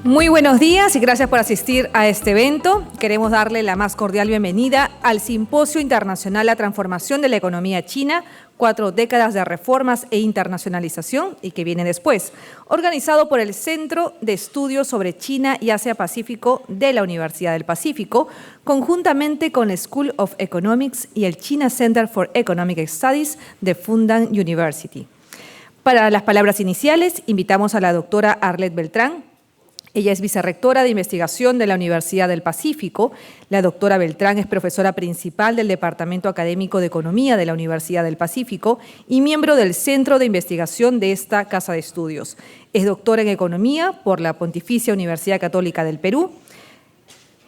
Muy buenos días y gracias por asistir a este evento. Queremos darle la más cordial bienvenida al Simposio Internacional, la Transformación de la Economía China, 4 décadas de reformas e internacionalización y que viene después, organizado por el Centro de Estudios sobre China y Asia-Pacífico de la Universidad del Pacífico, conjuntamente con la School of Economics y el China Center for Economic Studies de Fudan University. Para las palabras iniciales, invitamos a la doctora Arlette Beltrán. Ella es vicerrectora de investigación de la Universidad del Pacífico. La doctora Beltrán es profesora principal del Departamento Académico de Economía de la Universidad del Pacífico y miembro del Centro de Investigación de esta Casa de Estudios. Es doctora en Economía por la Pontificia Universidad Católica del Perú,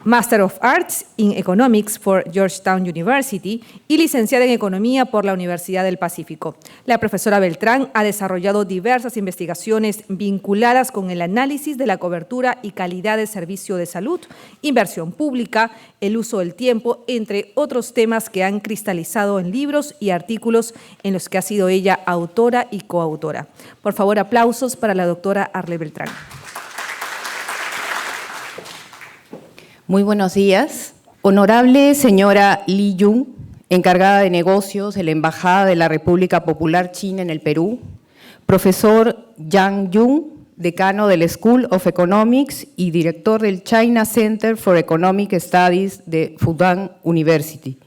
Master of Arts in Economics por Georgetown University y licenciada en Economía por la Universidad del Pacífico. La profesora Beltrán ha desarrollado diversas investigaciones vinculadas con el análisis de la cobertura y calidad de servicio de salud, inversión pública, el uso del tiempo, entre otros temas que han cristalizado en libros y artículos en los que ha sido ella autora y coautora. Por favor, aplausos para la doctora Arlette Beltrán. Muy buenos días. Honorable señora Li Yun, encargada de negocios de la Embajada de la República Popular China en el Perú, profesor Yang Yun, decano de la School of Economics y director del China Center for Economic Studies de Fudan University,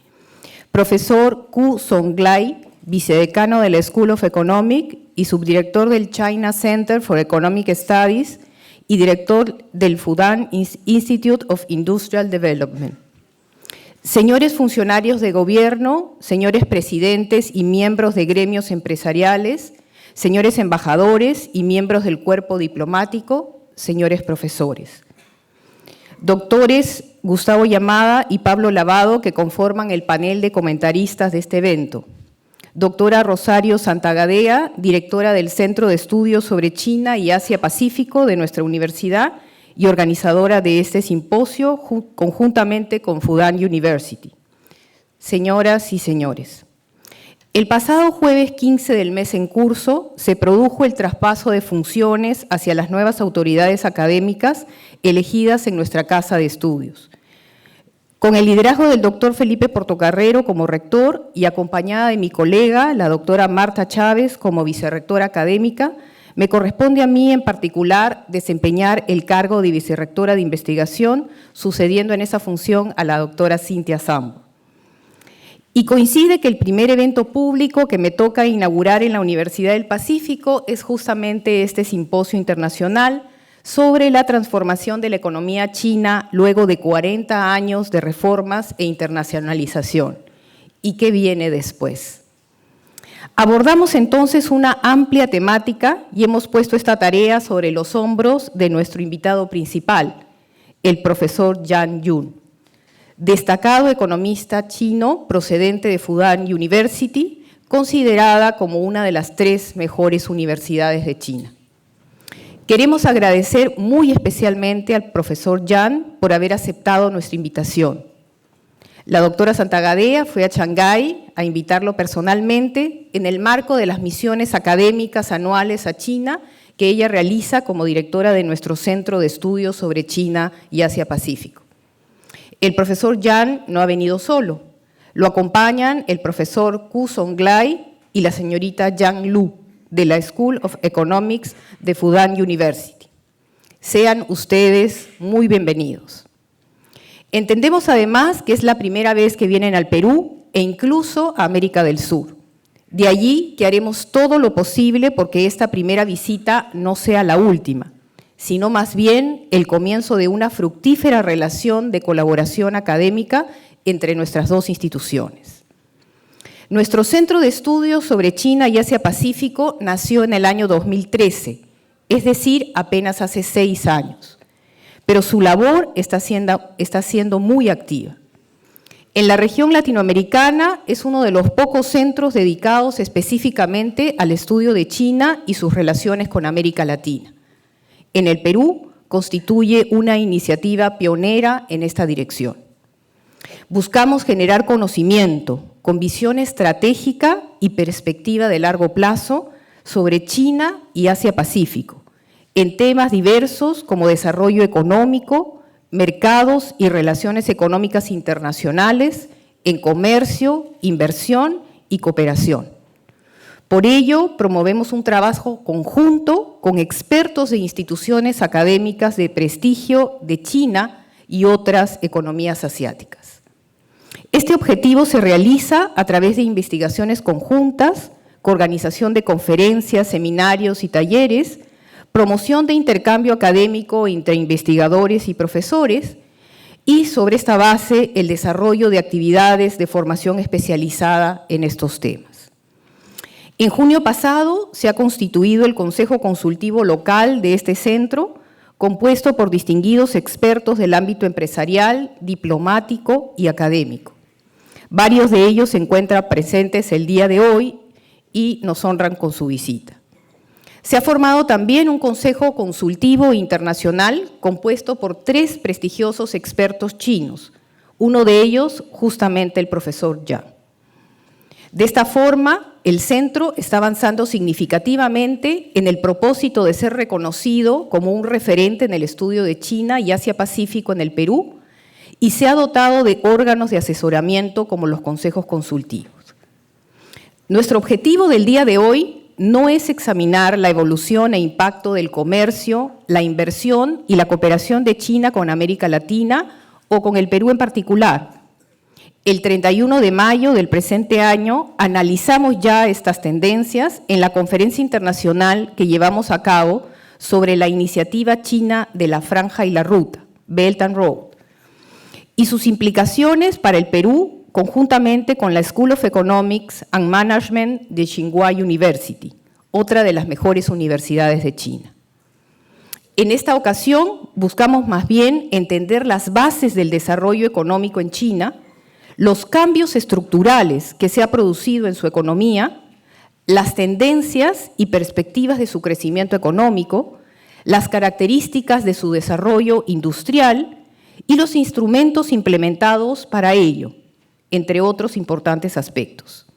profesor Ku Songlai, vicedecano de la School of Economics y subdirector del China Center for Economic Studies y director del Fudan Institute of Industrial Development. Señores funcionarios de gobierno, señores presidentes y miembros de gremios empresariales, señores embajadores y miembros del cuerpo diplomático, señores profesores. Doctores Gustavo Yamada y Pablo Lavado, que conforman el panel de comentaristas de este evento. Doctora Rosario Santagadea, directora del Centro de Estudios sobre China y Asia-Pacífico de nuestra universidad y organizadora de este simposio conjuntamente con Fudan University. Señoras y señores, el pasado jueves 15 del mes en curso se produjo el traspaso de funciones hacia las nuevas autoridades académicas elegidas en nuestra Casa de Estudios. Con el liderazgo del doctor Felipe Portocarrero como rector y acompañada de mi colega, la doctora Marta Chávez, como vicerrectora académica, me corresponde a mí en particular desempeñar el cargo de vicerrectora de investigación, sucediendo en esa función a la doctora Cintia Sambo. Y coincide que el primer evento público que me toca inaugurar en la Universidad del Pacífico es justamente este simposio internacional sobre la transformación de la economía china luego de 40 años de reformas e internacionalización. ¿Y qué viene después? Abordamos entonces una amplia temática y hemos puesto esta tarea sobre los hombros de nuestro invitado principal, el profesor Yang Yun, destacado economista chino procedente de Fudan University, considerada como una de las 3 mejores universidades de China. Queremos agradecer muy especialmente al profesor Yang por haber aceptado nuestra invitación. La doctora Santagadea fue a Shanghái a invitarlo personalmente en el marco de las misiones académicas anuales a China que ella realiza como directora de nuestro Centro de Estudios sobre China y Asia-Pacífico. El profesor Yang no ha venido solo, lo acompañan el profesor Ku Songlai y la señorita Yang Lu, de la School of Economics de Fudan University. Sean ustedes muy bienvenidos. Entendemos además que es la primera vez que vienen al Perú e incluso a América del Sur. De allí que haremos todo lo posible porque esta primera visita no sea la última, sino más bien el comienzo de una fructífera relación de colaboración académica entre nuestras 2 instituciones. Nuestro Centro de Estudios sobre China y Asia-Pacífico nació en el año 2013, es decir, apenas hace 6 años, pero su labor está siendo muy activa. En la región latinoamericana es uno de los pocos centros dedicados específicamente al estudio de China y sus relaciones con América Latina. En el Perú constituye una iniciativa pionera en esta dirección. Buscamos generar conocimiento con visión estratégica y perspectiva de largo plazo sobre China y Asia-Pacífico, en temas diversos como desarrollo económico, mercados y relaciones económicas internacionales, en comercio, inversión y cooperación. Por ello, promovemos un trabajo conjunto con expertos de instituciones académicas de prestigio de China y otras economías asiáticas. Este objetivo se realiza a través de investigaciones conjuntas, organización de conferencias, seminarios y talleres, promoción de intercambio académico entre investigadores y profesores, y sobre esta base el desarrollo de actividades de formación especializada en estos temas. En junio pasado se ha constituido el Consejo Consultivo Local de este centro, compuesto por distinguidos expertos del ámbito empresarial, diplomático y académico. Varios de ellos se encuentran presentes el día de hoy y nos honran con su visita. Se ha formado también un Consejo Consultivo Internacional compuesto por 3 prestigiosos expertos chinos, uno de ellos justamente el profesor Yang. De esta forma, el centro está avanzando significativamente en el propósito de ser reconocido como un referente en el estudio de China y Asia-Pacífico en el Perú y se ha dotado de órganos de asesoramiento como los consejos consultivos. Nuestro objetivo del día de hoy no es examinar la evolución e impacto del comercio, la inversión y la cooperación de China con América Latina o con el Perú en particular. El 31 de mayo del presente año analizamos ya estas tendencias en la conferencia internacional que llevamos a cabo sobre la iniciativa china de la Franja y la Ruta, Belt and Road, y sus implicaciones para el Perú conjuntamente con la School of Economics and Management de Tsinghua University, otra de las mejores universidades de China. En esta ocasión buscamos más bien entender las bases del desarrollo económico en China, los cambios estructurales que se ha producido en su economía, las tendencias y perspectivas de su crecimiento económico, las características de su desarrollo industrial y los instrumentos implementados para ello, entre otros importantes aspectos.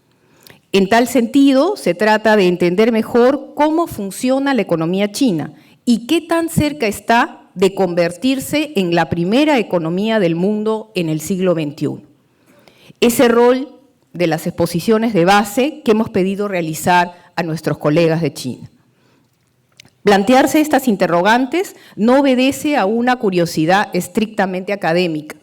En tal sentido, se trata de entender mejor cómo funciona la economía china y qué tan cerca está de convertirse en la primera economía del mundo en el siglo XXI. Ese rol de las exposiciones de base que hemos pedido realizar a nuestros colegas de China. Plantearse estas interrogantes no obedece a una curiosidad estrictamente académica.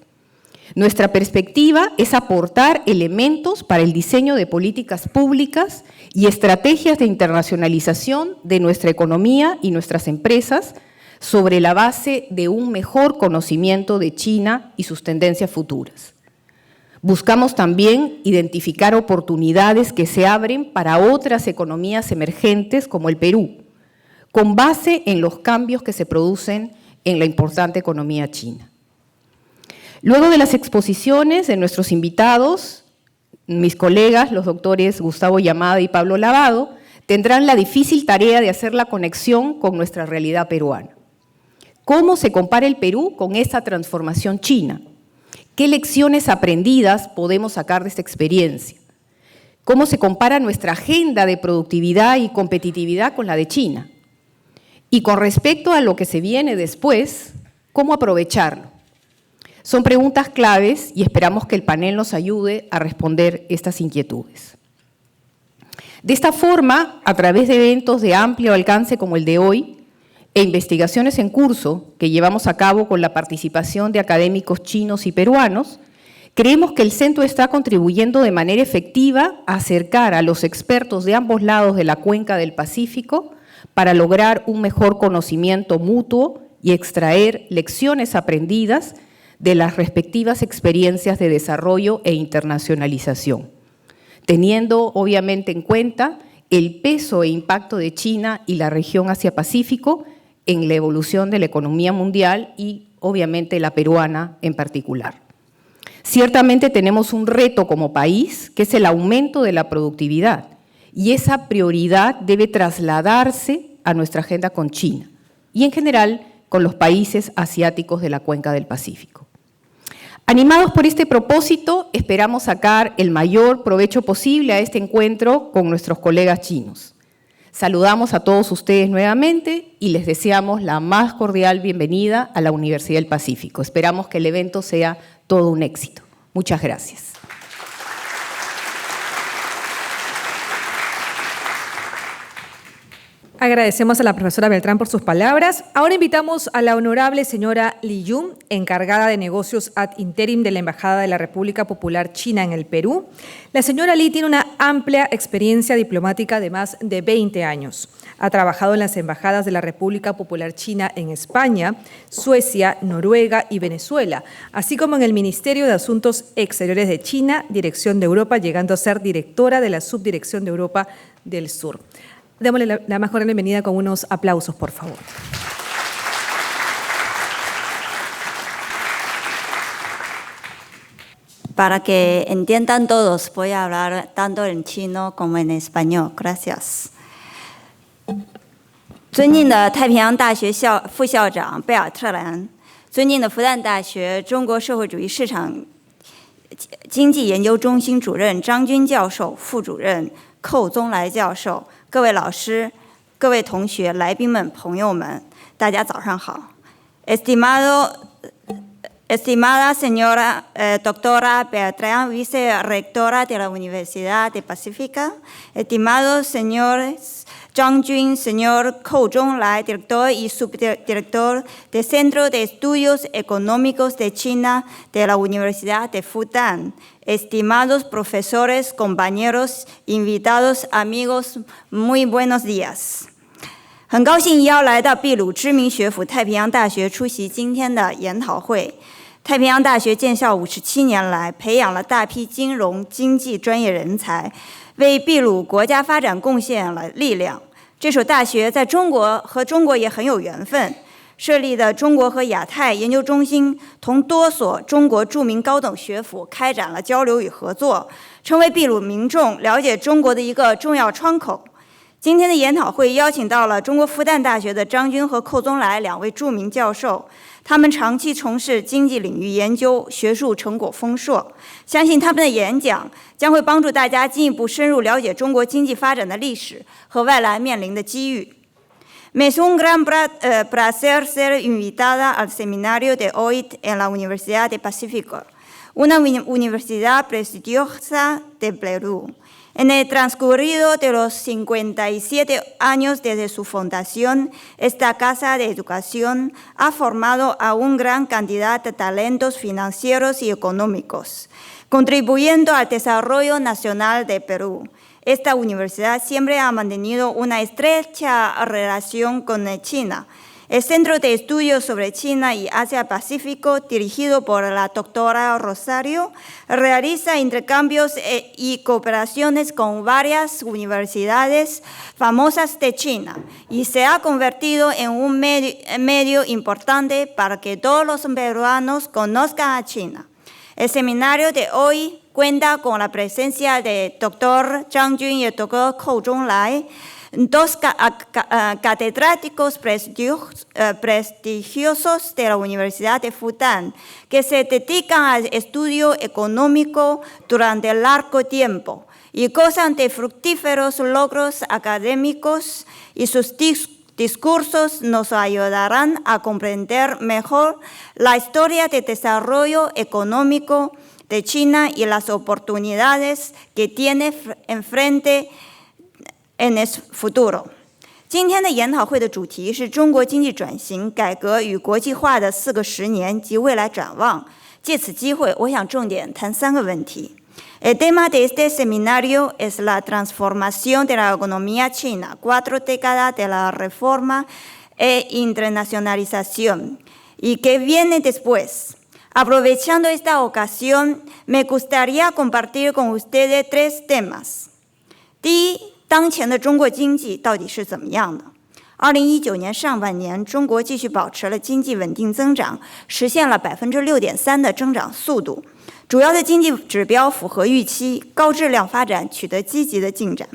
Nuestra perspectiva es aportar elementos para el diseño de políticas públicas y estrategias de internacionalización de nuestra economía y nuestras empresas sobre la base de un mejor conocimiento de China y sus tendencias futuras. Buscamos también identificar oportunidades que se abren para otras economías emergentes como el Perú, con base en los cambios que se producen en la importante economía china. Luego de las exposiciones de nuestros invitados, mis colegas, los doctores Gustavo Yamada y Pablo Lavado, tendrán la difícil tarea de hacer la conexión con nuestra realidad peruana. ¿Cómo se compara el Perú con esta transformación china? ¿Qué lecciones aprendidas podemos sacar de esta experiencia? ¿Cómo se compara nuestra agenda de productividad y competitividad con la de China? Y con respecto a lo que se viene después, ¿cómo aprovecharlo? Son preguntas claves y esperamos que el panel nos ayude a responder estas inquietudes. De esta forma, a través de eventos de amplio alcance como el de hoy e investigaciones en curso que llevamos a cabo con la participación de académicos chinos y peruanos, creemos que el centro está contribuyendo de manera efectiva a acercar a los expertos de ambos lados de la cuenca del Pacífico para lograr un mejor conocimiento mutuo y extraer lecciones aprendidas de las respectivas experiencias de desarrollo e internacionalización, teniendo obviamente en cuenta el peso e impacto de China y la región Asia-Pacífico en la evolución de la economía mundial y obviamente la peruana en particular. Ciertamente tenemos un reto como país, que es el aumento de la productividad, y esa prioridad debe trasladarse a nuestra agenda con China y en general con los países asiáticos de la cuenca del Pacífico. Animados por este propósito, esperamos sacar el mayor provecho posible a este encuentro con nuestros colegas chinos. Saludamos a todos ustedes nuevamente y les deseamos la más cordial bienvenida a la Universidad del Pacífico. Esperamos que el evento sea todo un éxito. Muchas gracias. Agradecemos a la profesora Beltrán por sus palabras. Ahora invitamos a la honorable señora Li Yun, encargada de negocios ad interim de la Embajada de la República Popular China en el Perú. La señora Li tiene una amplia experiencia diplomática de más de 20 años. Ha trabajado en las embajadas de la República Popular China en España, Suecia, Noruega y Venezuela, así como en el Ministerio de Asuntos Exteriores de China, Dirección de Europa, llegando a ser directora de la Subdirección de Europa del Sur. Démosle la más cordial bienvenida con unos aplausos, por favor. Para que entiendan todos, voy a hablar tanto en chino como en español. Gracias. 尊敬的太平洋大学副校长贝尔特兰，尊敬的复旦大学中国社会主义市场经济研究中心主任张军教授、副主任寇宗来教授。 各位老师、各位同学、来宾们、朋友们，大家早上好。Estimada señora doctora Beltrán, vicerrectora de la Universidad del Pacífico, estimados señores Zhang Jun, señor Kou Zhonglai, director y subdirector del Centro de Estudios Económicos de China de la Universidad de Fudan, estimados profesores, compañeros, invitados, amigos, muy buenos días. 很高兴邀来到秘鲁知名学府太平洋大学出席今天的研讨会。太平洋大学建校57年来，培养了大批金融、经济专业人才，为秘鲁国家发展贡献了力量。这所大学在中国和中国也很有缘分。 设立的中国和亚太研究中心同多所中国著名高等学府开展了交流与合作，成为秘鲁民众了解中国的一个重要窗口。今天的研讨会邀请到了中国复旦大学的张军和寇宗来两位著名教授，他们长期从事经济领域研究，学术成果丰硕。相信他们的演讲将会帮助大家进一步深入了解中国经济发展的历史和未来面临的机遇。 Me es un gran placer ser invitada al seminario de hoy en la Universidad del Pacífico, una universidad prestigiosa de Perú. En el transcurrido de los 57 años desde su fundación, esta casa de educación ha formado a una gran cantidad de talentos financieros y económicos, contribuyendo al desarrollo nacional de Perú. Esta universidad siempre ha mantenido una estrecha relación con China. El Centro de Estudios sobre China y Asia-Pacífico, dirigido por la doctora Rosario, realiza intercambios y cooperaciones con varias universidades famosas de China y se ha convertido en un medio importante para que todos los peruanos conozcan a China. El seminario de hoy cuenta con la presencia del doctor Zhang Jun y el doctor Kou Zhonglai, dos catedráticos prestigiosos de la Universidad de Fudan, que se dedican al estudio económico durante largo tiempo y gozan de fructíferos logros académicos, y sus discursos nos ayudarán a comprender mejor la historia de desarrollo económico de China y las oportunidades que tiene enfrente en el futuro. 今天的研讨会的主题是中国经济转型、改革与国际化的4个10年及未来展望。借此机会，我想重点谈3个问题。El tema de este seminario es la transformación de la economía china, 4 décadas de la reforma e internacionalización, y que viene después. Aprovechando esta ocasión, me gustaría compartir con ustedes 3 temas. 第一，当前的中国经济到底是怎么样的？2019年上半年，中国继续保持了经济稳定增长，实现了6.3%的增长速度。主要的经济指标符合预期，高质量发展取得积极的进展。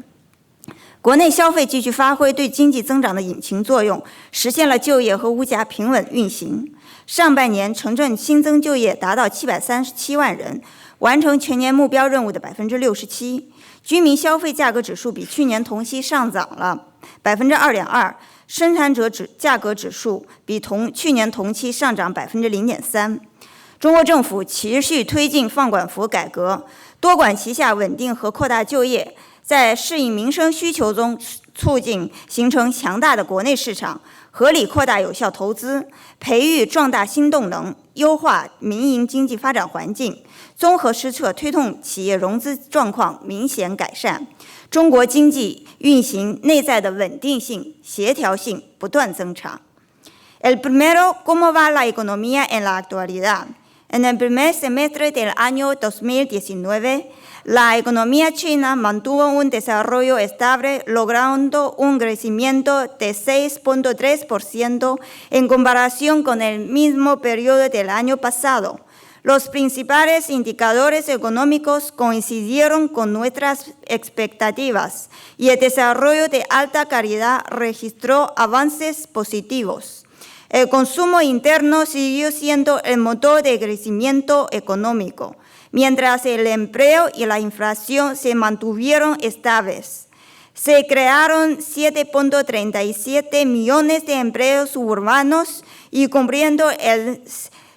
国内消费继续发挥对经济增长的引擎作用，实现了就业和物价平稳运行。上半年城镇新增就业达到737万人，完成全年目标任务的67%，居民消费价格指数比去年同期上涨了2.2%，生产者价格指数比去年同期上涨0.3%。中国政府持续推进放管服改革，多管齐下，稳定和扩大就业，在适应民生需求中促进形成强大的国内市场，合理扩大有效投资，培育壮大新动能，优化民营经济发展环境，综合施策推动企业融资状况明显改善，中国经济运行内在的稳定性、协调性不断增长。El primero, ¿cómo va la economía en la actualidad? En el primer semestre del año 2019, la economía china mantuvo un desarrollo estable, logrando un crecimiento de 6.3% en comparación con el mismo periodo del año pasado. Los principales indicadores económicos coincidieron con nuestras expectativas y el desarrollo de alta calidad registró avances positivos. El consumo interno siguió siendo el motor de crecimiento económico, mientras el empleo y la inflación se mantuvieron estables. Se crearon 7.37 millones de empleos suburbanos y cumpliendo el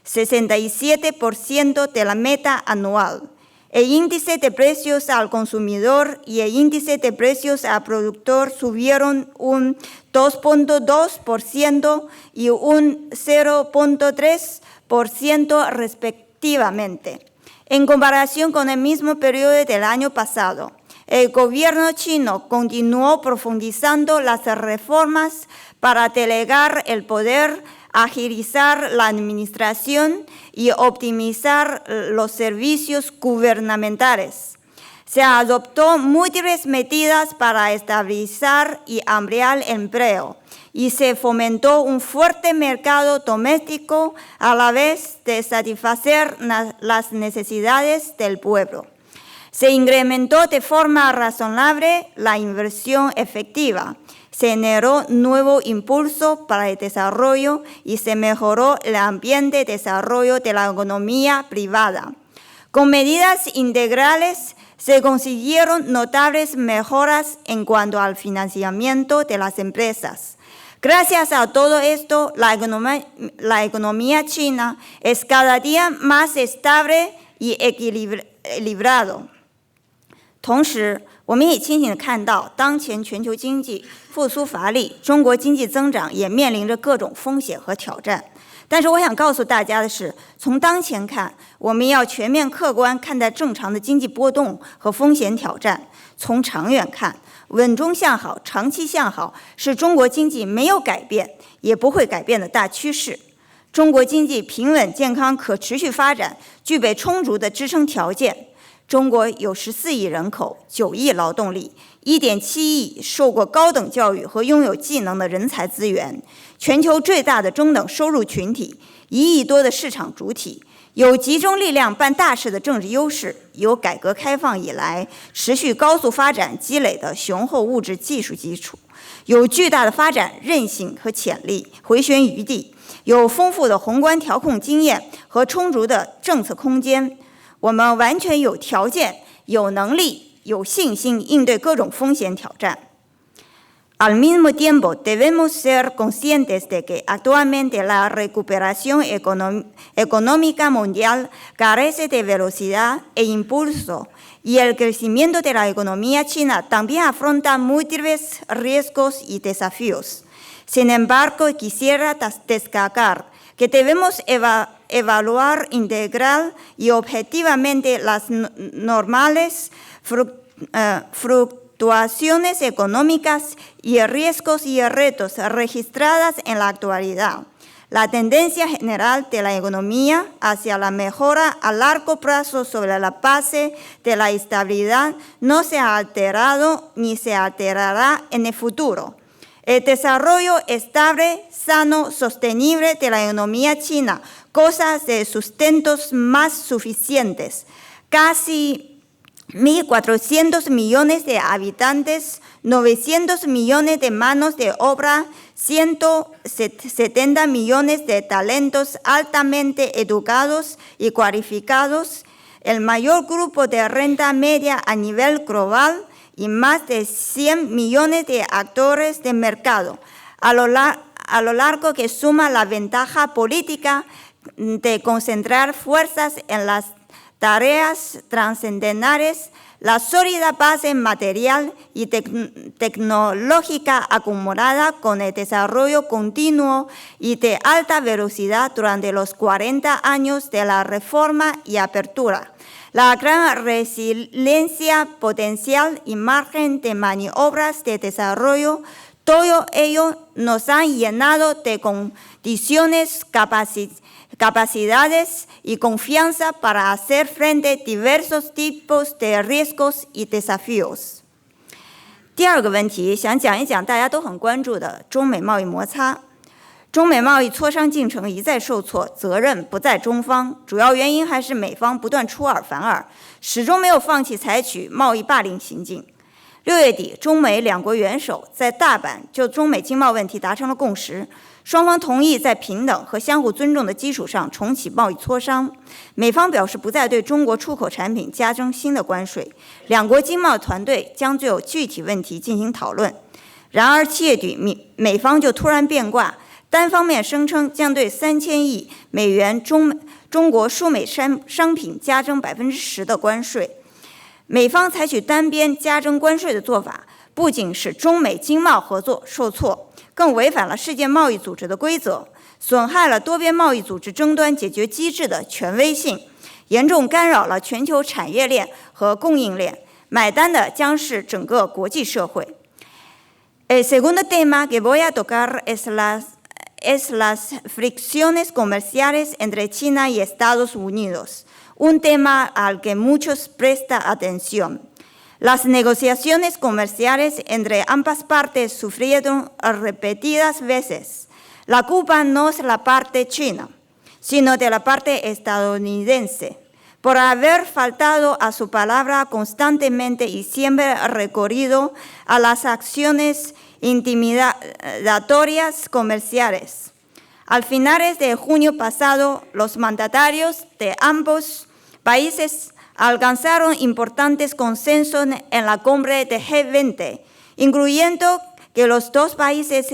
67% de la meta anual. El índice de precios al consumidor y el índice de precios al productor subieron un 2.2% y un 0.3% respectivamente. En comparación con el mismo periodo del año pasado, el gobierno chino continuó profundizando las reformas para delegar el poder, agilizar la administración y optimizar los servicios gubernamentales. Se adoptó múltiples medidas para estabilizar y ampliar el empleo y se fomentó un fuerte mercado doméstico a la vez de satisfacer las necesidades del pueblo. Se incrementó de forma razonable la inversión efectiva, se generó nuevo impulso para el desarrollo y se mejoró el ambiente de desarrollo de la economía privada. Con medidas integrales se consiguieron notables mejoras en cuanto al financiamiento de las empresas. Gracias a todo esto, la economía china es cada día más estable y equilibrado. 同时，我们也清醒地看到，当前全球经济复苏乏力，中国经济增长也面临着各种风险和挑战。但是我想告诉大家的是，从当前看，我们要全面客观看待正常的经济波动和风险挑战。从长远看，稳中向好、长期向好是中国经济没有改变也不会改变的大趋势。中国经济平稳、健康、可持续发展，具备充足的支撑条件。中国有14亿人口、9亿劳动力、1.7亿受过高等教育和拥有技能的人才资源，全球最大的中等收入群体，1亿多的市场主体，有集中力量办大事的政治优势，有改革开放以来持续高速发展积累的雄厚物质技术基础，有巨大的发展韧性和潜力回旋余地，有丰富的宏观调控经验和充足的政策空间。我们完全有条件、有能力、有信心应对各种风险挑战。Al mismo tiempo, debemos ser conscientes de que actualmente la recuperación económica mundial carece de velocidad e impulso, y el crecimiento de la economía china también afronta múltiples riesgos y desafíos. Sin embargo, quisiera destacar que debemos evaluar integral y objetivamente las normales fluctuaciones económicas y riesgos y retos registradas en la actualidad. La tendencia general de la economía hacia la mejora a largo plazo sobre la base de la estabilidad no se ha alterado ni se alterará en el futuro. El desarrollo estable, sano, sostenible de la economía china goza de sustentos más suficientes. Casi 1.400 millones de habitantes, 900 millones de manos de obra, 170 millones de talentos altamente educados y cualificados. el mayor grupo de renta media a nivel global y más de 100 millones de actores de mercado, a lo largo que suma la ventaja política de concentrar fuerzas en las tareas trascendentales, la sólida base material y tecnológica acumulada con el desarrollo continuo y de alta velocidad durante los 40 años de la reforma y apertura, la gran resiliencia potencial y margen de maniobras de desarrollo, todo ello nos han llenado de condiciones, capacidades y confianza para hacer frente a diversos tipos de riesgos y desafíos. 第二个问题，想讲一讲大家都很关注的中美贸易摩擦。中美贸易磋商进程一再受挫，责任不在中方，主要原因还是美方不断出尔反尔，始终没有放弃采取贸易霸凌行径。6月底，中美两国元首在大阪就中美经贸问题达成了共识，双方同意在平等和相互尊重的基础上重启贸易磋商。美方表示不再对中国出口产品加征新的关税，两国经贸团队将就具体问题进行讨论。然而7月底，美方就突然变卦，单方面声称将对3000亿美元中国输美商品加征10%的关税。美方采取单边加征关税的做法，不仅使中美经贸合作受挫，更违反了世界贸易组织的规则，损害了多边贸易组织争端解决机制的权威性，严重干扰了全球产业链和供应链，买单的将是整个国际社会。El segundo tema que voy a tocar es las fricciones comerciales entre China y Estados Unidos, un tema al que muchos prestan atención. Las negociaciones comerciales entre ambas partes sufrieron repetidas veces. La culpa no es la parte china, sino de la parte estadounidense, por haber faltado a su palabra constantemente y siempre recurrido a las acciones intimidatorias comerciales. Al finales de junio pasado, los mandatarios de ambos países alcanzaron importantes consensos en la cumbre de G20, incluyendo que los dos países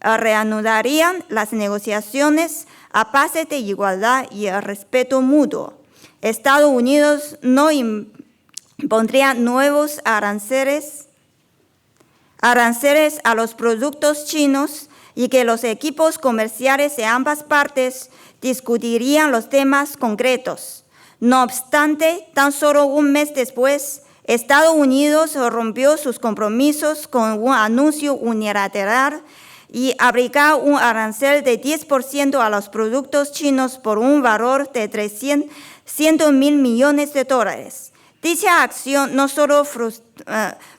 reanudarían las negociaciones a base de igualdad y respeto mutuo. Estados Unidos no impondría nuevos aranceles a los productos chinos y que los equipos comerciales de ambas partes discutirían los temas concretos. No obstante, tan solo un mes después, Estados Unidos rompió sus compromisos con un anuncio unilateral y aplicar un arancel de 10% a los productos chinos por un valor de $300 mil millones. Dicha acción no solo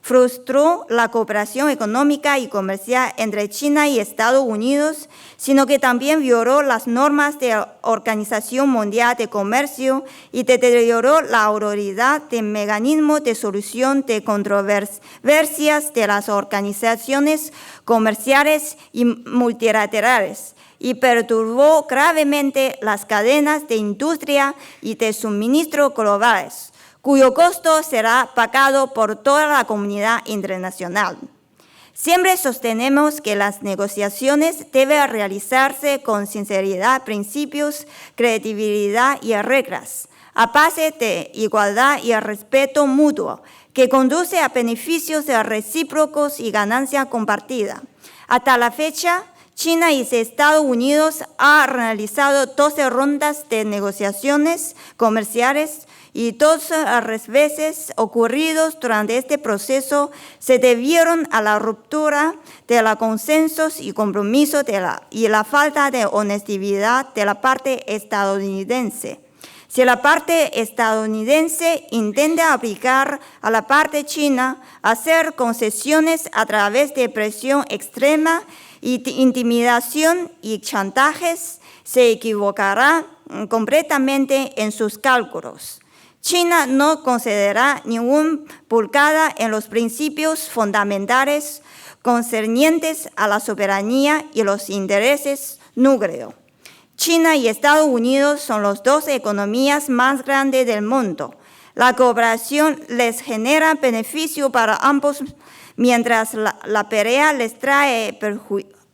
frustró la cooperación económica y comercial entre China y Estados Unidos, sino que también violó las normas de la Organización Mundial de Comercio y deterioró la autoridad del mecanismo de solución de controversias de las organizaciones comerciales y multilaterales, y perturbó gravemente las cadenas de industria y de suministro globales, cuyo costo será pagado por toda la comunidad internacional. Siempre sostenemos que las negociaciones deben realizarse con sinceridad, principios, credibilidad y reglas, a base de igualdad y respeto mutuo, que conduce a beneficios recíprocos y ganancia compartida. Hasta la fecha, China y Estados Unidos han realizado 12 rondas de negociaciones comerciales y todas las veces ocurridos durante este proceso se debieron a la ruptura de los consensos y compromisos y la falta de honestidad de la parte estadounidense. Si la parte estadounidense intenta aplicar a la parte china, hacer concesiones a través de presión extrema, intimidación y chantajes, se equivocará completamente en sus cálculos. China no concederá ninguna pulgada en los principios fundamentales concernientes a la soberanía y los intereses núcleo. China y Estados Unidos son las dos economías más grandes del mundo. La cooperación les genera beneficio para ambos, mientras la pelea les trae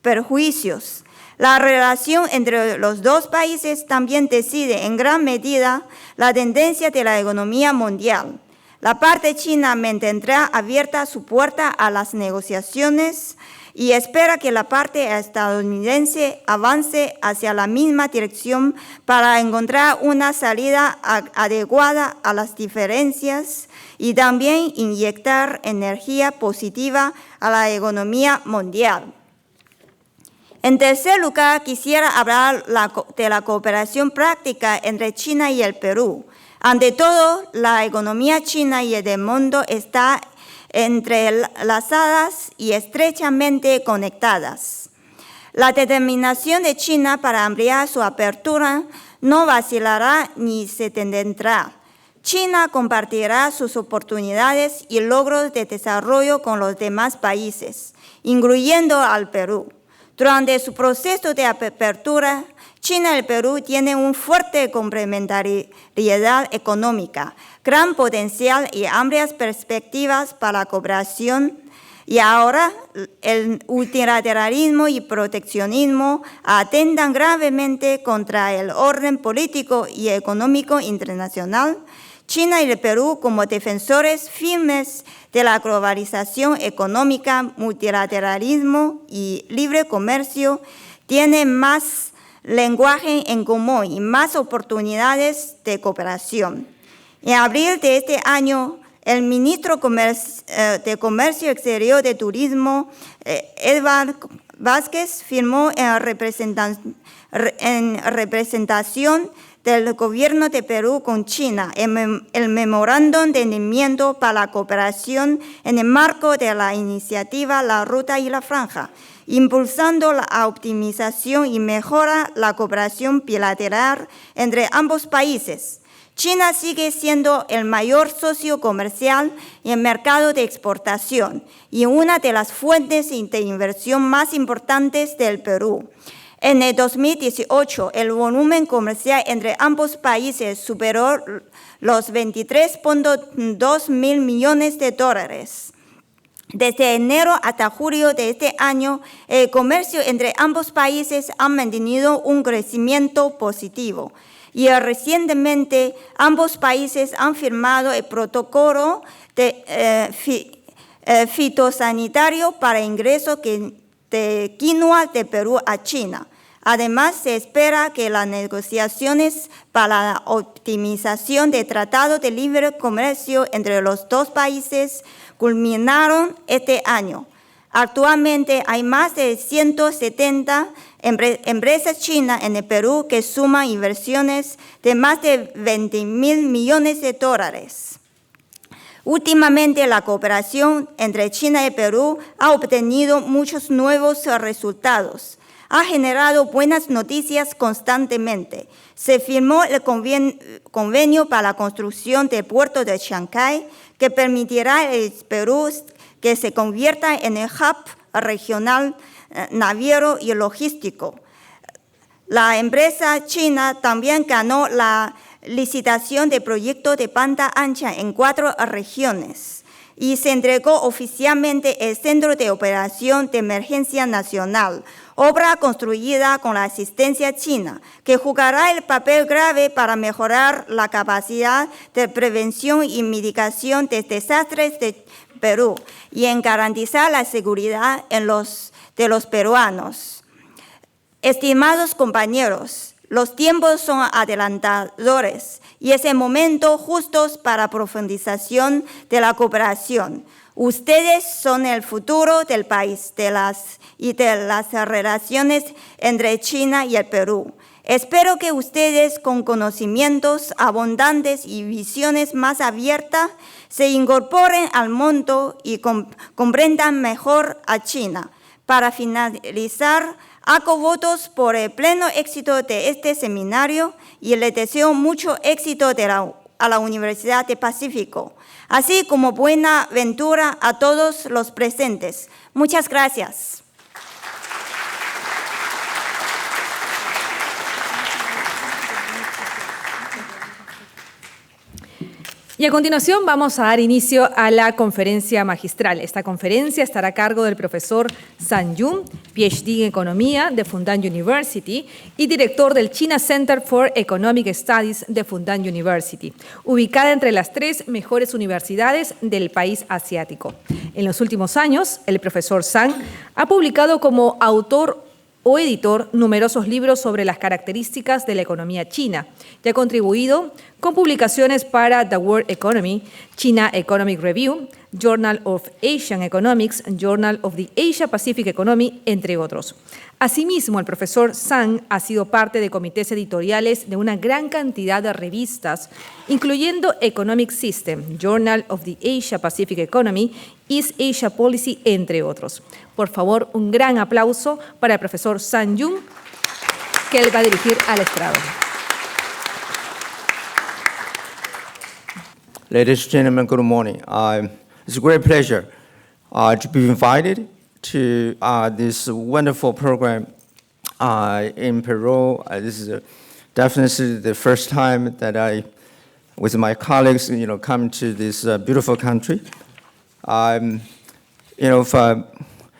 perjuicios. La relación entre los dos países también decide en gran medida la tendencia de la economía mundial. La parte china mantendrá abierta su puerta a las negociaciones y espera que la parte estadounidense avance hacia la misma dirección para encontrar una salida adecuada a las diferencias y también inyectar energía positiva a la economía mundial. En tercer lugar, quisiera hablar de la cooperación práctica entre China y el Perú. Ante todo, la economía china y del mundo está entrelazadas y estrechamente conectadas. La determinación de China para ampliar su apertura no vacilará ni se detendrá. China compartirá sus oportunidades y logros de desarrollo con los demás países, incluyendo al Perú. Durante su proceso de apertura, China y el Perú tienen una fuerte complementariedad económica, gran potencial y amplias perspectivas para la cooperación, y ahora el multilateralismo y proteccionismo atentan gravemente contra el orden político y económico internacional. China y el Perú, como defensores firmes de la globalización económica, multilateralismo y libre comercio, tienen más lenguaje en común y más oportunidades de cooperación. En abril de este año, el ministro de Comercio Exterior de Turismo, Edward Vázquez, firmó en representación del gobierno de Perú con China el memorándum de entendimiento para la cooperación en el marco de la iniciativa La Ruta y la Franja, impulsando la optimización y mejora la cooperación bilateral entre ambos países. China sigue siendo el mayor socio comercial en el mercado de exportación y una de las fuentes de inversión más importantes del Perú. En el 2018, el volumen comercial entre ambos países superó los 23.2 mil millones de dólares. Desde enero hasta julio de este año, el comercio entre ambos países ha mantenido un crecimiento positivo. Y recientemente, ambos países han firmado el protocolo fitosanitario para ingreso de quinoa de Perú a China. Además, se espera que las negociaciones para la optimización del Tratado de Libre Comercio entre los dos países culminaron este año. Actualmente hay más de 170 empresas chinas en el Perú que suman inversiones de más de 20 mil millones de dólares. Últimamente, la cooperación entre China y Perú ha obtenido muchos nuevos resultados. Ha generado buenas noticias constantemente. Se firmó el convenio para la construcción del puerto de Shanghái, que permitirá al Perú que se convierta en el hub regional naviero y logístico. La empresa china también ganó la licitación de proyecto de banda ancha en 4 regiones y se entregó oficialmente el Centro de Operación de Emergencia Nacional, obra construida con la asistencia china, que jugará el papel grave para mejorar la capacidad de prevención y mitigación de desastres de Perú y en garantizar la seguridad de los peruanos. Estimados compañeros, los tiempos son adelantadores y es el momento justo para profundización de la cooperación. Ustedes son el futuro del país de las relaciones entre China y el Perú. Espero que ustedes, con conocimientos abundantes y visiones más abiertas, se incorporen al mundo y comprendan mejor a China. Para finalizar, hago votos por el pleno éxito de este seminario y les deseo mucho éxito a la Universidad del Pacífico, así como buena ventura a todos los presentes. Muchas gracias. Y a continuación vamos a dar inicio a la conferencia magistral. Esta conferencia estará a cargo del profesor San Yun, PhD en Economía de Fudan University y director del China Center for Economic Studies de Fudan University, ubicada entre las 3 mejores universidades del país asiático. En los últimos años, el profesor San ha publicado como autor o editor numerosos libros sobre las características de la economía china y ha contribuido con publicaciones para The World Economy, China Economic Review, Journal of Asian Economics, Journal of the Asia-Pacific Economy, entre otros. Asimismo, el profesor Zhang ha sido parte de comités editoriales de una gran cantidad de revistas, incluyendo Economic System, Journal of the Asia-Pacific Economy, East Asia Policy, entre otros. Por favor, un gran aplauso para el profesor San Yun, que él va a dirigir al estrado. Ladies and gentlemen, good morning. It's a great pleasure to be invited to this wonderful program in Peru. This is definitely the first time that I, with my colleagues, come to this beautiful country.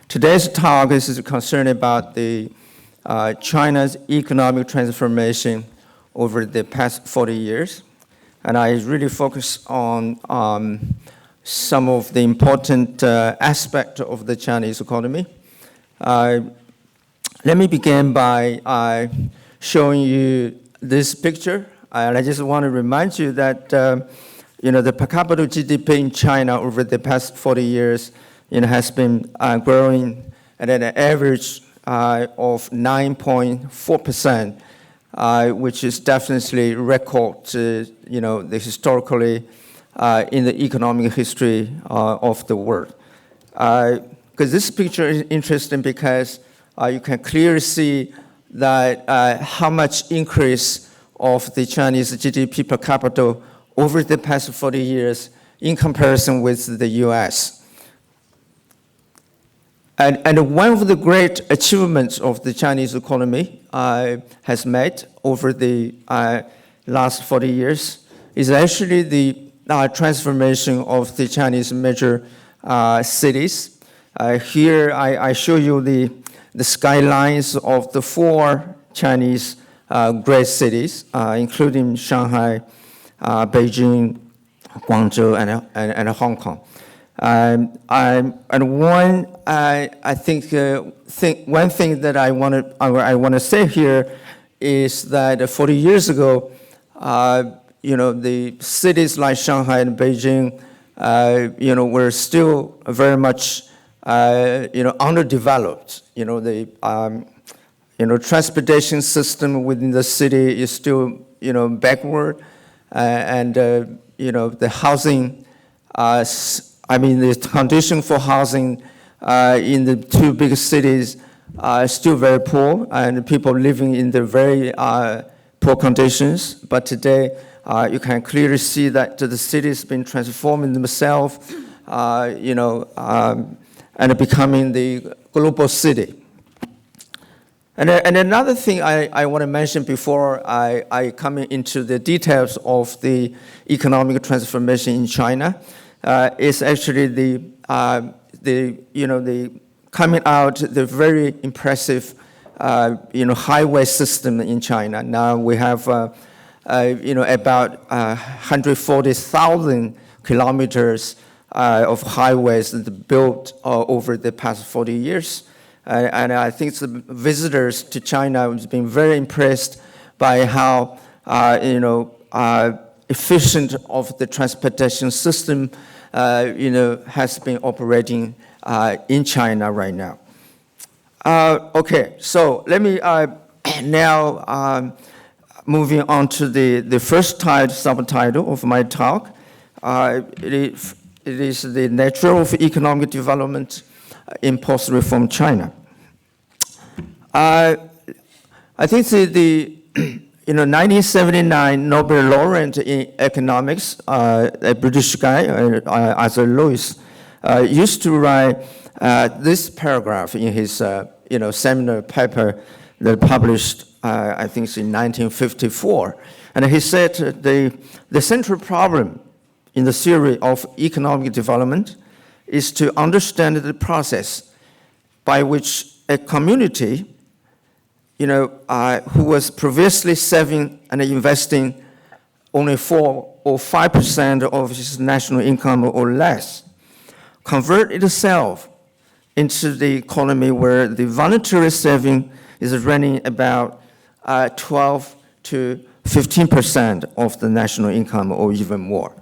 Today's talk is concerned about the China's economic transformation over the past 40 years. And I really focus on some of the important aspects of the Chinese economy. Let me begin by showing you this picture. And I just want to remind you that the per capita GDP in China over the past 40 years has been growing at an average of 9.4%. Which is definitely record, the historically in the economic history of the world. Because this picture is interesting because you can clearly see that how much increase of the Chinese GDP per capita over the past 40 years in comparison with the US. And one of the great achievements of the Chinese economy has made over the last 40 years is actually the transformation of the Chinese major cities. Here I show you the skylines of the 4 Chinese great cities, including Shanghai, Beijing, Guangzhou, and Hong Kong. And one, I think one thing that I want to say here is that 40 years ago, the cities like Shanghai and Beijing, were still very much, underdeveloped. The transportation system within the city is still, backward, and the housing. The condition for housing in the 2 big cities are still very poor, and people living in the very poor conditions. But today, you can clearly see that the city has been transforming themselves, and becoming the global city. And another thing I want to mention before I come into the details of the economic transformation in China. Is actually the coming out the very impressive highway system in China. Now we have about 140,000 kilometers of highways built over the past 40 years, and I think the visitors to China have been very impressed by how efficient of the transportation system has been operating in China right now. Okay, so let me now moving on to the first subtitle of my talk. It is the nature of economic development in post-reform China. I think the 1979 Nobel laureate in economics, a British guy, Arthur Lewis, used to write this paragraph in his seminal paper that published, I think, in 1954. And he said the central problem in the theory of economic development is to understand the process by which a community, who was previously saving and investing only 4 or 5% of its national income or less, convert itself into the economy where the voluntary saving is running about 12 to 15% of the national income or even more.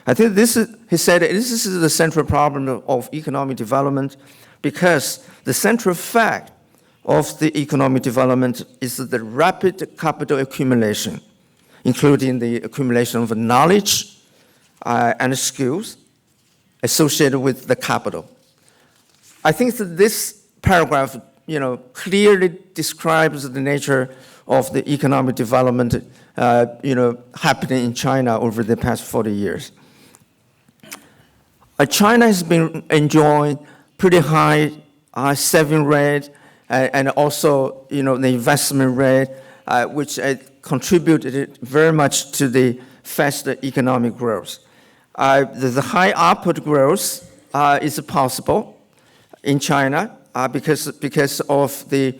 I think he said, this is the central problem of economic development, because the central fact of the economic development is the rapid capital accumulation, including the accumulation of knowledge and skills associated with the capital. I think that this paragraph, clearly describes the nature of the economic development, happening in China over the past 40 years. China has been enjoying pretty high saving rate and also, the investment rate, which contributed very much to the faster economic growth. The high output growth is possible in China because of the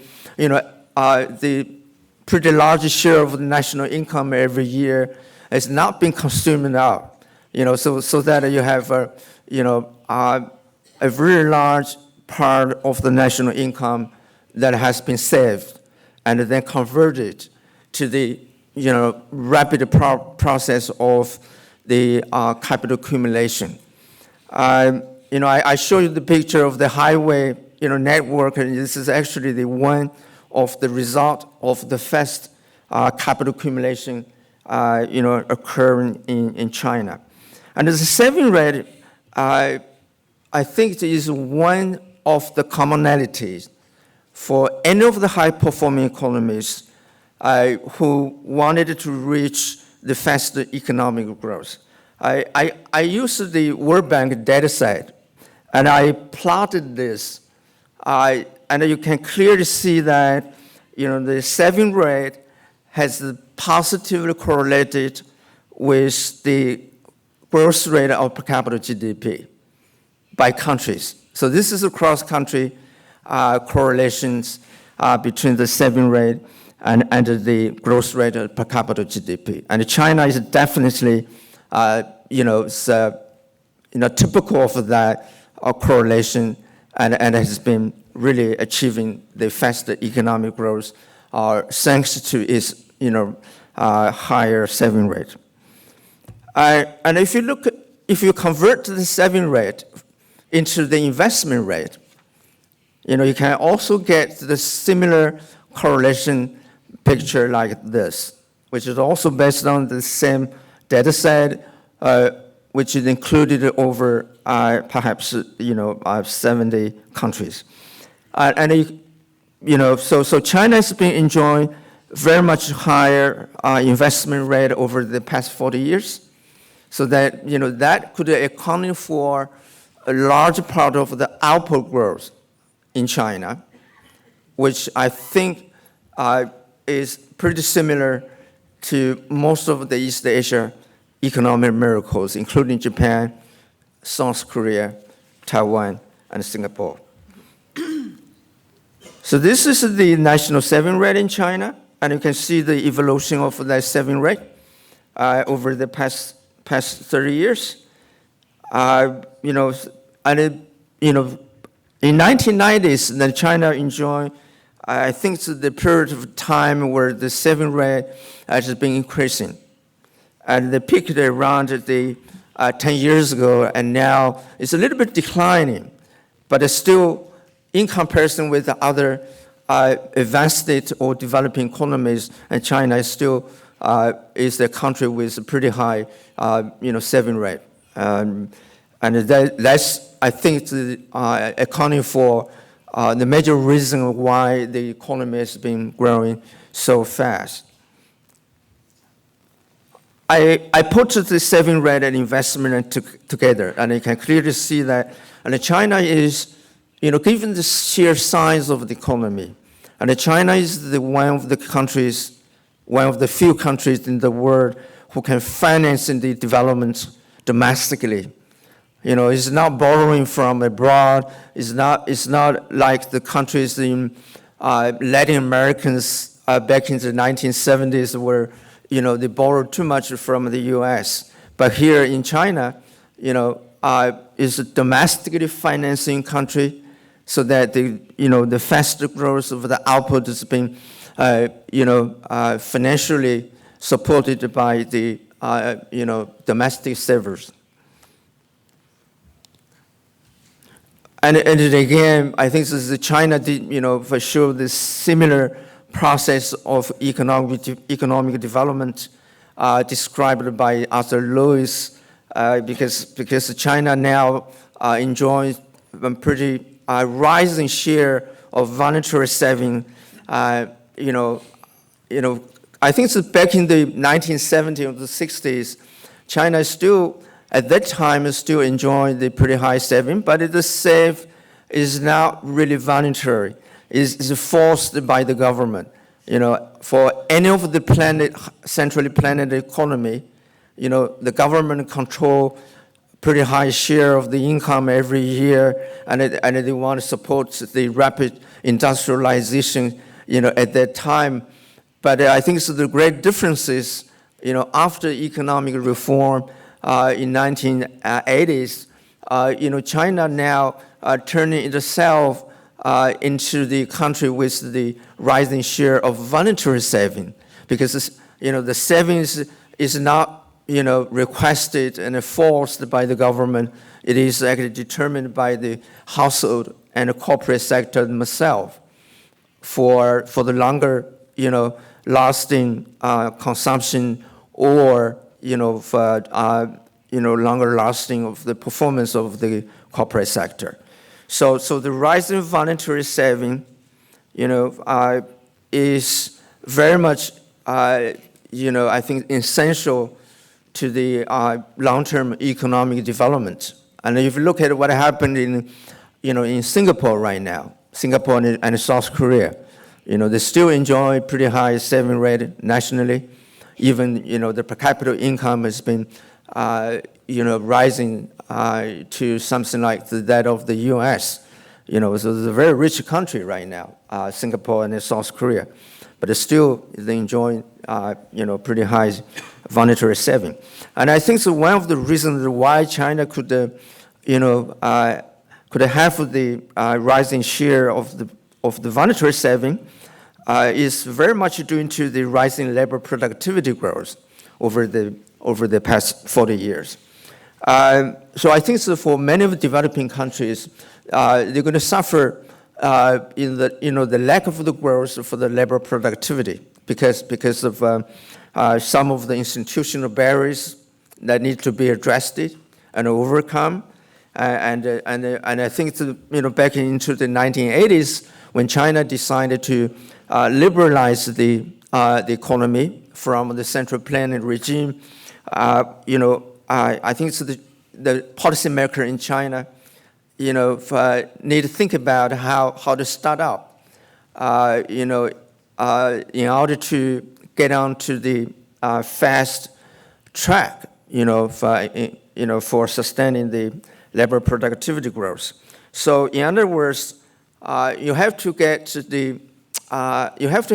pretty large share of the national income every year has not been consumed out. So that you have a very large part of the national income that has been saved and then converted to the rapid process of the capital accumulation. I show you the picture of the highway network, and this is actually the one of the result of the fast capital accumulation occurring in China. And the saving rate, I think it is one of the commonalities for any of the high-performing economies who wanted to reach the faster economic growth. I used the World Bank data set, and I plotted this, and you can clearly see that the saving rate has positively correlated with the growth rate of per capita GDP by countries. So this is a cross-country correlations between the saving rate and the growth rate of per capita GDP. And China is definitely, typical of that correlation, and has been really achieving the faster economic growth thanks to its, higher saving rate. And if you convert the saving rate into the investment rate, you can also get the similar correlation picture like this, which is also based on the same data set, which is included over perhaps 70 countries. So China has been enjoying very much higher investment rate over the past 40 years. So that, that could account for a large part of the output growth in China, which I think is pretty similar to most of the East Asia economic miracles, including Japan, South Korea, Taiwan, and Singapore. So this is the national saving rate in China, and you can see the evolution of that saving rate over the past 30 years. In 1990s, then China enjoyed, I think it's the period of time where the saving rate has been increasing. And they peaked around 10 years ago, and now it's a little bit declining, but it's still, in comparison with the other advanced or developing economies, and China is still is a country with a pretty high, saving rate. And that's, I think, accounting for the major reason why the economy has been growing so fast. I put the saving rate and investment together, and you can clearly see that. And China is, given the sheer size of the economy, and China is one of the few countries in the world who can finance in the development domestically. It's not borrowing from abroad. It's not like the countries in Latin Americans back in the 1970s where, they borrowed too much from the U.S. But here in China, is a domestically financing country, so that the faster growth of the output has been, financially supported by the, domestic savers. And again, I think this is China did, for sure, this similar process of economic development described by Arthur Lewis, because China now enjoys a pretty rising share of voluntary saving. I think so back in the 1970s or the 60s, China is still, at that time, is still enjoying the pretty high saving, but the save is not really voluntary. It's forced by the government. For any of the centrally planned economy, the government control pretty high share of the income every year, and they want to support the rapid industrialization, at that time. But I think so the great difference is, after economic reform in 1980s, China now turning itself into the country with the rising share of voluntary saving, because the savings is not requested and forced by the government. It is actually determined by the household and the corporate sector themselves for the longer lasting consumption, or for longer lasting of the performance of the corporate sector. So the rising voluntary saving, is very much, I think, essential to the long-term economic development. And if you look at what happened in Singapore right now, Singapore and South Korea, they still enjoy pretty high saving rate nationally. Even, the per capita income has been, rising to something like that of the U.S. So it's a very rich country right now, Singapore and South Korea. But still, they enjoy, pretty high voluntary saving. And I think so one of the reasons why China could have the rising share of the voluntary saving is very much due to the rising labor productivity growth over the past 40 years. So I think so for many of the developing countries, they're going to suffer in the lack of the growth for the labor productivity because of some of the institutional barriers that need to be addressed and overcome. And I think back into the 1980s, when China decided to liberalize the economy from the central planning regime, I think so the policymaker in China, need to think about how to start up, in order to get onto the fast track, for sustaining the labor productivity growth. So in other words, you have to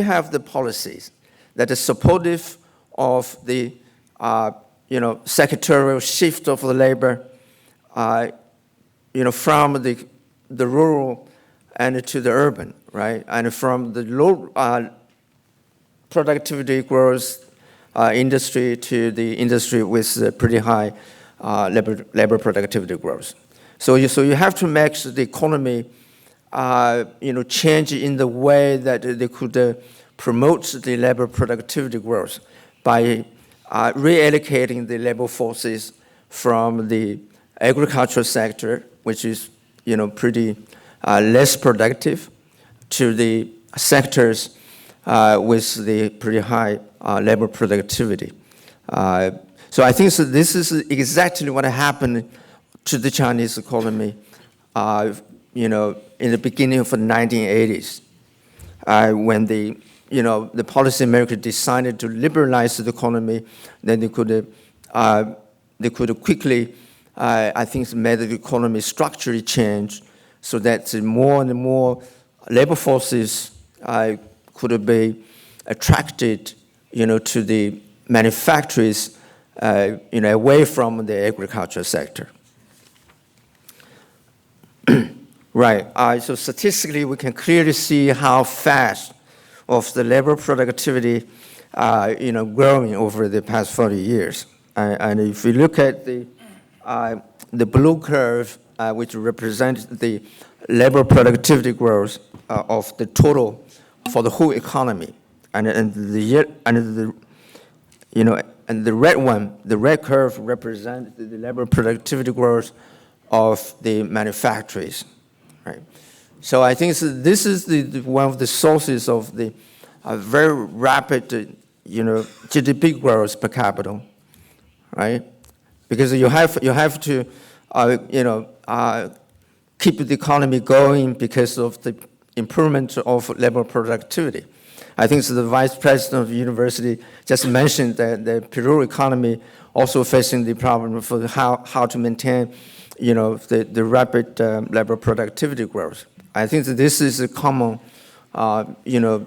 have the policies that are supportive of the, sectorial shift of the labor, from the rural and to the urban, right? And from the low productivity growth industry to the industry with pretty high labor productivity growth. So you have to make the economy, change in the way that they could promote the labor productivity growth by reallocating the labor forces from the agricultural sector, which is, pretty less productive, to the sectors with the pretty high labor productivity. So I think this is exactly what happened to the Chinese economy, in the beginning of the 1980s, when the policymakers decided to liberalize the economy, then they could they could quickly, I think, made the economy structurally change so that more and more labor forces could be attracted, to the manufacturers, away from the agricultural sector. Right. So statistically, we can clearly see how fast of the labor productivity, growing over the past 40 years. And if you look at the blue curve, which represents the labor productivity growth of the total for the whole economy, and the red one, the red curve represents the labor productivity growth of the manufacturers. Right. So I think this is one of the sources of the very rapid, GDP growth per capita, right? Because you have to, keep the economy going because of the improvement of labor productivity. I think the vice president of the university just mentioned that the Peru economy also facing the problem for how to maintain, the rapid labor productivity growth. I think that this is a common,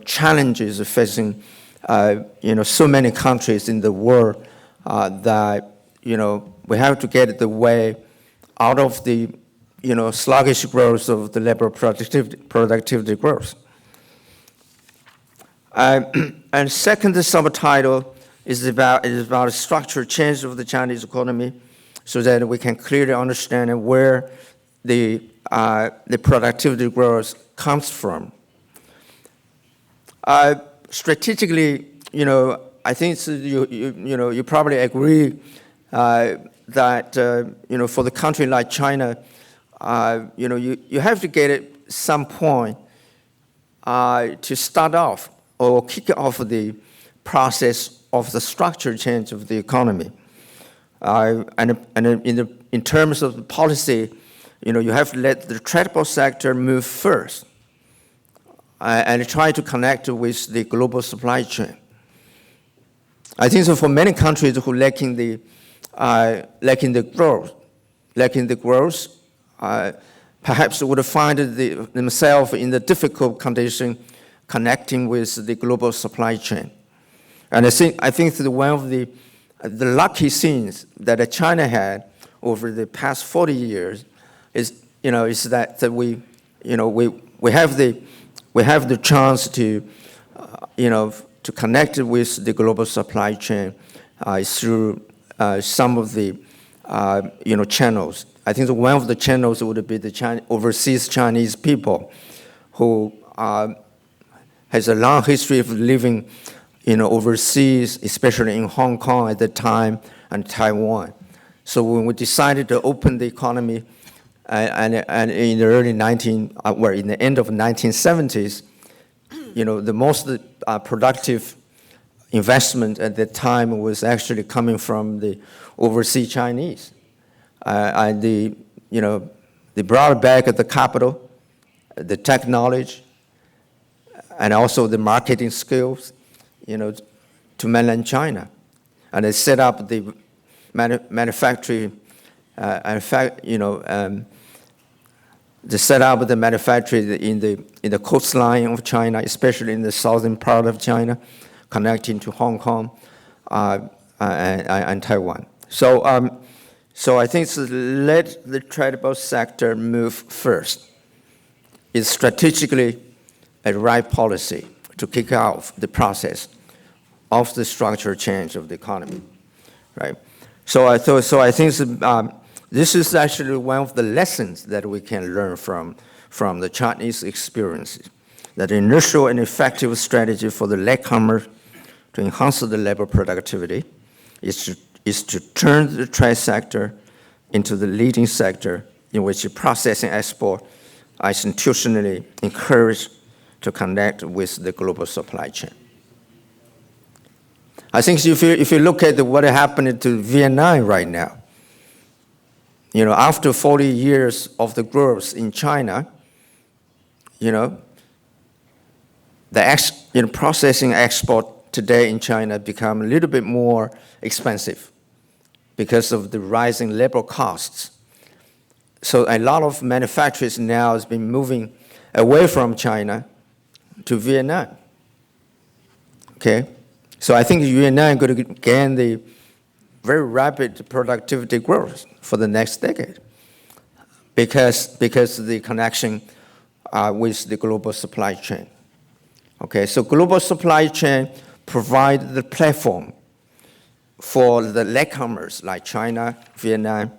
challenges facing, so many countries in the world that, we have to get the way out of the, sluggish growth of the labor productivity growth. And second subtitle is about structural change of the Chinese economy, so that we can clearly understand where the productivity growth comes from. Strategically, I think you probably agree that for the country like China, you have to get at some point to start off or kick off the process of the structural change of the economy. And in terms of the policy, you have to let the tradable sector move first and try to connect with the global supply chain. I think so for many countries who lacking the growth, perhaps would find themselves in the difficult condition connecting with the global supply chain. And I think that one of the lucky things that China had over the past 40 years is that we have the chance to to connect with the global supply chain through some of the channels. I think that one of the channels would be the overseas Chinese people who has a long history of living overseas, especially in Hong Kong at the time and Taiwan. So when we decided to open the economy and in the early in the end of the 1970s, the most productive investment at that time was actually coming from the overseas Chinese. And they brought back the capital, the technology, and also the marketing skills, to mainland China. And they set up the manufacturing, they set up the manufacturing in the coastline of China, especially in the southern part of China, connecting to Hong Kong and Taiwan. So I think let the tradable sector move first. It's strategically a right policy to kick off the process of the structural change of the economy, right? So I think this is actually one of the lessons that we can learn from the Chinese experiences, that initial and effective strategy for the latecomers to enhance the labor productivity is to turn the trade sector into the leading sector in which processing export are institutionally encouraged to connect with the global supply chain. I think if you look at what happened to Vietnam right now, after 40 years of the growth in China, the processing export today in China become a little bit more expensive. because of the rising labor costs. So a lot of manufacturers now has been moving away from China to Vietnam. Okay, so I think Vietnam is going to gain the very rapid productivity growth for the next decade because of the connection with the global supply chain. Okay, so global supply chain provide the platform for the latecomers like China, Vietnam,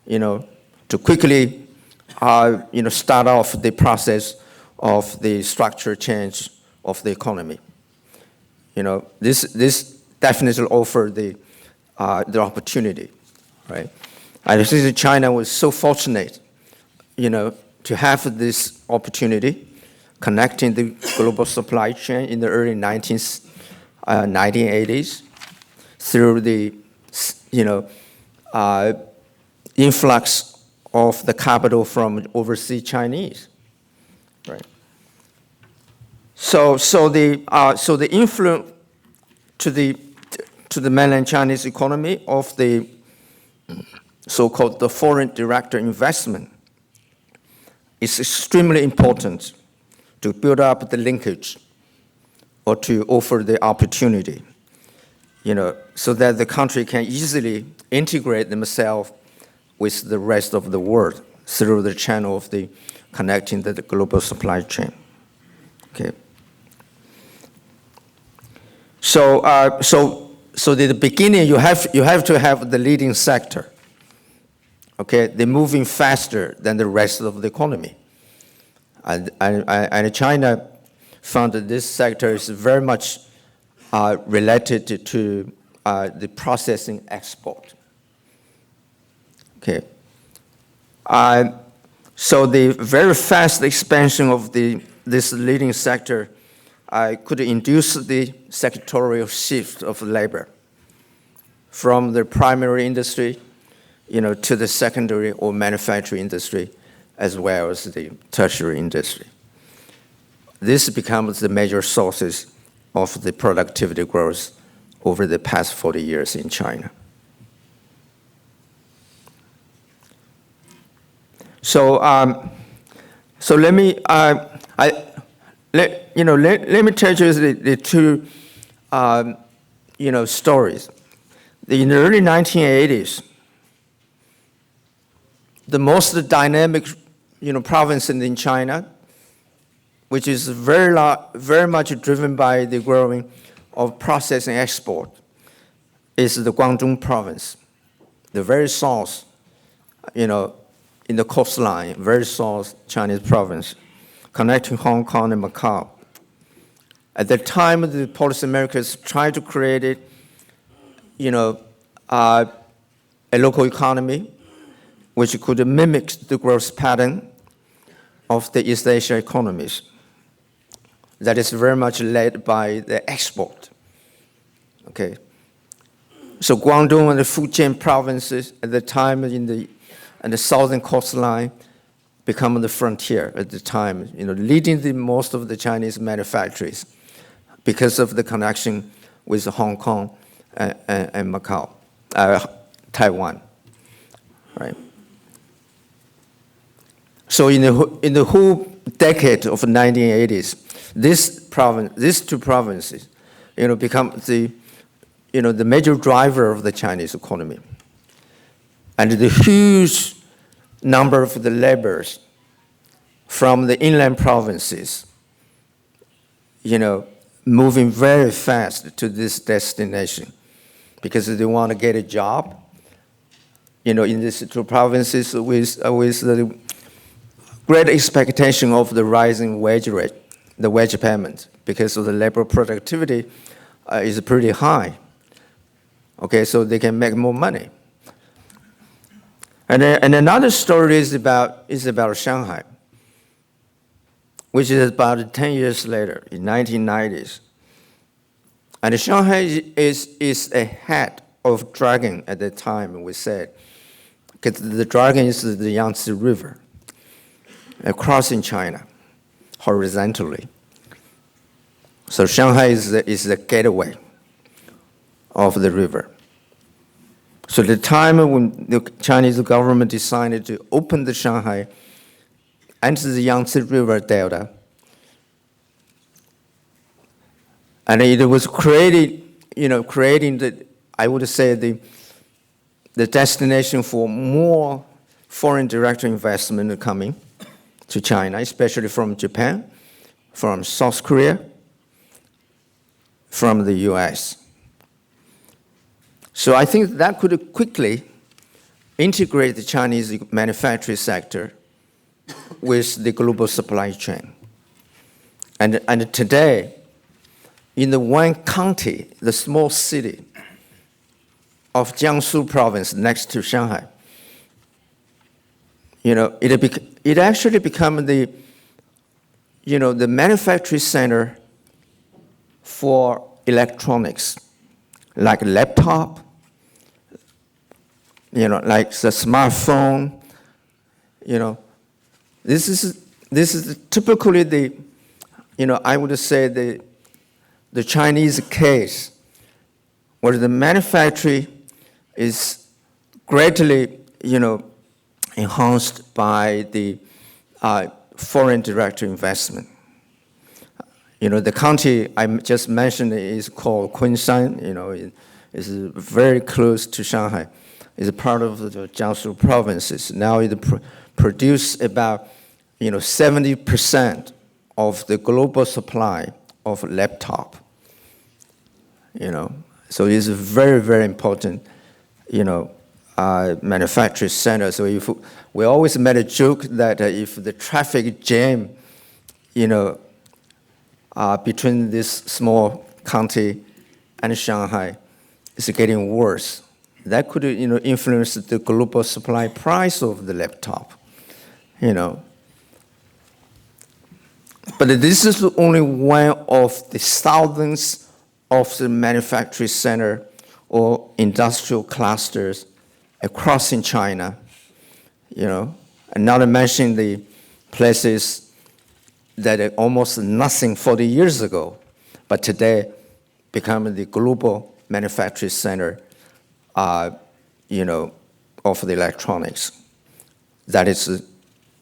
to quickly, start off the process of the structure change of the economy. This definitely offer the opportunity, right? I think that China was so fortunate, to have this opportunity connecting the global supply chain in the early 1980s through the, influx of the capital from overseas Chinese, right? So the influence to the mainland Chinese economy of the so-called the foreign direct investment is extremely important to build up the linkage or to offer the opportunity, so that the country can easily integrate themselves with the rest of the world through the channel of the connecting the global supply chain. Okay. So at the beginning, you have to have the leading sector. Okay, they're moving faster than the rest of the economy, and China found that this sector is very much related to the processing export. Okay, so the very fast expansion of this leading sector could induce the sectorial shift of labor from the primary industry, to the secondary or manufacturing industry, as well as the tertiary industry. This becomes the major sources of the productivity growth over the past 40 years in China. So let me let me tell you the two stories. In the early 1980s, the most dynamic province in China, which is very much driven by the growing of processing export, is the Guangdong province, the very south, in the coastline, very south Chinese province, connecting Hong Kong and Macau. At the time, the policymakers tried to create a local economy which could mimic the growth pattern of the East Asia economies. That is very much led by the export. Okay. So Guangdong and the Fujian provinces at the time and the southern coastline become the frontier at the time, leading most of the Chinese manufacturers because of the connection with Hong Kong and Macau, Taiwan, right? So in the whole decade of the 1980s, these two provinces, become the major driver of the Chinese economy, and the huge number of the laborers from the inland provinces, moving very fast to this destination because they want to get a job, in these two provinces with the great expectation of the rising wage rate, the wage payment, because of the labor productivity is pretty high. Okay, so they can make more money. And another story is about Shanghai, which is about 10 years later, in 1990s. And Shanghai is ahead of dragon at the time, we said, because the dragon is the Yangtze River, crossing China horizontally. So Shanghai is the gateway of the river. So the time when the Chinese government decided to open the Shanghai and the Yangtze River Delta, and it was creating the, I would say, the destination for more foreign direct investment coming to China, especially from Japan, from South Korea, from the US. So I think that could quickly integrate the Chinese manufacturing sector with the global supply chain. And today, in the one county, the small city of Jiangsu province next to Shanghai, it actually became the manufacturing center for electronics, like laptop, like the smartphone, This is typically the, I would say the Chinese case where the manufacturing is greatly, enhanced by the foreign direct investment. The county I just mentioned is called Kunshan, it is very close to Shanghai. It's a part of the Jiangsu provinces. Now it produces about 70% of the global supply of laptop. So it's a very, very important, manufacturing center. So if we always made a joke that if the traffic jam, between this small county and Shanghai is getting worse, that could, influence the global supply price of the laptop, But this is only one of the thousands of the manufacturing center or industrial clusters across in China, and not to mention the places that are almost nothing 40 years ago, but today become the global manufacturing center, of the electronics. That is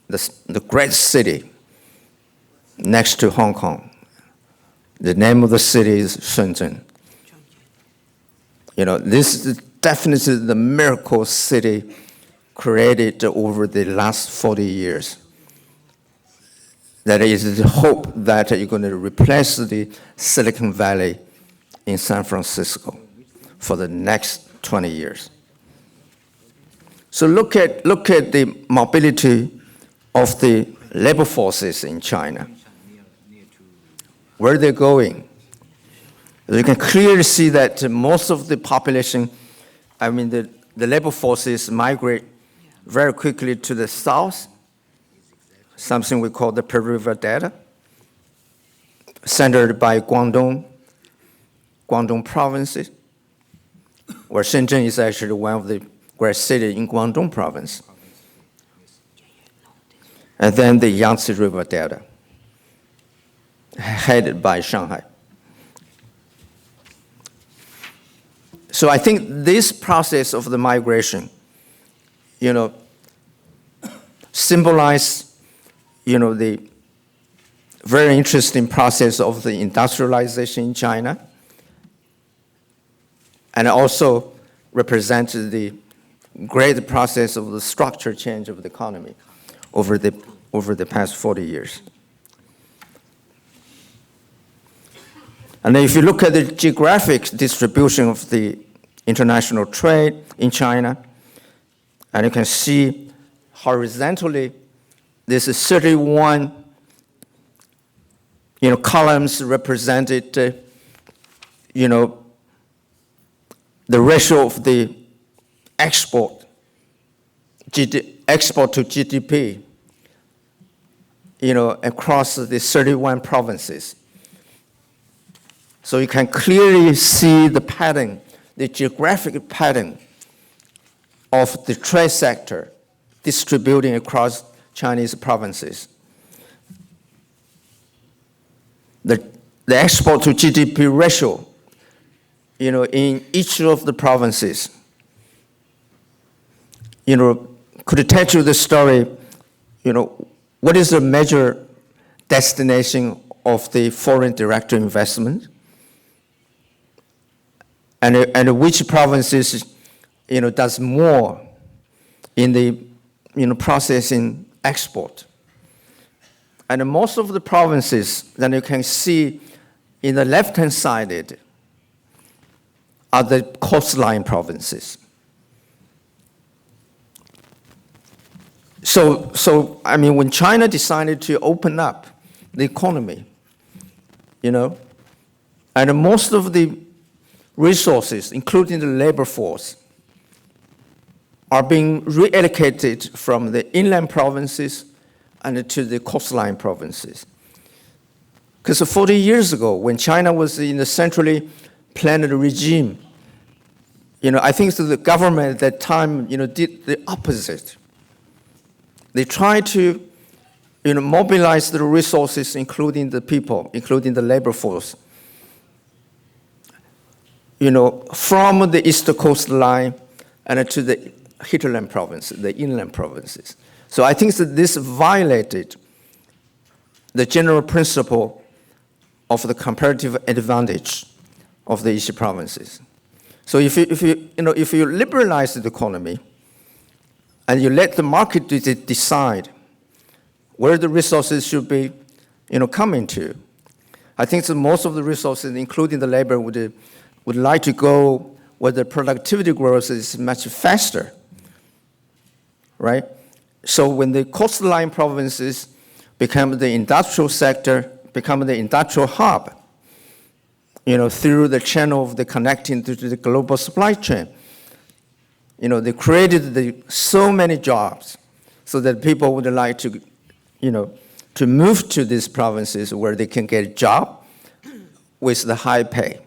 the great city next to Hong Kong. The name of the city is Shenzhen. This is definitely the miracle city created over the last 40 years. That is the hope that you're going to replace the Silicon Valley in San Francisco for the next 20 years. So look at the mobility of the labor forces in China. Where they're going. You can clearly see that most of the population, the labor forces migrate very quickly to the south, something we call the Pearl River Delta, centered by Guangdong provinces, where Shenzhen is actually one of the great cities in Guangdong province. And then the Yangtze River Delta, headed by Shanghai. So I think this process of the migration, symbolize, the very interesting process of the industrialization in China, and also represents the great process of the structure change of the economy over the past 40 years. And if you look at the geographic distribution of the international trade in China, and you can see horizontally, this is 31, columns represented, the ratio of the export to GDP, across the 31 provinces. So you can clearly see the pattern, the geographic pattern of the trade sector distributing across Chinese provinces. The export to GDP ratio, in each of the provinces could tell you the story, what is the major destination of the foreign direct investment, and which provinces, does more in the, processing export. And most of the provinces that you can see in the left-hand side are the coastline provinces. So when China decided to open up the economy, and most of the resources, including the labor force, are being reallocated from the inland provinces and to the coastline provinces. Because 40 years ago, when China was in a centrally planned regime, I think the government at that time, did the opposite. They tried to, mobilize the resources, including the people, including the labor force, from the east coastline and to the hinterland provinces, the inland provinces. So I think that this violated the general principle of the comparative advantage of the east provinces. So if you liberalize the economy and you let the market decide where the resources should be, coming to, I think that most of the resources, including the labor, would like to go where the productivity growth is much faster, right? So when the coastline provinces become the industrial sector, become the industrial hub, through the channel of the connecting to the global supply chain, they created so many jobs so that people would like to, to move to these provinces where they can get a job with the high pay.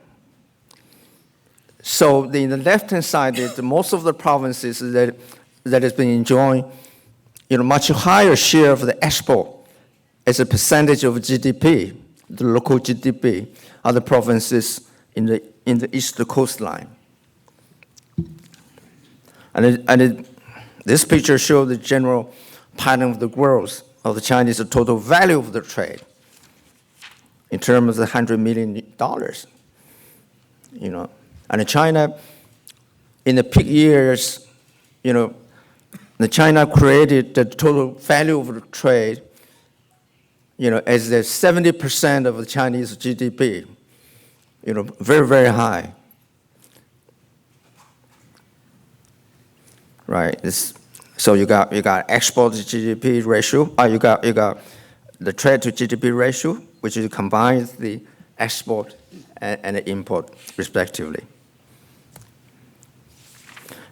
So in the left-hand side, most of the provinces that has been enjoying, much higher share of the export as a percentage of GDP, the local GDP, are the provinces in the east coastline. And this picture shows the general pattern of the growth of the Chinese total value of the trade in terms of $100 million, And China, in the peak years, the China created the total value of the trade, as the 70% of the Chinese GDP, very, very high. Right. So you got export to GDP ratio. You got the trade to GDP ratio, which combines the export and the import respectively.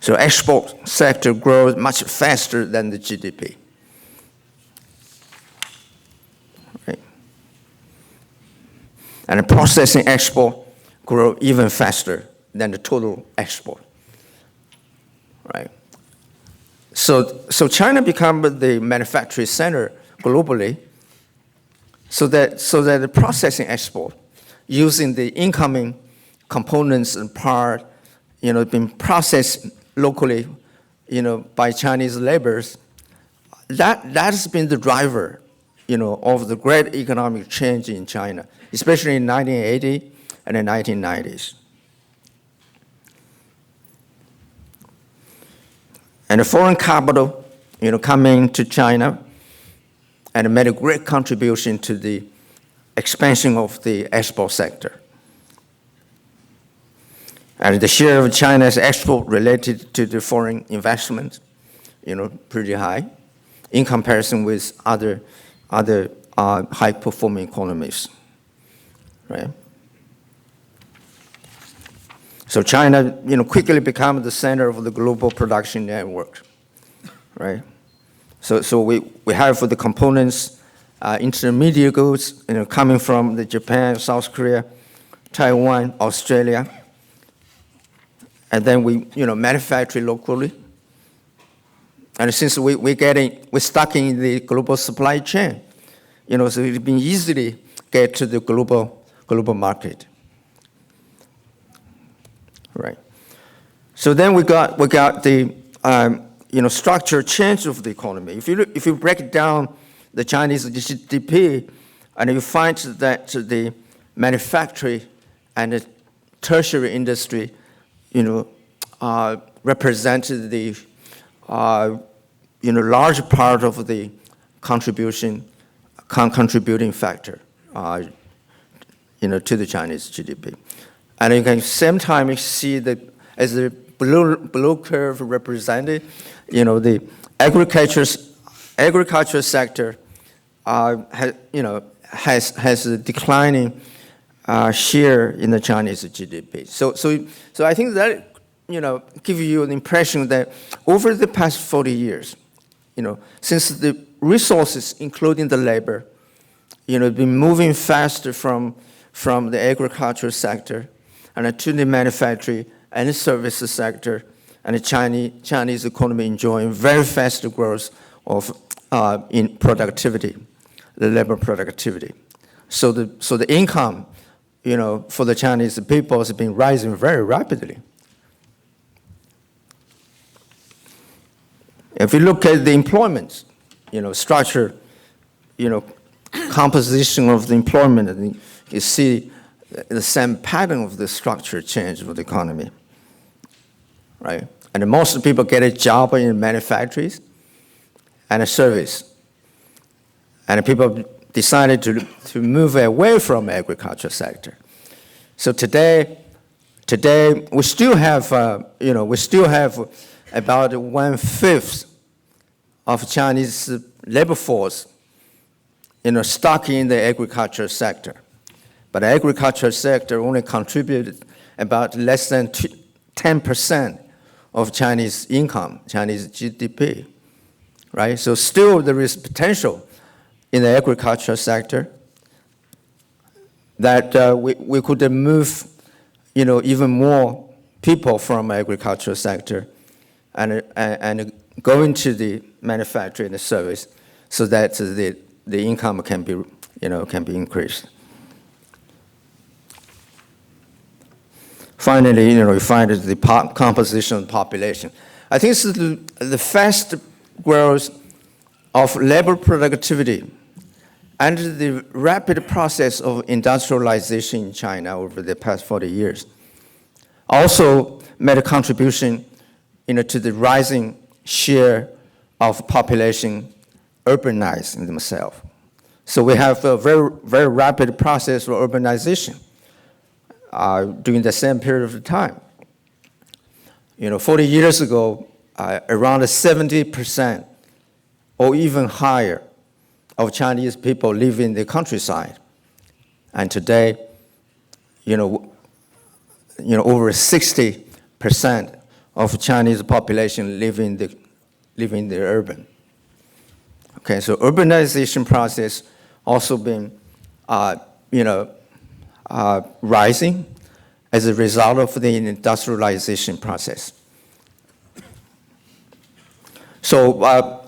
So export sector grows much faster than the GDP. Right. And the processing export grow even faster than the total export. Right. So China become the manufacturing center globally, so that the processing export, using the incoming components and part, being processed locally, by Chinese laborers, that has been the driver, of the great economic change in China, especially in 1980 and the 1990s. And the foreign capital, coming to China and made a great contribution to the expansion of the export sector. And the share of China's export related to the foreign investment, pretty high in comparison with other high-performing economies, right? So China, quickly became the center of the global production network, right? So we have for the components, intermediate goods, coming from the Japan, South Korea, Taiwan, Australia, and then we, manufacture locally. And since we're stuck in the global supply chain, so it's been easily get to the global market. Right. So then we got the structural change of the economy. If you break down the Chinese GDP, and you find that the manufacturing and the tertiary industry, represented the large part of the contributing factor, to the Chinese GDP. And at the same time, you see that as the blue curve represented, the agriculture sector has a declining share in the Chinese GDP. So I think that give you an impression that over the past 40 years, since the resources, including the labor, been moving faster from the agricultural sector and to the manufacturing and the services sector, and the Chinese economy enjoying very fast growth of in productivity, the labor productivity. So the income, for the Chinese people has been rising very rapidly. If you look at the employment, structure, composition of the employment, you see the same pattern of the structure change of the economy, right? And most people get a job in manufacturers and a service. And people decided to move away from the agriculture sector. So today we still have, about 1/5 of Chinese labor force, stuck in the agriculture sector. But the agriculture sector only contributed about less than 10% of Chinese income, Chinese GDP, right? So still there is potential in the agriculture sector that we could move, even more people from agriculture sector and go into the manufacturing and the service, so that the income can be increased. Finally, you find the composition of the population. I think it's the fast growth of labor productivity and the rapid process of industrialization in China over the past 40 years also made a contribution, to the rising share of population urbanizing themselves. So we have a very, very rapid process of urbanization during the same period of time. 40 years ago, around 70% or even higher of Chinese people live in the countryside. And today, over 60% of Chinese population live in the urban. Okay, so urbanization process also been, rising as a result of the industrialization process. So,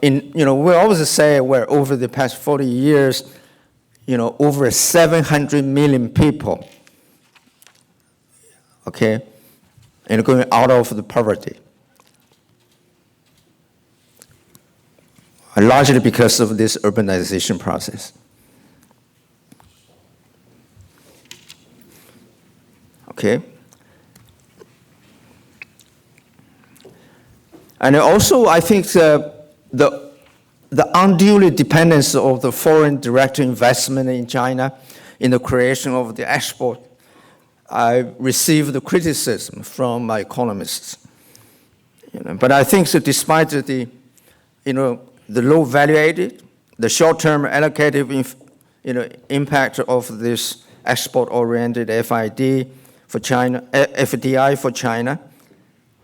we always say where over the past 40 years, over 700 million people, okay, and going out of the poverty. Largely because of this urbanization process. Okay. And also, I think the undue dependence of the foreign direct investment in China in the creation of the export, I received the criticism from my economists. But I think that despite the low value added, the short-term allocative impact of this export-oriented FDI for China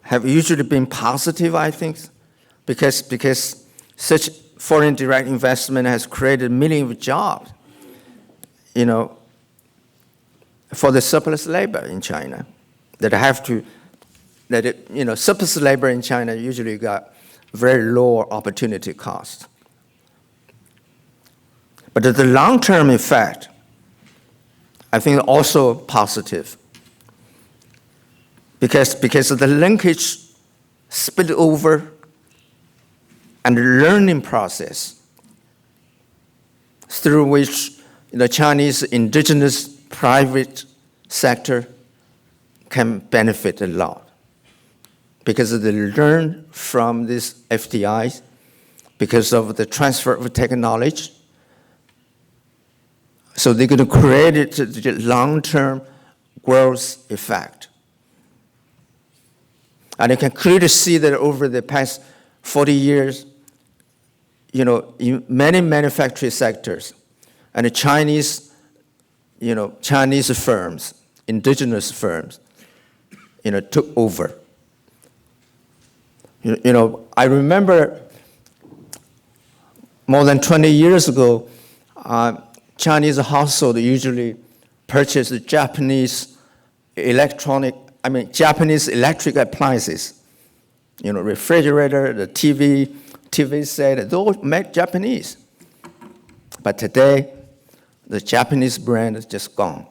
have usually been positive, I think, because such foreign direct investment has created millions of jobs, for the surplus labor in China surplus labor in China usually got very low opportunity cost. But the long-term effect, I think, also positive. Because of the linkage spill over and learning process through which the Chinese indigenous private sector can benefit a lot, because they learn from these FDIs, because of the transfer of technology. So they're going to create a long-term growth effect. And you can clearly see that over the past 40 years, in many manufacturing sectors, and the Chinese firms, indigenous firms, took over. I remember more than 20 years ago, Chinese households usually purchase Japanese Japanese electric appliances. Refrigerator, the TV set, those made Japanese. But today, the Japanese brand is just gone.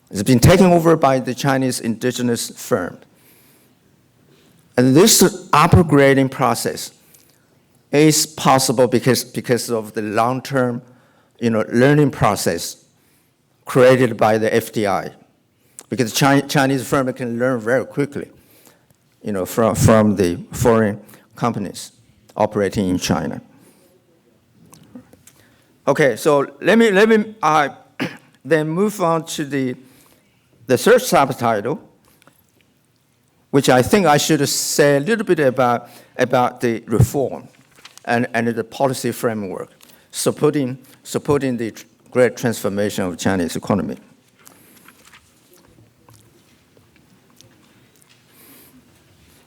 It's been taken over by the Chinese indigenous firm. And this upgrading process is possible because of the long-term learning process created by the FDI. Because Chinese firms can learn very quickly from the foreign companies operating in China. Okay, so let me then move on to the third subtitle, which I think I should say a little bit about the reform and the policy framework supporting the great transformation of Chinese economy.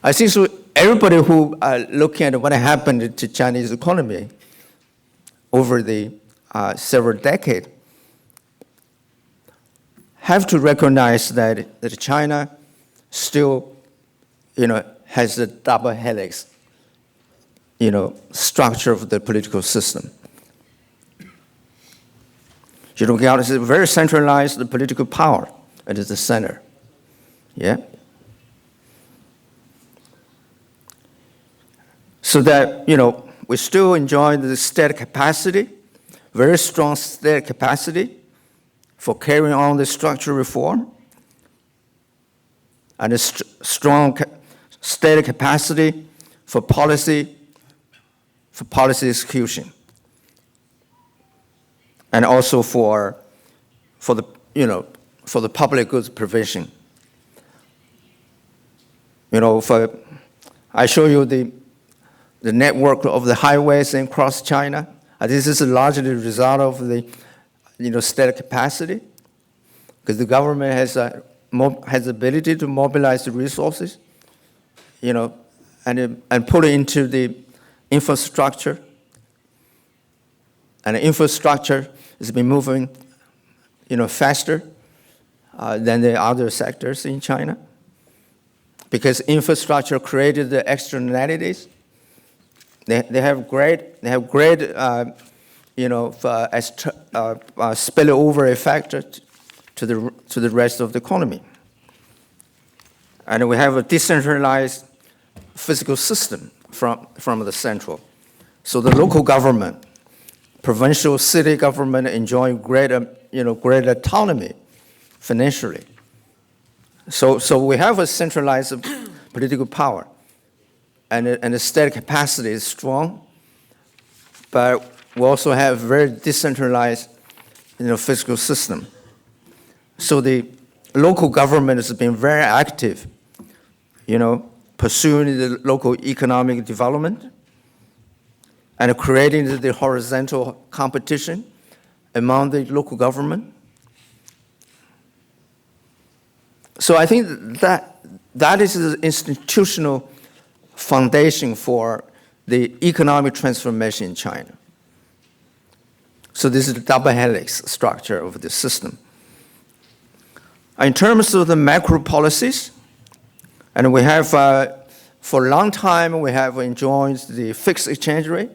I think so everybody who are looking at what happened to Chinese economy over the several decades have to recognize that China still has a double helix structure of the political system. It's a very centralized political power at the center. Yeah. So that, we still enjoy the state capacity, very strong state capacity for carrying on the structural reform, and a strong state capacity for policy execution, and also for the public goods provision. I show you the network of the highways across China. This is largely the result of the state capacity, because the government has the ability to mobilize the resources, and put it into the infrastructure. And the infrastructure has been moving, faster than the other sectors in China, because infrastructure created the externalities. They have great spillover effect to the rest of the economy. And we have a decentralized fiscal system from the central. So the local government, provincial city government enjoy great autonomy financially. So we have a centralized political power. And the state capacity is strong, but we also have very decentralized, fiscal system. So the local government has been very active, pursuing the local economic development and creating the horizontal competition among the local government. So I think that is the institutional foundation for the economic transformation in China. So this is the double helix structure of the system. In terms of the macro policies, and we have, for a long time, we have enjoyed the fixed exchange rate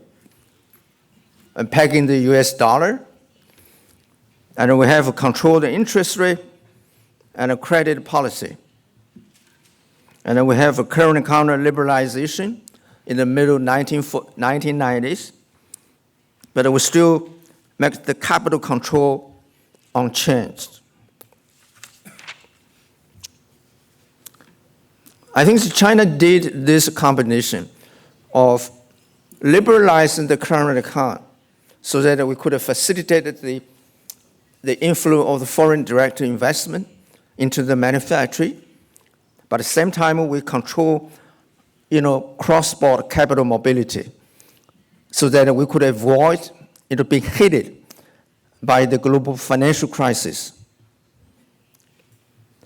and pegging the US dollar, and we have a controlled interest rate and a credit policy. And then we have a current account liberalization in the middle 1990s, but we still make the capital control unchanged. I think China did this combination of liberalizing the current account so that we could have facilitated the inflow of the foreign direct investment into the manufacturing, but at the same time we control, cross-border capital mobility so that we could avoid being hit by the global financial crisis.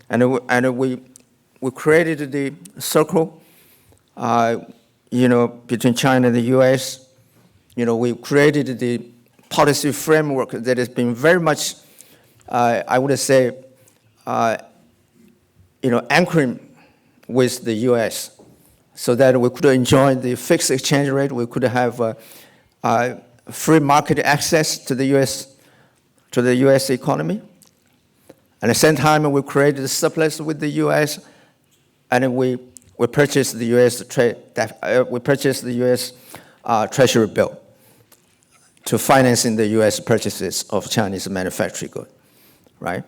And we created the circle, between China and the U.S. We created the policy framework that has been very much, I would say, anchoring with the U.S. so that we could enjoy the fixed exchange rate. We could have free market access to the U.S. economy. At the same time, we created a surplus with the U.S. and we purchased the U.S. Treasury bill to financing the U.S. purchases of Chinese manufacturing goods, right?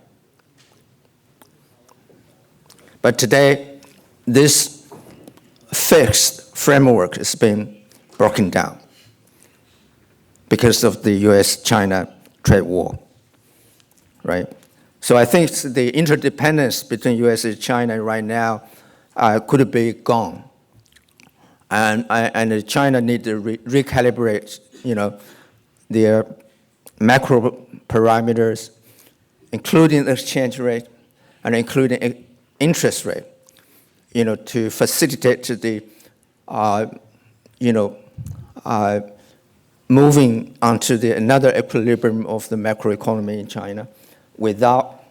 But today, this fixed framework has been broken down because of the U.S.-China trade war, right? So I think the interdependence between U.S. and China right now could be gone, and China need to recalibrate, their macro parameters, including exchange rate and including interest rate, to facilitate the, moving onto another equilibrium of the macroeconomy in China without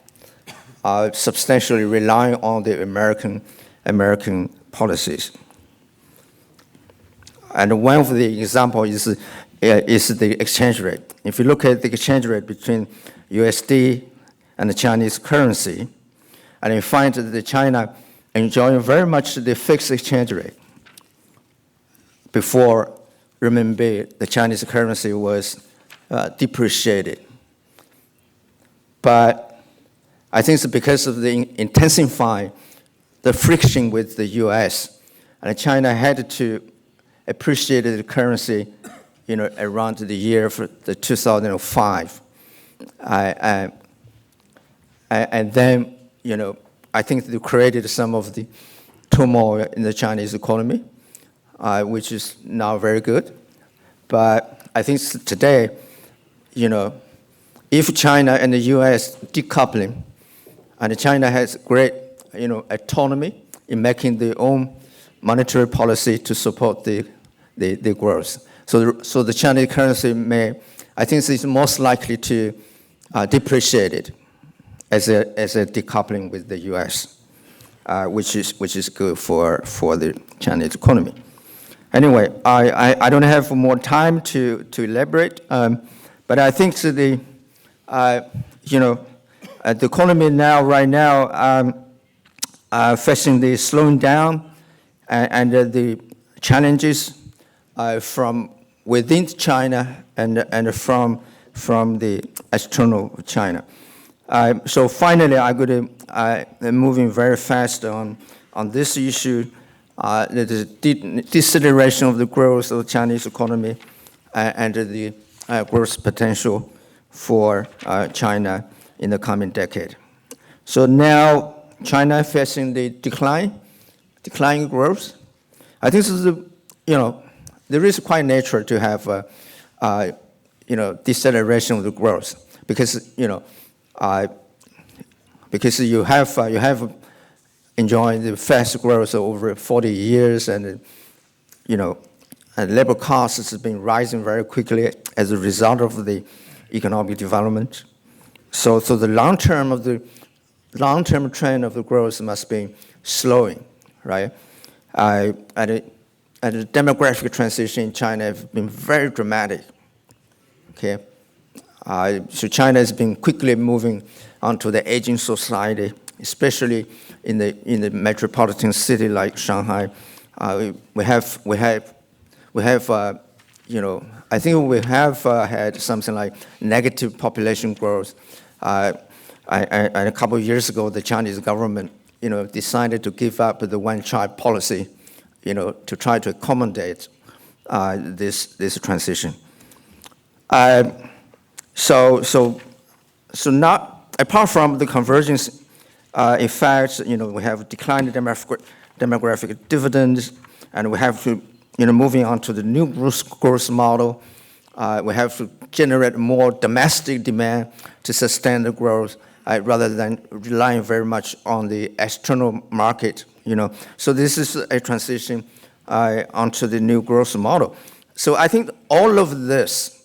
substantially relying on the American policies. And one of the examples is the exchange rate. If you look at the exchange rate between USD and the Chinese currency, and you find that China enjoying very much the fixed exchange rate. Before renminbi, the Chinese currency was depreciated. But I think it's because of the intensifying the friction with the US, and China had to appreciate the currency, around the year for the 2005. And then, I think they created some of the turmoil in the Chinese economy, which is now very good. But I think today, if China and the US decoupling, and China has great, autonomy in making their own monetary policy to support the growth. So the Chinese currency I think it's most likely to depreciate it as a decoupling with the US, which is good for the Chinese economy. Anyway, I don't have more time to elaborate, but I think the economy right now facing the slowing down and the challenges from within China and from the external China. So finally, I'm going to moving very fast on this issue, the deceleration of the growth of the Chinese economy and the growth potential for China in the coming decade. So now China facing the declining growth. I think this is there is quite natural to have deceleration of the growth because because you have enjoyed the fast growth over 40 years, and and labor costs has been rising very quickly as a result of the economic development. So the long-term trend of the growth must be slowing, right? And the demographic transition in China has been very dramatic. Okay, so China has been quickly moving onto the aging society, especially in the metropolitan city like Shanghai. We have we have, I think we have had something like negative population growth. And a couple of years ago, the Chinese government, decided to give up the one-child policy, to try to accommodate this transition. So not apart from the convergence effects, we have declined demographic dividends, and we have to, moving on to the new growth model. We have to generate more domestic demand to sustain the growth, rather than relying very much on the external market. So this is a transition onto the new growth model. So I think all of this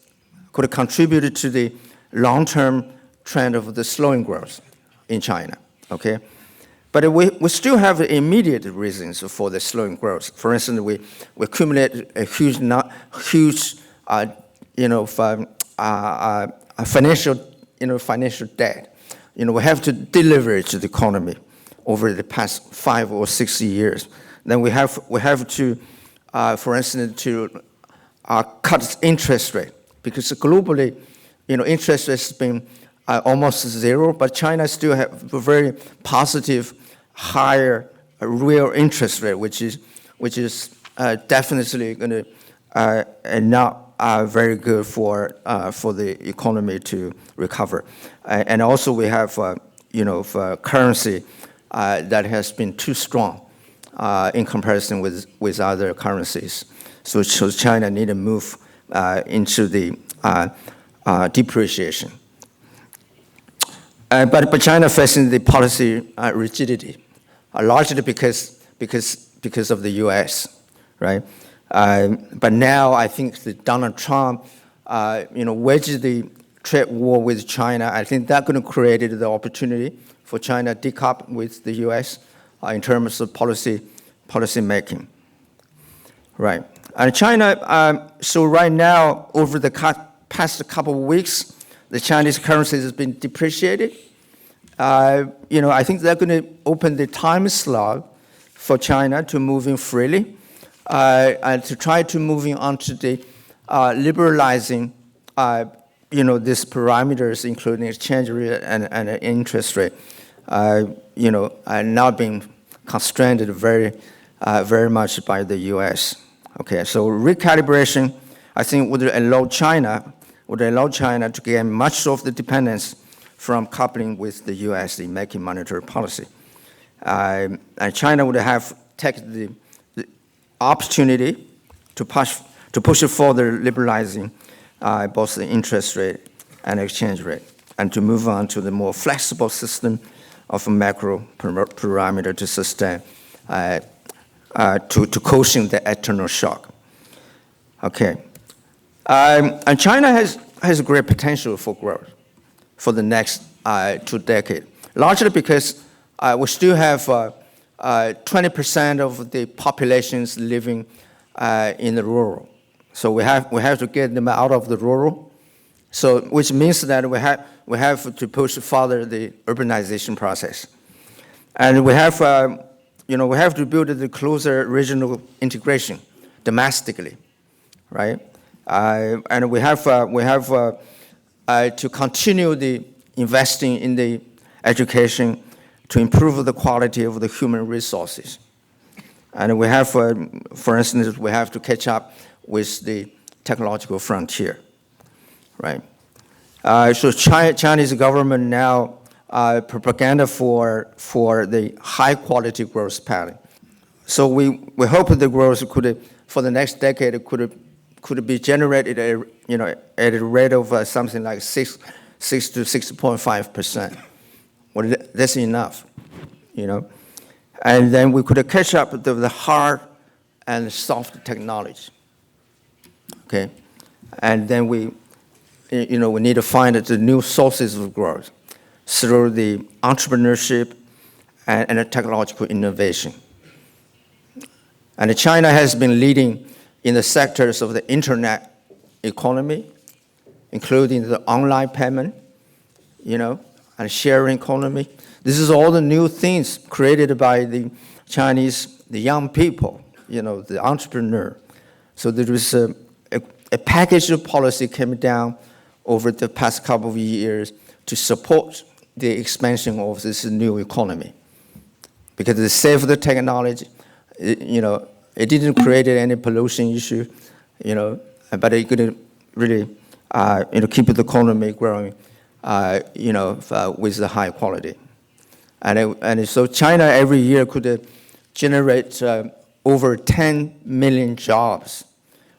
could contribute to the long-term trend of the slowing growth in China. Okay, but we still have immediate reasons for the slowing growth. For instance, we accumulate a huge financial debt. We have to deleverage the economy over the past 5 or 6 years. Then we have to, for instance, to cut interest rate, because globally, interest rate has been almost zero, but China still have a very positive, higher real interest rate, which is definitely going to not very good for the economy to recover. And also we have currency that has been too strong in comparison with other currencies. So China need to move into the depreciation. But China facing the policy rigidity, largely because of the U.S., right? But now I think that Donald Trump, wedged the trade war with China. I think that's going to create the opportunity for China to decouple with the U.S. In terms of policy making, right? And China, so right now, over the past couple of weeks, the Chinese currency has been depreciated. I think they're going to open the time slot for China to moving freely, and to try to moving on to the liberalizing, these parameters, including exchange rate and interest rate, not being constrained very much by the U.S. Okay, so recalibration, I think, would allow China to gain much of the dependence from coupling with the U.S. in making monetary policy. And China would have taken the opportunity to push further liberalizing both the interest rate and exchange rate, and to move on to the more flexible system of macro parameter to sustain, to cushion the external shock. Okay, and China has great potential for growth for the next 2 decades, largely because we still have 20% of the populations living in the rural. So we have to get them out of the rural. So which means that we have to push further the urbanization process, and we have to build the closer regional integration domestically, right? And we have to continue the investing in the education to improve the quality of the human resources. And we have, for instance, we have to catch up with the technological frontier, right? So Chinese government now propaganda for the high quality growth pattern. So we hope the growth could, for the next decade, could be generated at a rate of something like 6 to 6.5%. Well, that's enough, And then we could catch up with the hard and soft technology. Okay, and then we need to find the new sources of growth through the entrepreneurship and the technological innovation. And China has been leading in the sectors of the internet economy, including the online payment, and sharing economy. This is all the new things created by the Chinese, the young people, the entrepreneur. So there is a package of policy came down over the past couple of years to support the expansion of this new economy. Because it saved the technology, it didn't create any pollution issue, but it could really, keep the economy growing, with the high quality. And so China every year could generate over 10 million jobs.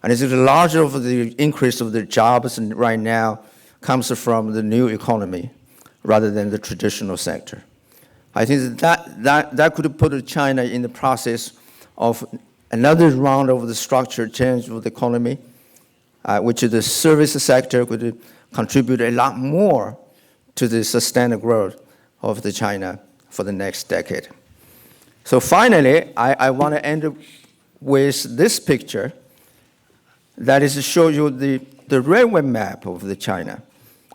And it's the larger of the increase of the jobs right now comes from the new economy rather than the traditional sector. I think that could put China in the process of another round of the structure change of the economy, which the service sector could contribute a lot more to the sustained growth of the China for the next decade. So finally, I want to end with this picture that is to show you the railway map of the China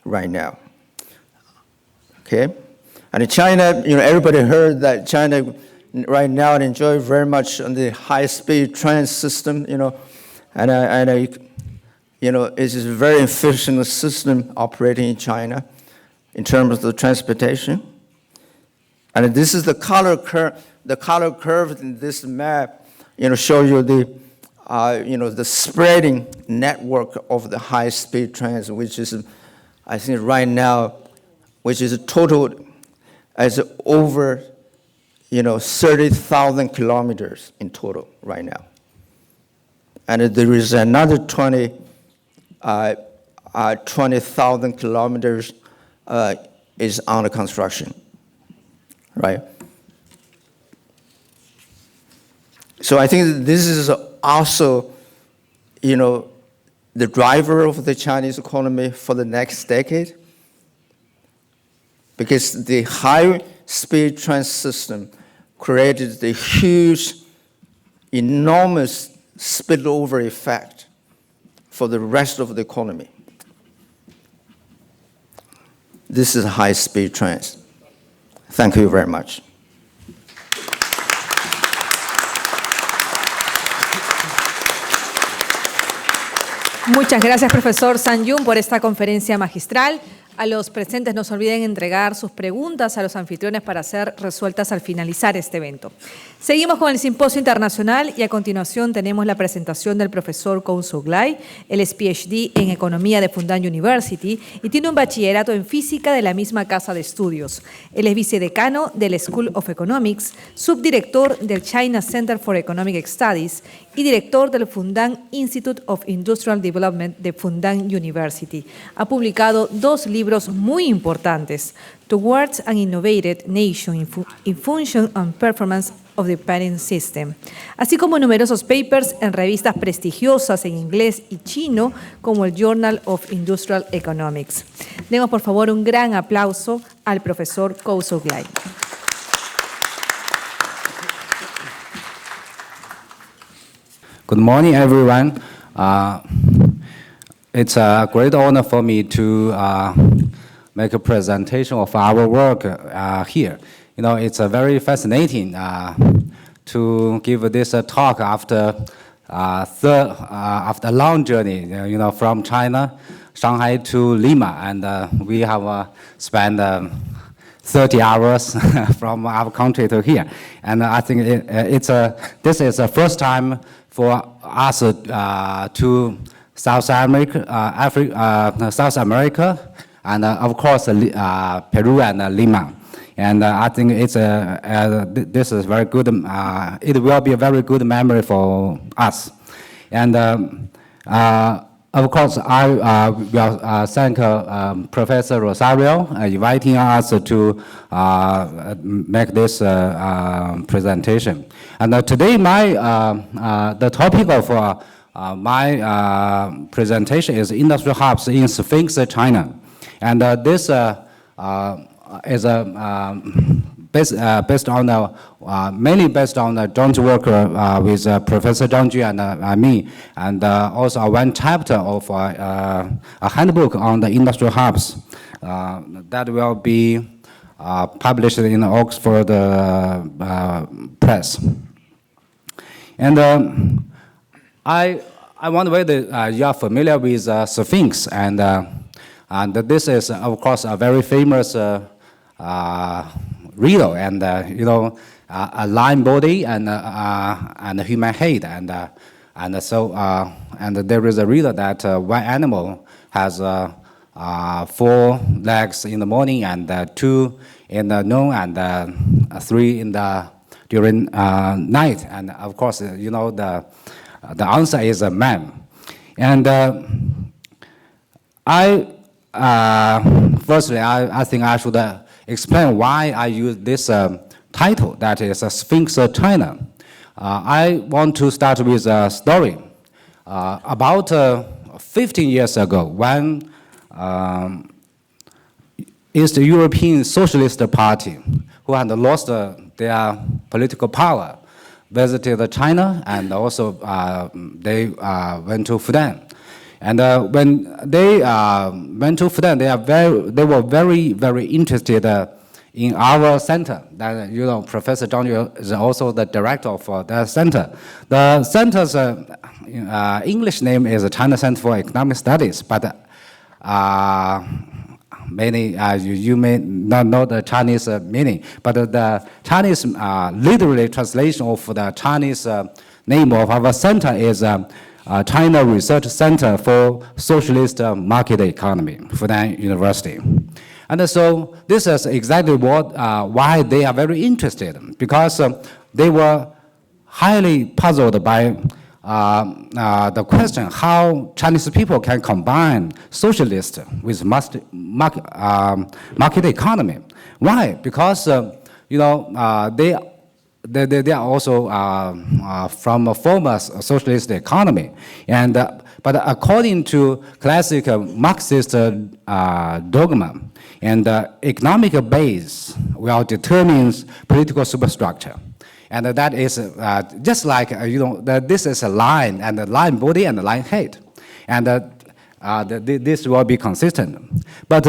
right now. Okay? And China, everybody heard that China right now enjoys very much on the high-speed train system, and it's a very efficient system operating in China in terms of the transportation. And this is the color curve. The color curve in this map, show you the spreading network of the high-speed trains, which is, I think, right now, which is a total as over, 30,000 kilometers in total right now. And there is another 20,000 kilometers is under construction, right? So I think this is also, the driver of the Chinese economy for the next decade, because the high-speed train system created the huge, enormous spillover effect for the rest of the economy. This is high-speed trains. Thank you very much. Muchas gracias, profesor San Yun, por esta conferencia magistral. A los presentes no se olviden entregar sus preguntas a los anfitriones para ser resueltas al finalizar este evento. Seguimos con el Simposio Internacional y a continuación tenemos la presentación del profesor Kou Soglai. Él es PhD en Economía de Fudan University y tiene un bachillerato en Física de la misma casa de estudios. Él es vicedecano del School of Economics, subdirector del China Center for Economic Studies y director del Fudan Institute of Industrial Development de Fudan University. Ha publicado 2 libros muy importantes, Towards an Innovated Nation in Function and Performance of the Patent System, así como numerosos papers en revistas prestigiosas en inglés y chino, como el Journal of Industrial Economics. Demos, por favor, un gran aplauso al profesor Kou Soglai. Good morning, everyone. It's a great honor for me to make a presentation of our work here. It's very fascinating to give this talk after a long journey, from China, Shanghai to Lima, and we have spent 30 hours from our country to here. And I think this is the first time for us to South America, and of course Peru and Lima. And I think this is very good. It will be a very good memory for us. And of course, I will thank Professor Rosario inviting us to make this presentation. And today, the topic of my presentation is industrial hubs in Sphinx, China. And this is mainly based on the joint work with Professor Zhang Jun and me, and also one chapter of a handbook on the industrial hubs that will be published in Oxford Press. And I wonder whether you are familiar with Sphinx, and this is, of course, a very famous riddle, and a lion body and a human head, and there is a riddle that one animal has 4 legs in the morning, and 2 in the noon, and 3 in during night, and of course, the answer is a man. And firstly, I think I should explain why I use this title, that is Sphinx of China. I want to start with a story. About 15 years ago, when East European Socialist Party, who had lost their political power, visited China, and also they went to Fudan. And when they went to Fudan, they were very, very interested in our center. That, Professor Zhang Yu is also the director of the center. The center's English name is China Center for Economic Studies, but many you may not know the Chinese meaning, but the Chinese literally translation of the Chinese name of our center is China Research Center for Socialist Market Economy, Fudan University. And so this is exactly why they are very interested, because they were highly puzzled by the question how Chinese people can combine socialist with market economy. Why? Because they are also from a former socialist economy, and but according to classic Marxist dogma, and economic base will determine political superstructure. And that is just like, this is a line, and the line body and the line head. And this will be consistent. But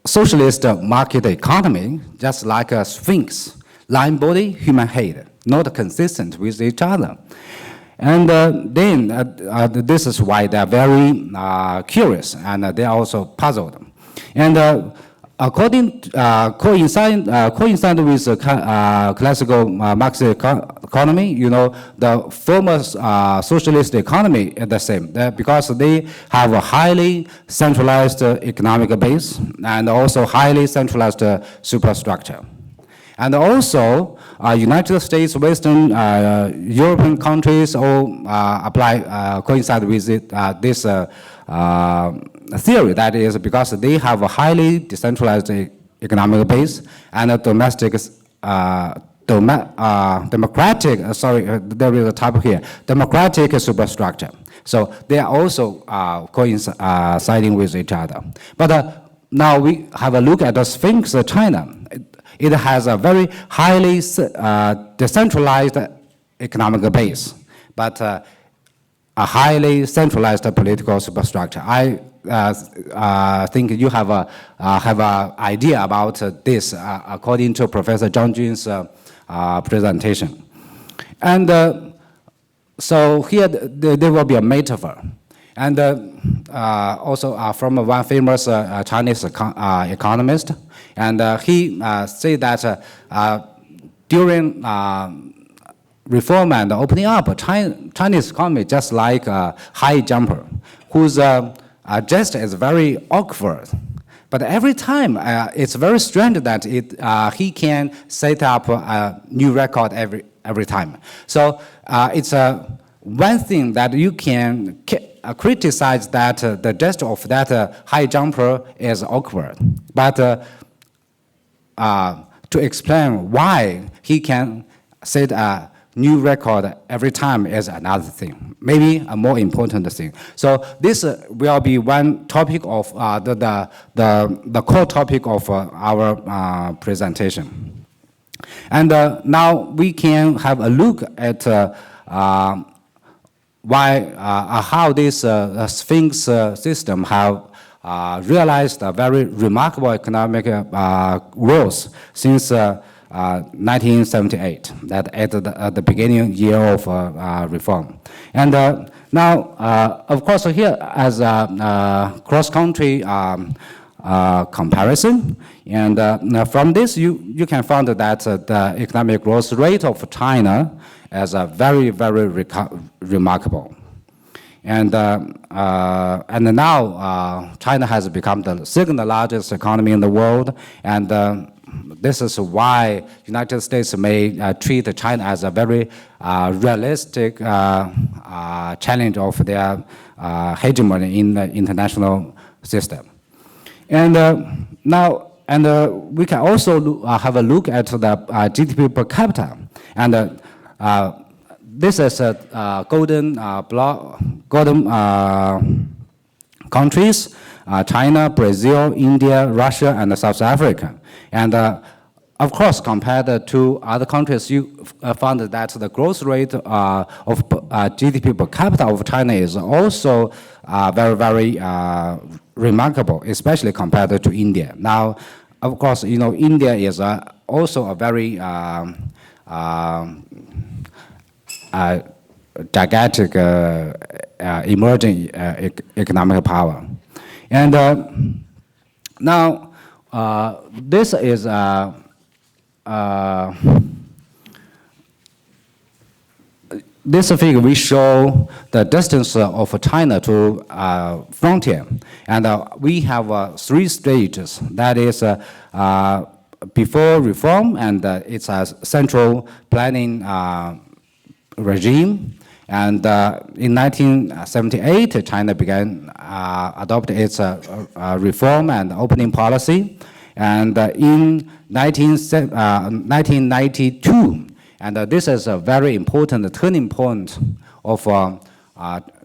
socialist market economy, just like a sphinx, line body, human head, not consistent with each other. And then this is why they're very curious, and they're also puzzled. And coincide with classical Marxist economy, the former socialist economy is the same, because they have a highly centralized economic base and also highly centralized superstructure. And also, United States, Western European countries all coincide with this theory. That is because they have a highly decentralized economic base and a there is a type here, democratic superstructure. So they are also coinciding with each other. But now we have a look at the Sphinx of China. It has a very highly decentralized economic base, but a highly centralized political superstructure. I think you have a idea about this according to Professor Zhang Jun's presentation. And so here there will be a metaphor. And also from one famous Chinese economist, and he said that during reform and opening up, Chinese economy just like a high jumper whose gesture is very awkward. But every time, it's very strange that he can set up a new record every time. So it's one thing that you can criticize that the gesture of that high jumper is awkward. But to explain why he can set a new record every time is another thing, maybe a more important thing. So this will be one topic of the core topic of our presentation. And now we can have a look at how this Sphinx system have realized a very remarkable economic growth since 1978, that at the beginning year of reform. And now, of course, here as a cross-country comparison, and from this you can find that the economic growth rate of China is very, very remarkable. And now China has become the second largest economy in the world, and this is why United States may treat China as a very realistic challenge of their hegemony in the international system. And now, we can also have a look at the GDP per capita, and this is a golden countries: China, Brazil, India, Russia, and South Africa. And of course, compared to other countries, you found that the growth rate of GDP per capita of China is also very, very remarkable, especially compared to India. Now, of course, India is also a very gigantic emerging economic power. And now, this is this figure we show the distance of China to frontier, and we have 3 stages. That is before reform, and it's a central planning regime. And in 1978, China began adopting its reform and opening policy. And in 1992, and this is a very important turning point of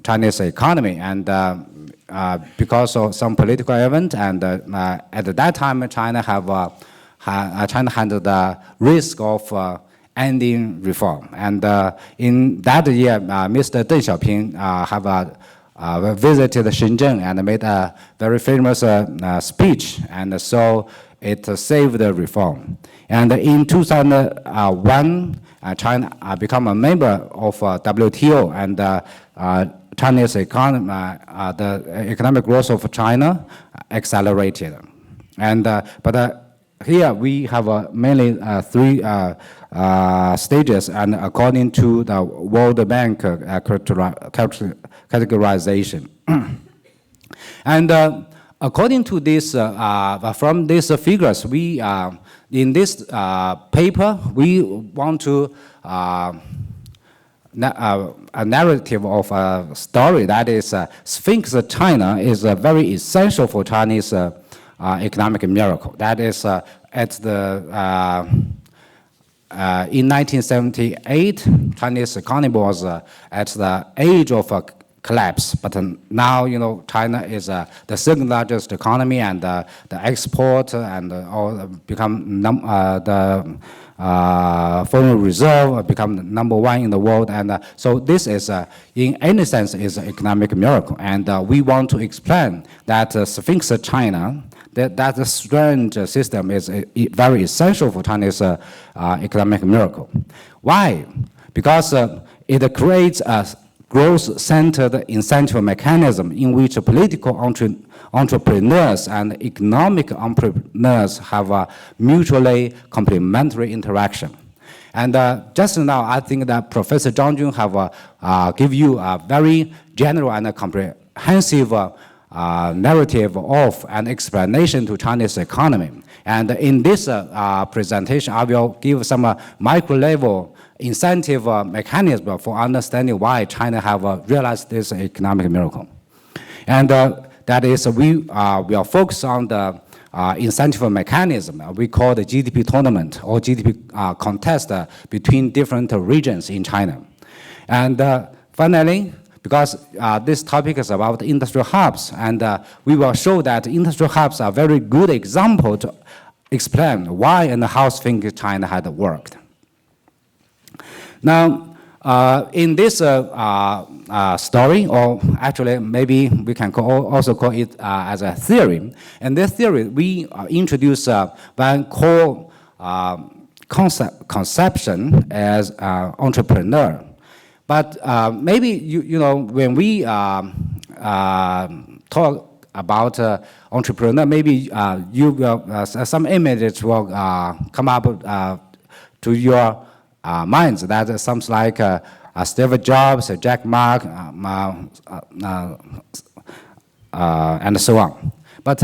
Chinese economy, and because of some political event, and at that time, China had the risk of ending reform. And in that year, Mr. Deng Xiaoping have visited Shenzhen and made a very famous speech, and so it saved the reform. And in 2001, China became a member of WTO, and Chinese economy, the economic growth of China accelerated. And but here we have mainly 3 stages, and according to the World Bank categorization. And according to this, from these figures, we in this paper we want to a narrative of a story that is Sphinx China is very essential for Chinese economic miracle. That is at the in 1978, Chinese economy was at the edge of collapse, but now China is the second largest economy, and the export and all become the foreign reserve become number 1 in the world, and so this is in any sense is an economic miracle, and we want to explain that Sphinx China, that strange system is very essential for Chinese economic miracle. Why? Because it creates a growth-centered incentive mechanism in which political entrepreneurs and economic entrepreneurs have a mutually complementary interaction. And just now, I think that Professor Zhang Jun have give you a very general and comprehensive narrative of an explanation to Chinese economy. And in this presentation, I will give some micro-level incentive mechanism for understanding why China have realized this economic miracle. And that is, we will focus on the incentive mechanism we call the GDP tournament or GDP contest between different regions in China. And finally, because this topic is about industrial hubs, and we will show that industrial hubs are a very good example to explain why and how Sphinx China had worked. Now, in this story, or actually maybe we can also call it as a theory. In this theory, we introduce one core conception as entrepreneur. But maybe, you know, when we talk about entrepreneur, maybe you will, some images will come up to your minds. That sounds like Steve Jobs, Jack Ma, and so on. But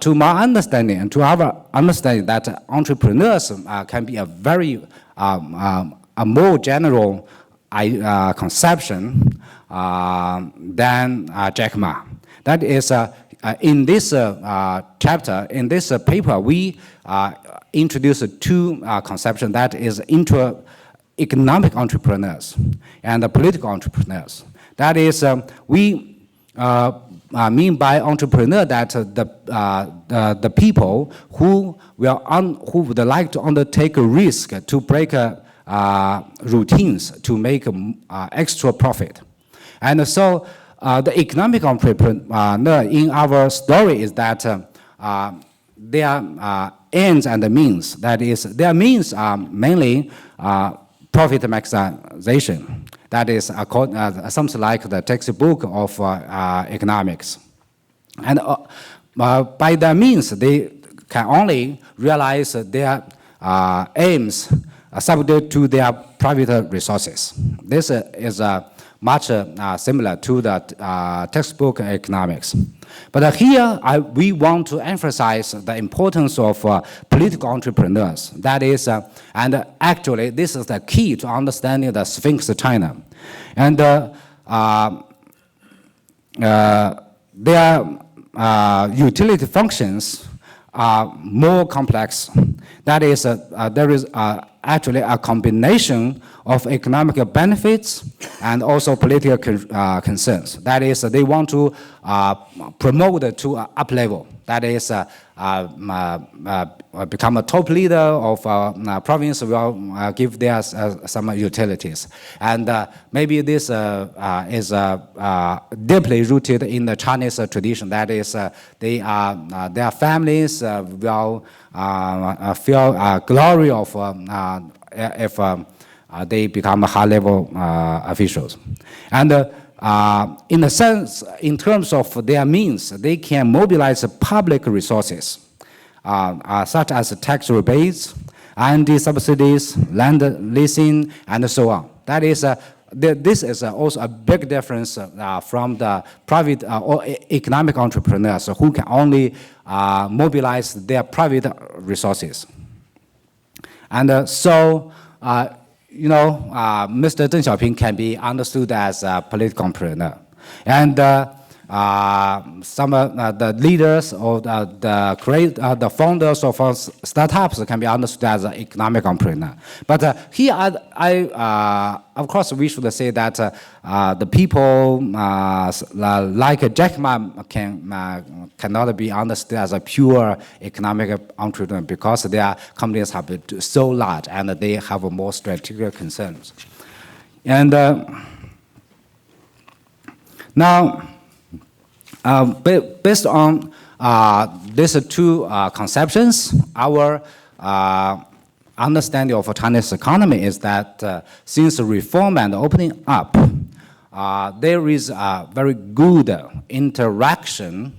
to my understanding and to our understanding, that entrepreneurs can be a very a more general conception than Jack Ma. That is, in this chapter, in this paper, we introduce two conceptions, that is economic entrepreneurs and political entrepreneurs. That is, we mean by entrepreneur that the people who would like to undertake a risk to break routines to make extra profit. And so the economic entrepreneur in our story is that their ends and the means, that is, their means are mainly profit maximization. That is something like the textbook of economics. And by their means, they can only realize their aims subject to their private resources. This is much similar to the textbook economics. But here, we want to emphasize the importance of political entrepreneurs. That is, and actually, this is the key to understanding the Sphinx of China. And their utility functions are more complex. That is, there is actually a combination of economic benefits and also political concerns. That is, they want to promote to an up level. That is, become a top leader of a province will give their some utilities. And maybe this is deeply rooted in the Chinese tradition. That is, their families will feel glory of if they become high-level officials. And in a sense, in terms of their means, they can mobilize public resources, such as tax rebates, R&D subsidies, land leasing, and so on. That is, this is also a big difference from the private or economic entrepreneurs who can only mobilize their private resources. And so, you know, Mr. Deng Xiaoping can be understood as a political entrepreneur. And some the leaders or the founders of startups can be understood as an economic entrepreneur. But here, of course, we should say that the people like Jack Ma cannot be understood as a pure economic entrepreneur because their companies have been so large and they have more strategic concerns. And now, based on these two conceptions, our understanding of Chinese economy is that since reform and opening up, there is a very good interaction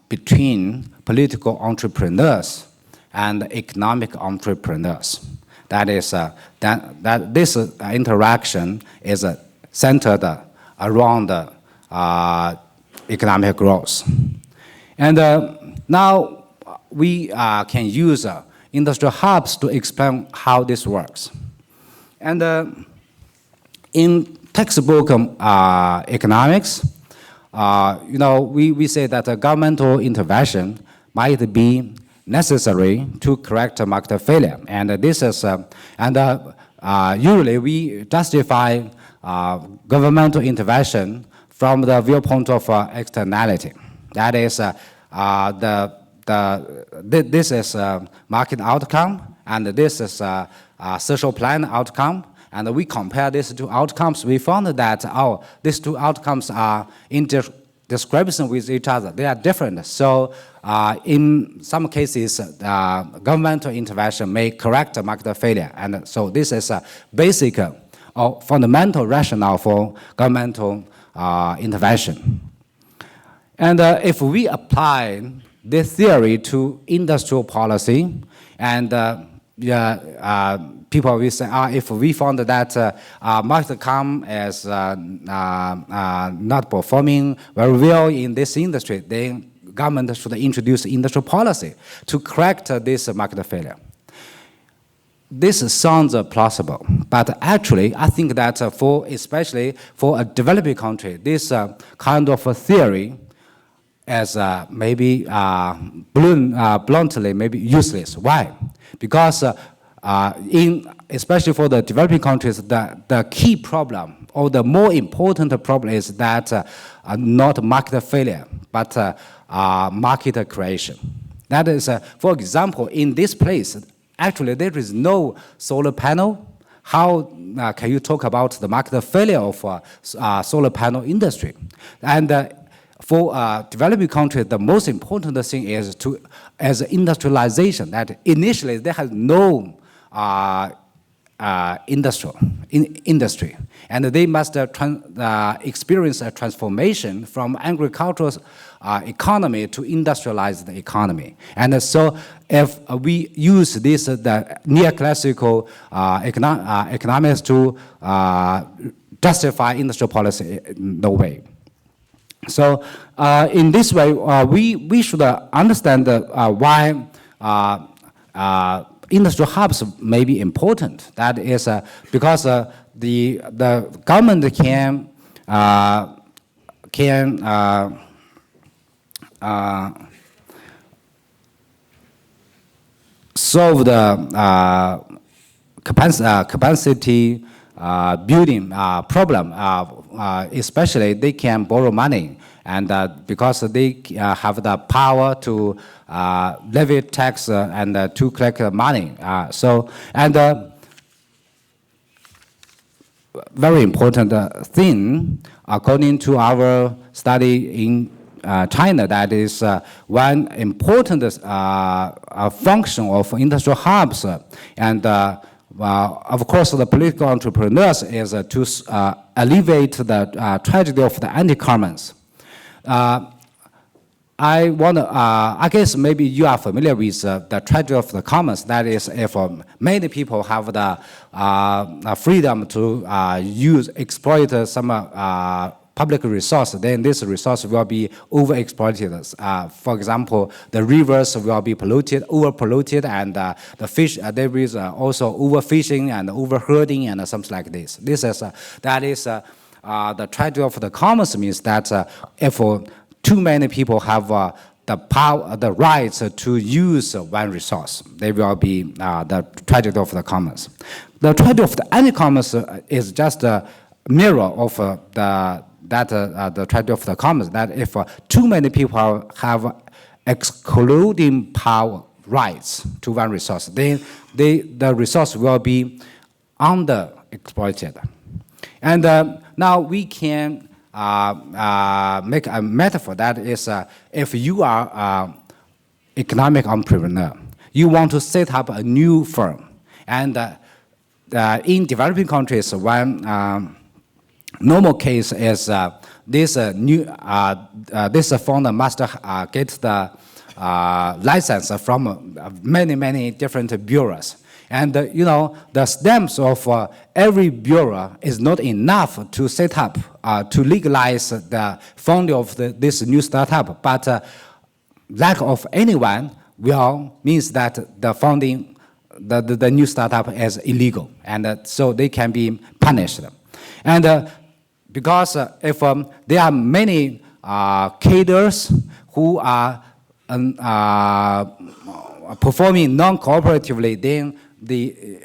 between political entrepreneurs and economic entrepreneurs. That is, that this interaction is centered around economic growth. And now we can use industrial hubs to explain how this works. And in textbook economics, you know, we say that governmental intervention might be necessary to correct market failure. And this is, usually we justify governmental intervention from the viewpoint of externality. That is, this is a market outcome, and this is a social plan outcome. And we compare these two outcomes. We found that these two outcomes are description with each other. They are different. So in some cases, governmental intervention may correct market failure. And so this is a basic or fundamental rationale for governmental intervention. And if we apply this theory to industrial policy, and people will say, if we found that market come as not performing very well in this industry, then government should introduce industrial policy to correct this market failure. This sounds plausible, but actually, I think that especially for a developing country, this kind of a theory is maybe bluntly maybe useless. Why? Because especially for the developing countries, the key problem or the more important problem is that not market failure, but market creation. That is, for example, in this place, actually there is no solar panel. How can you talk about the market failure of solar panel industry? And for developing countries, the most important thing is as industrialization, that initially they have no industry, and they must experience a transformation from agricultural economy to industrialized economy. And so if we use this, the neoclassical economics to justify industrial policy, no way. So in this way, we should understand why industrial hubs may be important. That is because the government can solve the capacity building problem. Especially they can borrow money, and because they have the power to levy tax and to collect money. Very important thing, according to our study in China, that is one important function of industrial hubs. And of course, the political entrepreneurs is to alleviate the tragedy of the anti-commons. I guess maybe you are familiar with the tragedy of the commons. That is, if many people have the freedom to exploit some public resource, then this resource will be overexploited. For example, the rivers will be over-polluted, and the fish, there is also overfishing and overherding and something like this. That is the tragedy of the commons, means that if too many people have the power, the rights to use one resource, they will be the tragedy of the commons. The tragedy of the anti-commons is just a mirror of the tragedy of the commons, that if too many people have excluding power rights to one resource, then the resource will be underexploited. And now we can make a metaphor. That is, if you are an economic entrepreneur, you want to set up a new firm. And in developing countries, one normal case is this founder must get the license from many different bureaus. And the stamps of every bureau is not enough to set up, to legalize the founding of this new startup. But lack of anyone means that the founding, the new startup is illegal, and so they can be punished. And because if there are many cadres who are performing non-cooperatively, then the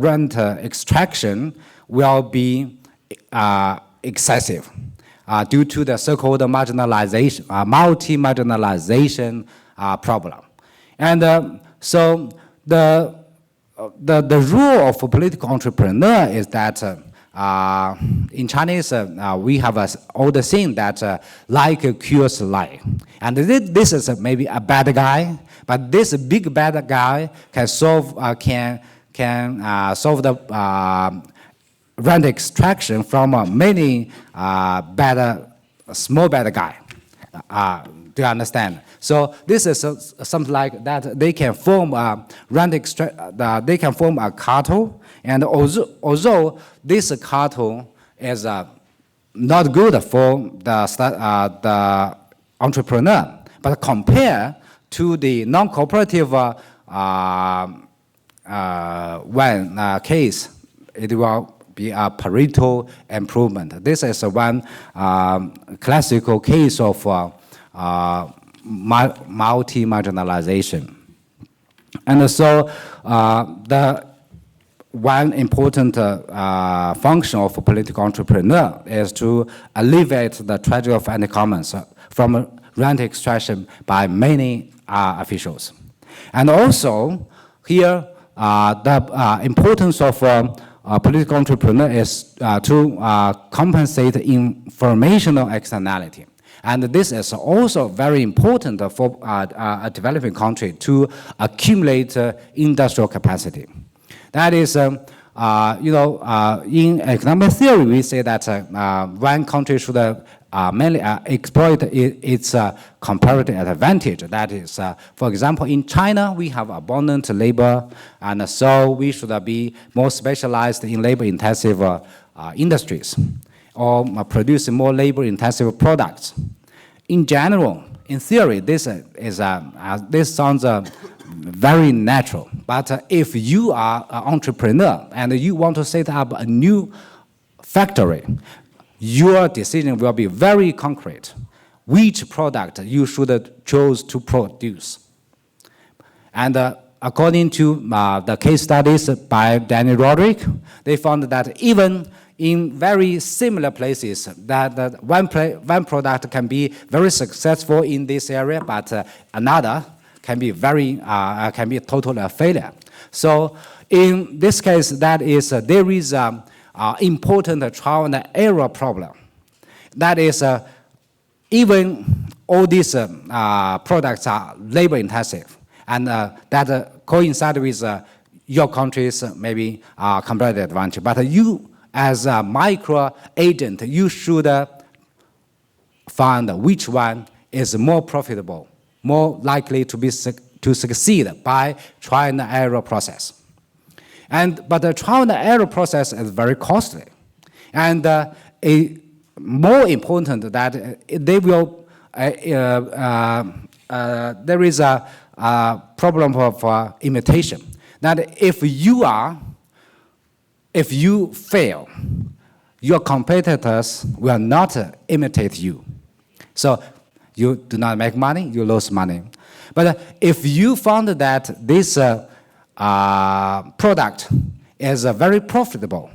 rent extraction will be excessive due to the so-called marginalization, multi-marginalization problem. And so the rule of a political entrepreneur is that in Chinese, we have an old saying that like cures like. And this is maybe a bad guy, but this big bad guy can solve solve the rent extraction from many small bad guy. Do you understand? So this is something like that. They can form they can form a cartel, and although this cartel is not good for the entrepreneur, but compared to the non-cooperative case, it will be a Pareto improvement. This is one classical case of multi-marginalization. And so the one important function of a political entrepreneur is to alleviate the tragedy of anti-commons from rent extraction by many officials. And also here, the importance of a political entrepreneur is to compensate informational externality. And this is also very important for a developing country to accumulate industrial capacity. That is, in economic theory, we say that one country should mainly exploit its comparative advantage. That is, for example, in China, we have abundant labor, and so we should be more specialized in labor-intensive industries, or producing more labor-intensive products. In general, in theory, this sounds very natural. But if you are an entrepreneur and you want to set up a new factory, your decision will be very concrete. Which product you should choose to produce. And according to the case studies by Danny Roderick, they found that even in very similar places, that one product can be very successful in this area, but another can be totally a failure. So in this case, there is important trial and error problem. That is, even all these products are labor intensive, and that coincide with your country's maybe competitive advantage. But you, as a micro agent, you should find which one is more profitable, more likely to succeed by trial and error process. But the trial and error process is very costly, and more important that there is a problem of imitation. That if you fail, your competitors will not imitate you. So you do not make money, you lose money. But if you found that this product is very profitable,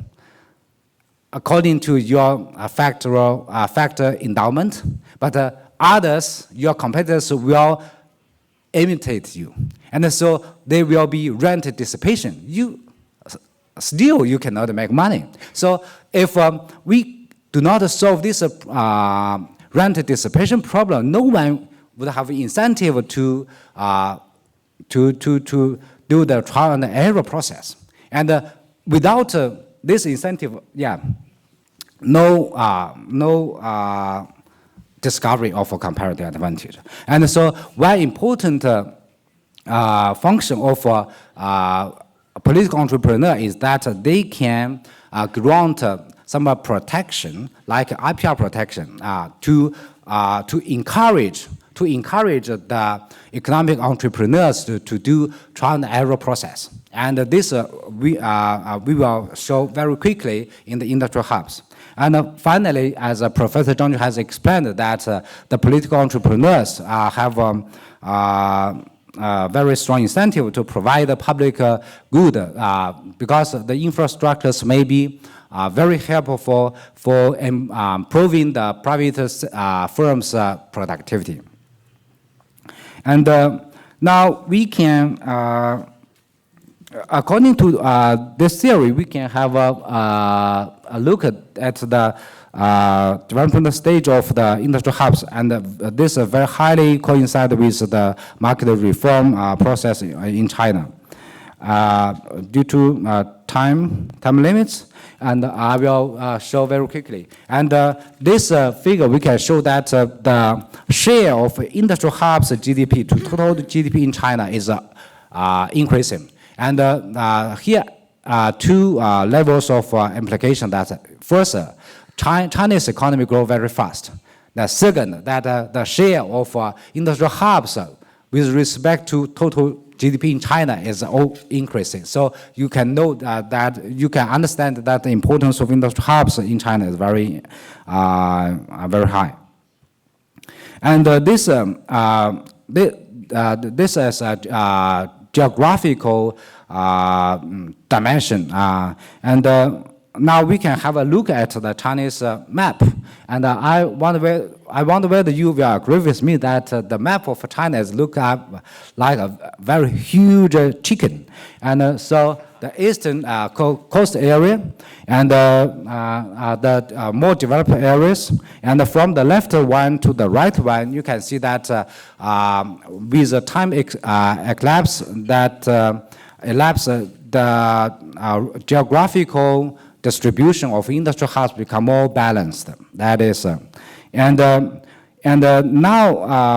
according to your factor endowment, but others, your competitors will imitate you. And so there will be rent dissipation. You cannot make money. So if we do not solve this rent dissipation problem, no one would have incentive to do the trial and error process. And without this incentive, no discovery of a comparative advantage. And so one important function of a political entrepreneur is that they can grant some protection, like IPR protection, to encourage the economic entrepreneurs to do trial and error process. And this we will show very quickly in the industrial hubs. And finally, as Professor Zhang has explained, that the political entrepreneurs have very strong incentive to provide the public good because the infrastructures may be very helpful for improving the private firms' productivity. And now we can according to this theory, we can have a look at the development stage of the industrial hubs, and this very highly coincide with the market reform process in China. Due to time limits, and I will show very quickly. And this figure, we can show that the share of industrial hubs GDP to total GDP in China is increasing. And here are two levels of implication. That first, Chinese economy grow very fast. The second, that the share of industrial hubs with respect to total GDP in China is all increasing. So you can know that you can understand that the importance of industrial hubs in China is very high. And this is a geographical dimension, and now we can have a look at the Chinese map. And I wonder whether you will agree with me that the map of China is look up like a very huge chicken. And so the eastern coast area and the more developed areas, and from the left one to the right one, you can see that with the time elapse that the geographical distribution of industrial hubs become more balanced. That is, now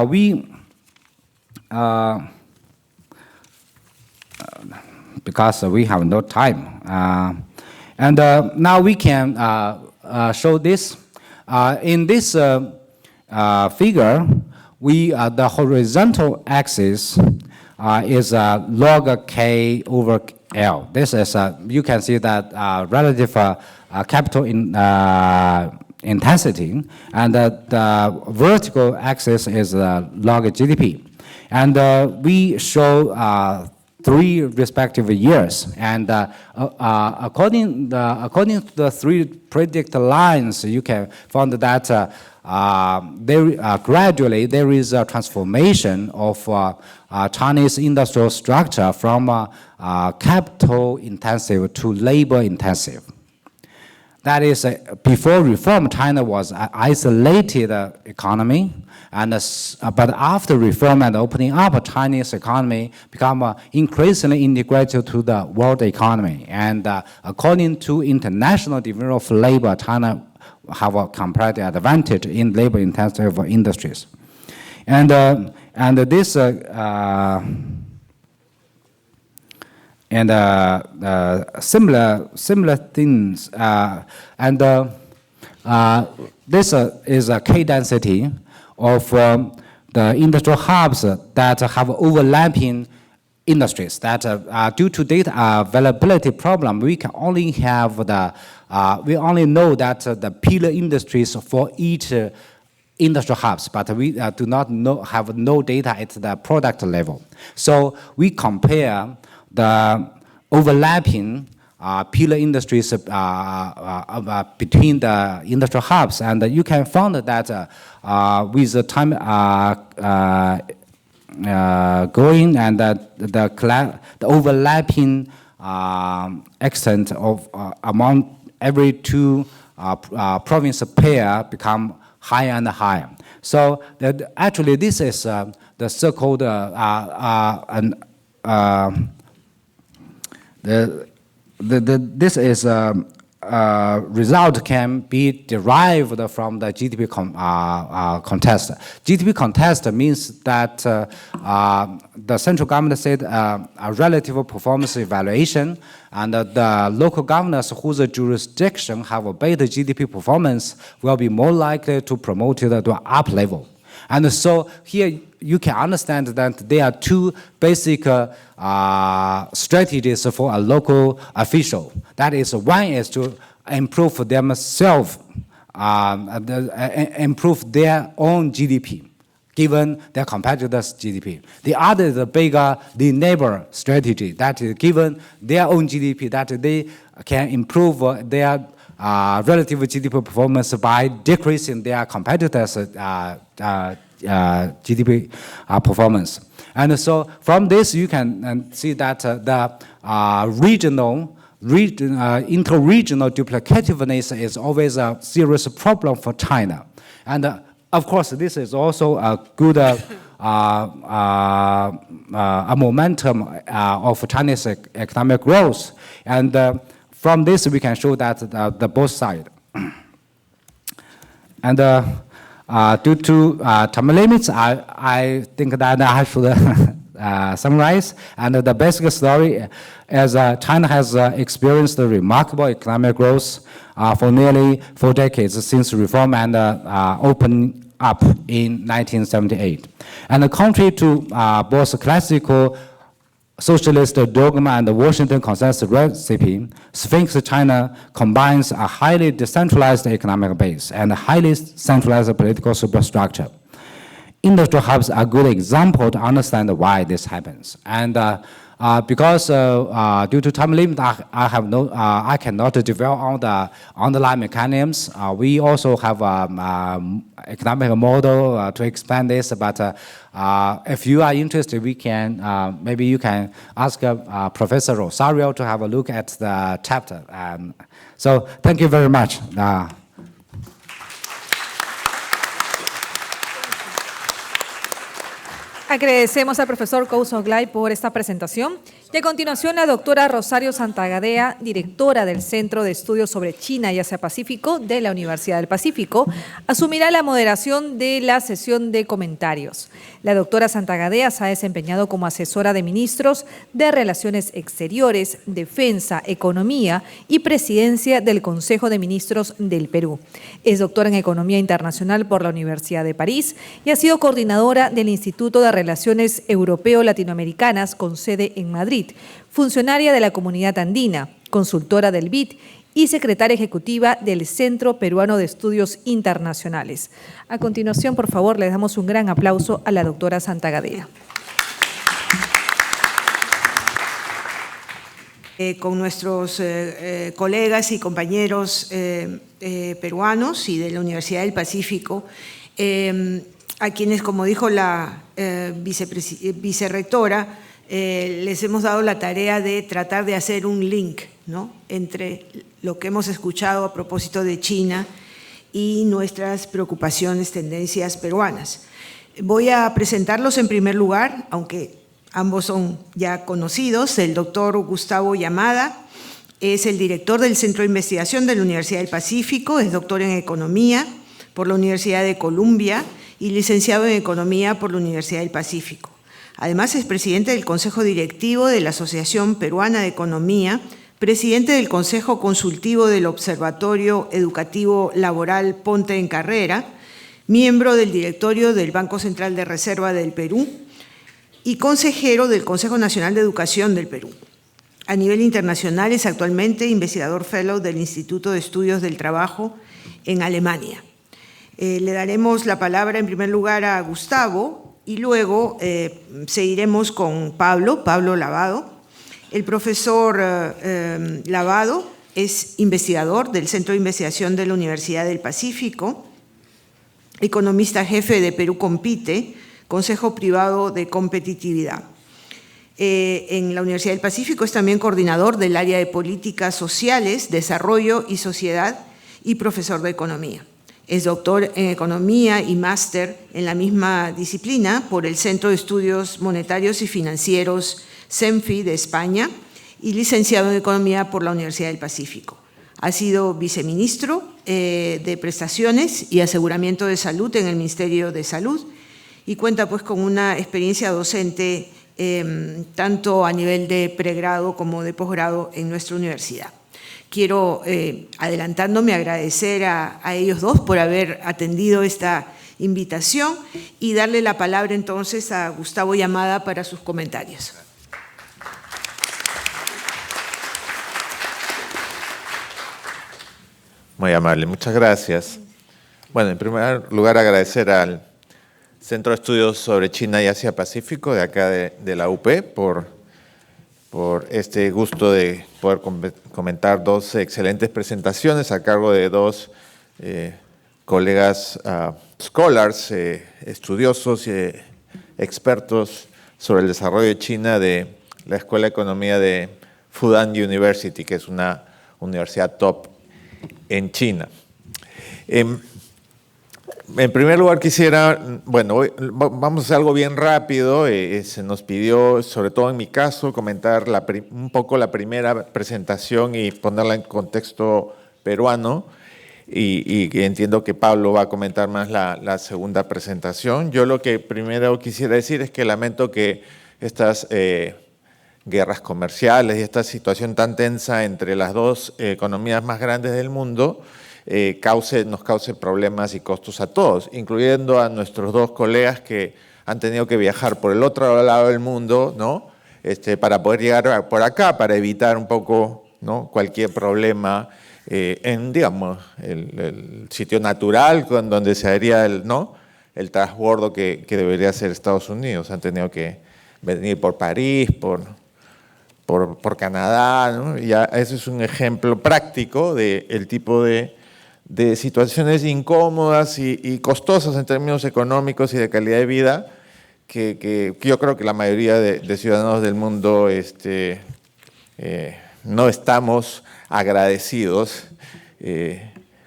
we because we have no time, now we can show this. In this figure, the horizontal axis is log K over L. This is, you can see that relative capital intensity, and the vertical axis is log GDP. And we show 3 respective years. And according to the 3 predicted lines, you can find that gradually there is a transformation of Chinese industrial structure from capital intensive to labor intensive. That is, before reform, China was an isolated economy, and but after reform and opening up, Chinese economy become increasingly integrated to the world economy. And according to International Division of Labor, China have a comparative advantage in labor-intensive industries. And this similar things, this is a K density of the industrial hubs that have overlapping industries. That due to data availability problem, we can only have we only know that the pillar industries for each industrial hubs, but we do not have no data at the product level. So we compare the overlapping pillar industries between the industrial hubs, and you can find that with the time going, and the overlapping extent of among every 2 province pair become higher and higher. So that actually this is the so-called this is result can be derived from the GDP contest. GDP contest means that the central government said a relative performance evaluation, and the local governors whose jurisdiction have a better GDP performance will be more likely to promote it to up level. And so here you can understand that there are 2 basic strategies for a local official. That is, one is to improve themselves, improve their own GDP, given their competitors' GDP. The other is the bigger, the neighbor strategy, that is given their own GDP, that they can improve their relative GDP performance by decreasing their competitors' GDP performance. And so from this, you can see that the interregional duplicativeness is always a serious problem for China. And of course, this is also a good a momentum of Chinese economic growth. And from this, we can show that the both sides. And due to time limits, I think that I should summarize. And the basic story is China has experienced a remarkable economic growth for nearly 4 decades since reform and opening up in 1978. And contrary to both classical socialist dogma and the Washington consensus recipe, Sphinx China combines a highly decentralized economic base and a highly centralized political superstructure. Industry hubs are a good example to understand why this happens. And because due to time limit, I cannot develop all the underlying mechanisms. We also have economic model to expand this, but if you are interested, we can, maybe you can ask Professor Rosario to have a look at the chapter. So thank you very much. Agradecemos al profesor Kousoglai por esta presentación. Y a continuación, la doctora Rosario Santagadea, directora del Centro de Estudios sobre China y Asia-Pacífico de la Universidad del Pacífico, asumirá la moderación de la sesión de comentarios. La doctora Santagadea se ha desempeñado como asesora de ministros de Relaciones Exteriores, Defensa, Economía y Presidencia del Consejo de Ministros del Perú. Es doctora en Economía Internacional por la Universidad de París y ha sido coordinadora del Instituto de Relaciones Europeo-Latinoamericanas con sede en Madrid, funcionaria de la Comunidad Andina, consultora del BID y secretaria ejecutiva del Centro Peruano de Estudios Internacionales. A continuación, por favor, le damos un gran aplauso a la doctora Santagadea. Con nuestros colegas y compañeros peruanos y de la Universidad del Pacífico, a quienes, como dijo la vicerrectora, les hemos dado la tarea de tratar de hacer un link, ¿no?, entre lo que hemos escuchado a propósito de China y nuestras preocupaciones, tendencias peruanas. Voy a presentarlos en primer lugar, aunque ambos son ya conocidos. El doctor Gustavo Yamada es el director del Centro de Investigación de la Universidad del Pacífico, es doctor en Economía por la Universidad de Columbia y licenciado en Economía por la Universidad del Pacífico. Además, es presidente del Consejo Directivo de la Asociación Peruana de Economía, presidente del Consejo Consultivo del Observatorio Educativo Laboral Ponte en Carrera, miembro del directorio del Banco Central de Reserva del Perú y consejero del Consejo Nacional de Educación del Perú. A nivel internacional es actualmente investigador fellow del Instituto de Estudios del Trabajo en Alemania. Le daremos la palabra en primer lugar a Gustavo y luego seguiremos con Pablo Lavado. El profesor Lavado es investigador del Centro de Investigación de la Universidad del Pacífico, economista jefe de Perú Compite, Consejo Privado de Competitividad. En la Universidad del Pacífico es también coordinador del área de Políticas Sociales, Desarrollo y Sociedad y profesor de Economía. Es doctor en Economía y máster en la misma disciplina por el Centro de Estudios Monetarios y Financieros, CENFI, de España, y licenciado en Economía por la Universidad del Pacífico. Ha sido viceministro de Prestaciones y Aseguramiento de Salud en el Ministerio de Salud y cuenta pues con una experiencia docente tanto a nivel de pregrado como de posgrado en nuestra universidad. Quiero, adelantándome, agradecer a ellos dos por haber atendido esta invitación y darle la palabra entonces a Gustavo Yamada para sus comentarios. Muy amable, muchas gracias. Bueno, en primer lugar agradecer al Centro de Estudios sobre China y Asia-Pacífico de acá de la UP por este gusto de poder comentar dos excelentes presentaciones a cargo de dos colegas scholars, estudiosos y expertos sobre el desarrollo de China de la Escuela de Economía de Fudan University, que es una universidad top en China. En primer lugar quisiera, bueno, vamos a hacer algo bien rápido. Se nos pidió, sobre todo en mi caso, comentar un poco la primera presentación y ponerla en contexto peruano. Y entiendo que Pablo va a comentar más la segunda presentación. Yo lo que primero quisiera decir es que lamento que estas guerras comerciales y esta situación tan tensa entre las dos economías más grandes del mundo nos cause problemas y costos a todos, incluyendo a nuestros dos colegas que han tenido que viajar por el otro lado del mundo, ¿no? Para poder llegar por acá, para evitar un poco, ¿no?, cualquier problema en, digamos, el sitio natural donde se haría el transbordo que debería ser Estados Unidos. Han tenido que venir por París, por Canadá, ¿no? Ya ese es un ejemplo práctico del tipo de situaciones incómodas y costosas en términos económicos y de calidad de vida que yo creo que la mayoría de ciudadanos del mundo no estamos agradecidos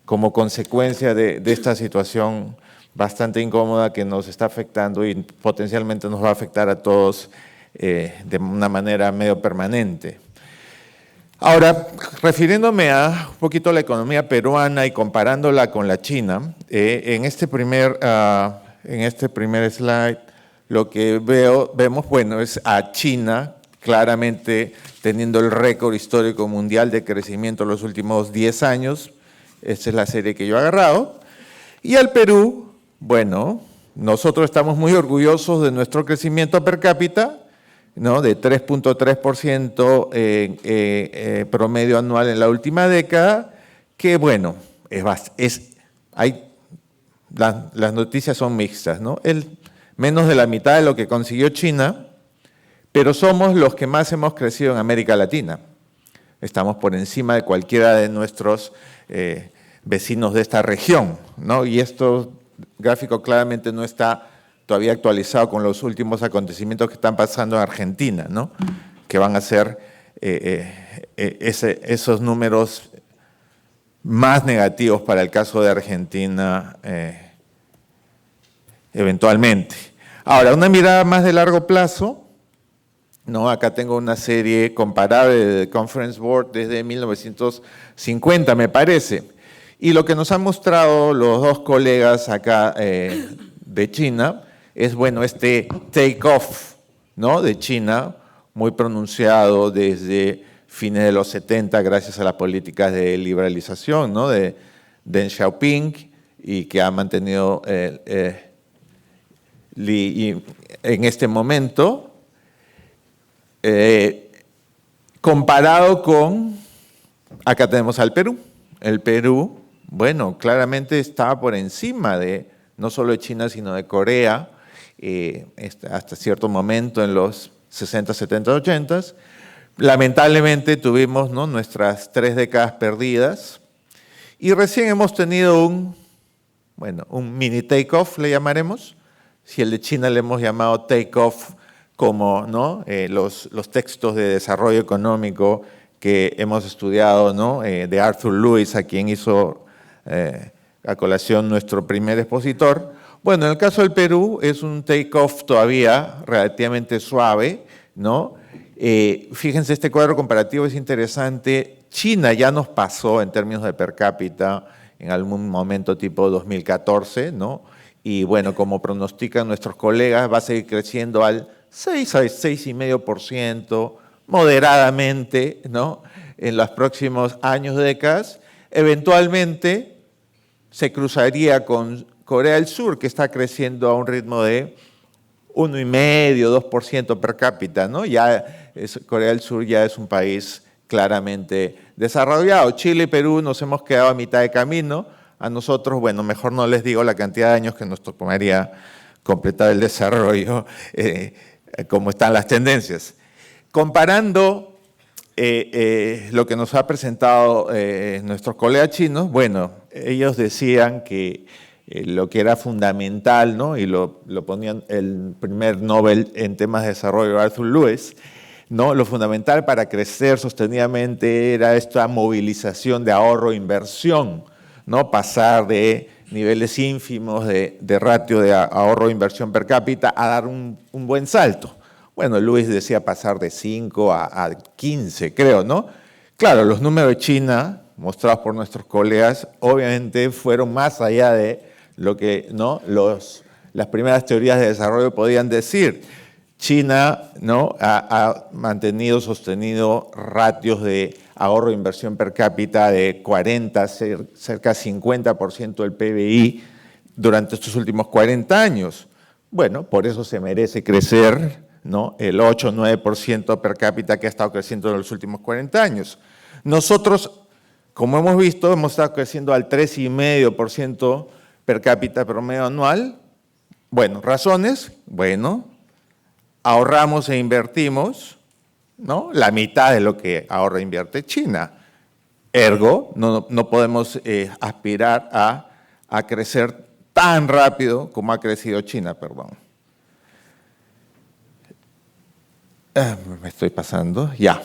como consecuencia de esta situación bastante incómoda que nos está afectando y potencialmente nos va a afectar a todos de una manera medio permanente. Ahora, refiriéndome a un poquito a la economía peruana y comparándola con la China, en este primer slide lo que vemos, bueno, es a China claramente teniendo el récord histórico mundial de crecimiento en los últimos 10 años. Esta es la serie que yo he agarrado. Y al Perú, bueno, nosotros estamos muy orgullosos de nuestro crecimiento per cápita, ¿no?, de 3.3% promedio anual en la última década, que bueno, las noticias son mixtas, ¿no? Menos de la mitad de lo que consiguió China, pero somos los que más hemos crecido en América Latina. Estamos por encima de cualquiera de nuestros vecinos de esta región, ¿no? Y esto gráfico claramente no está todavía actualizado con los últimos acontecimientos que están pasando en Argentina, ¿no?, que van a ser esos números más negativos para el caso de Argentina eventualmente. Ahora, una mirada más de largo plazo, ¿no? Acá tengo una serie comparable de Conference Board desde 1950, me parece. Y lo que nos han mostrado los dos colegas acá de China es, bueno, este take-off, ¿no?, de China, muy pronunciado desde fines de los 70 gracias a las políticas de liberalización, ¿no?, de Deng Xiaoping, y que ha mantenido en este momento, comparado con, acá tenemos al Perú. El Perú, bueno, claramente estaba por encima de no solo de China, sino de Corea, hasta cierto momento en los 60, 70, 80. Lamentablemente tuvimos, ¿no?, nuestras 3 décadas perdidas y recién hemos tenido un mini take-off, le llamaremos. Si el de China le hemos llamado take-off como, ¿no?, los textos de desarrollo económico que hemos estudiado, ¿no?, de Arthur Lewis, a quien hizo a colación nuestro primer expositor. Bueno, en el caso del Perú es un take-off todavía relativamente suave, ¿no? Fíjense, este cuadro comparativo es interesante. China ya nos pasó en términos de per cápita en algún momento tipo 2014, ¿no? Y bueno, como pronostican nuestros colegas, va a seguir creciendo al 6,5%, moderadamente, ¿no?, en los próximos años, décadas. Eventualmente se cruzaría con Corea del Sur, que está creciendo a un ritmo de 1,5%, 2% per cápita, ¿no? Corea del Sur ya es un país claramente desarrollado. Chile y Perú nos hemos quedado a mitad de camino. A nosotros, bueno, mejor no les digo la cantidad de años que nos tomaría completar el desarrollo, como están las tendencias. Comparando lo que nos ha presentado nuestros colegas chinos, bueno, ellos decían que lo que era fundamental, ¿no? Y lo ponían el primer Nobel en temas de desarrollo, Arthur Lewis, ¿no? Lo fundamental para crecer sostenidamente era esta movilización de ahorro e inversión, ¿no? Pasar de niveles ínfimos de ratio de ahorro e inversión per cápita a dar un buen salto. Bueno, Lewis decía pasar de 5 a 15, creo, ¿no? Claro, los números de China, mostrados por nuestros colegas, obviamente fueron más allá de lo que, ¿no?, las primeras teorías de desarrollo podían decir. China, ¿no?, ha sostenido ratios de ahorro e inversión per cápita de 40, cerca de 50% del PBI durante estos últimos 40 años. Bueno, por eso se merece crecer, ¿no?, el 8 o 9% per cápita que ha estado creciendo en los últimos 40 años. Nosotros, como hemos visto, hemos estado creciendo al 3,5% per cápita promedio anual. Bueno, ¿razones? Bueno, ahorramos e invertimos, ¿no?, la mitad de lo que ahorra e invierte China. Ergo, no podemos aspirar a crecer tan rápido como ha crecido China, perdón. Me estoy pasando, ya.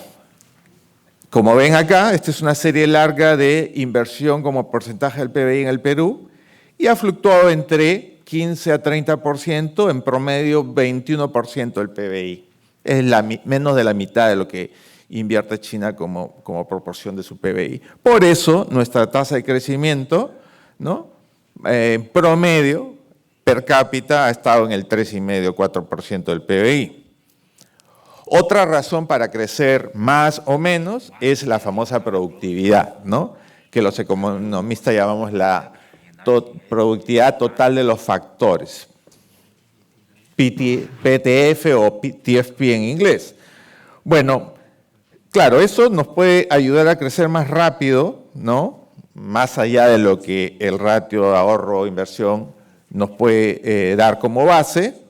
Como ven acá, esta es una serie larga de inversión como porcentaje del PBI en el Perú y ha fluctuado entre 15 a 30%, en promedio 21% del PBI. Es menos de la mitad de lo que invierte China como proporción de su PBI. Por eso, nuestra tasa de crecimiento, ¿no?, promedio per cápita ha estado en el 3,5-4% del PBI. Otra razón para crecer más o menos es la famosa productividad, ¿no?, que los economistas llamamos la productividad total de los factores, PTF o TFP en inglés. Bueno, claro, eso nos puede ayudar a crecer más rápido, ¿no?, más allá de lo que el ratio de ahorro o inversión nos puede dar como base.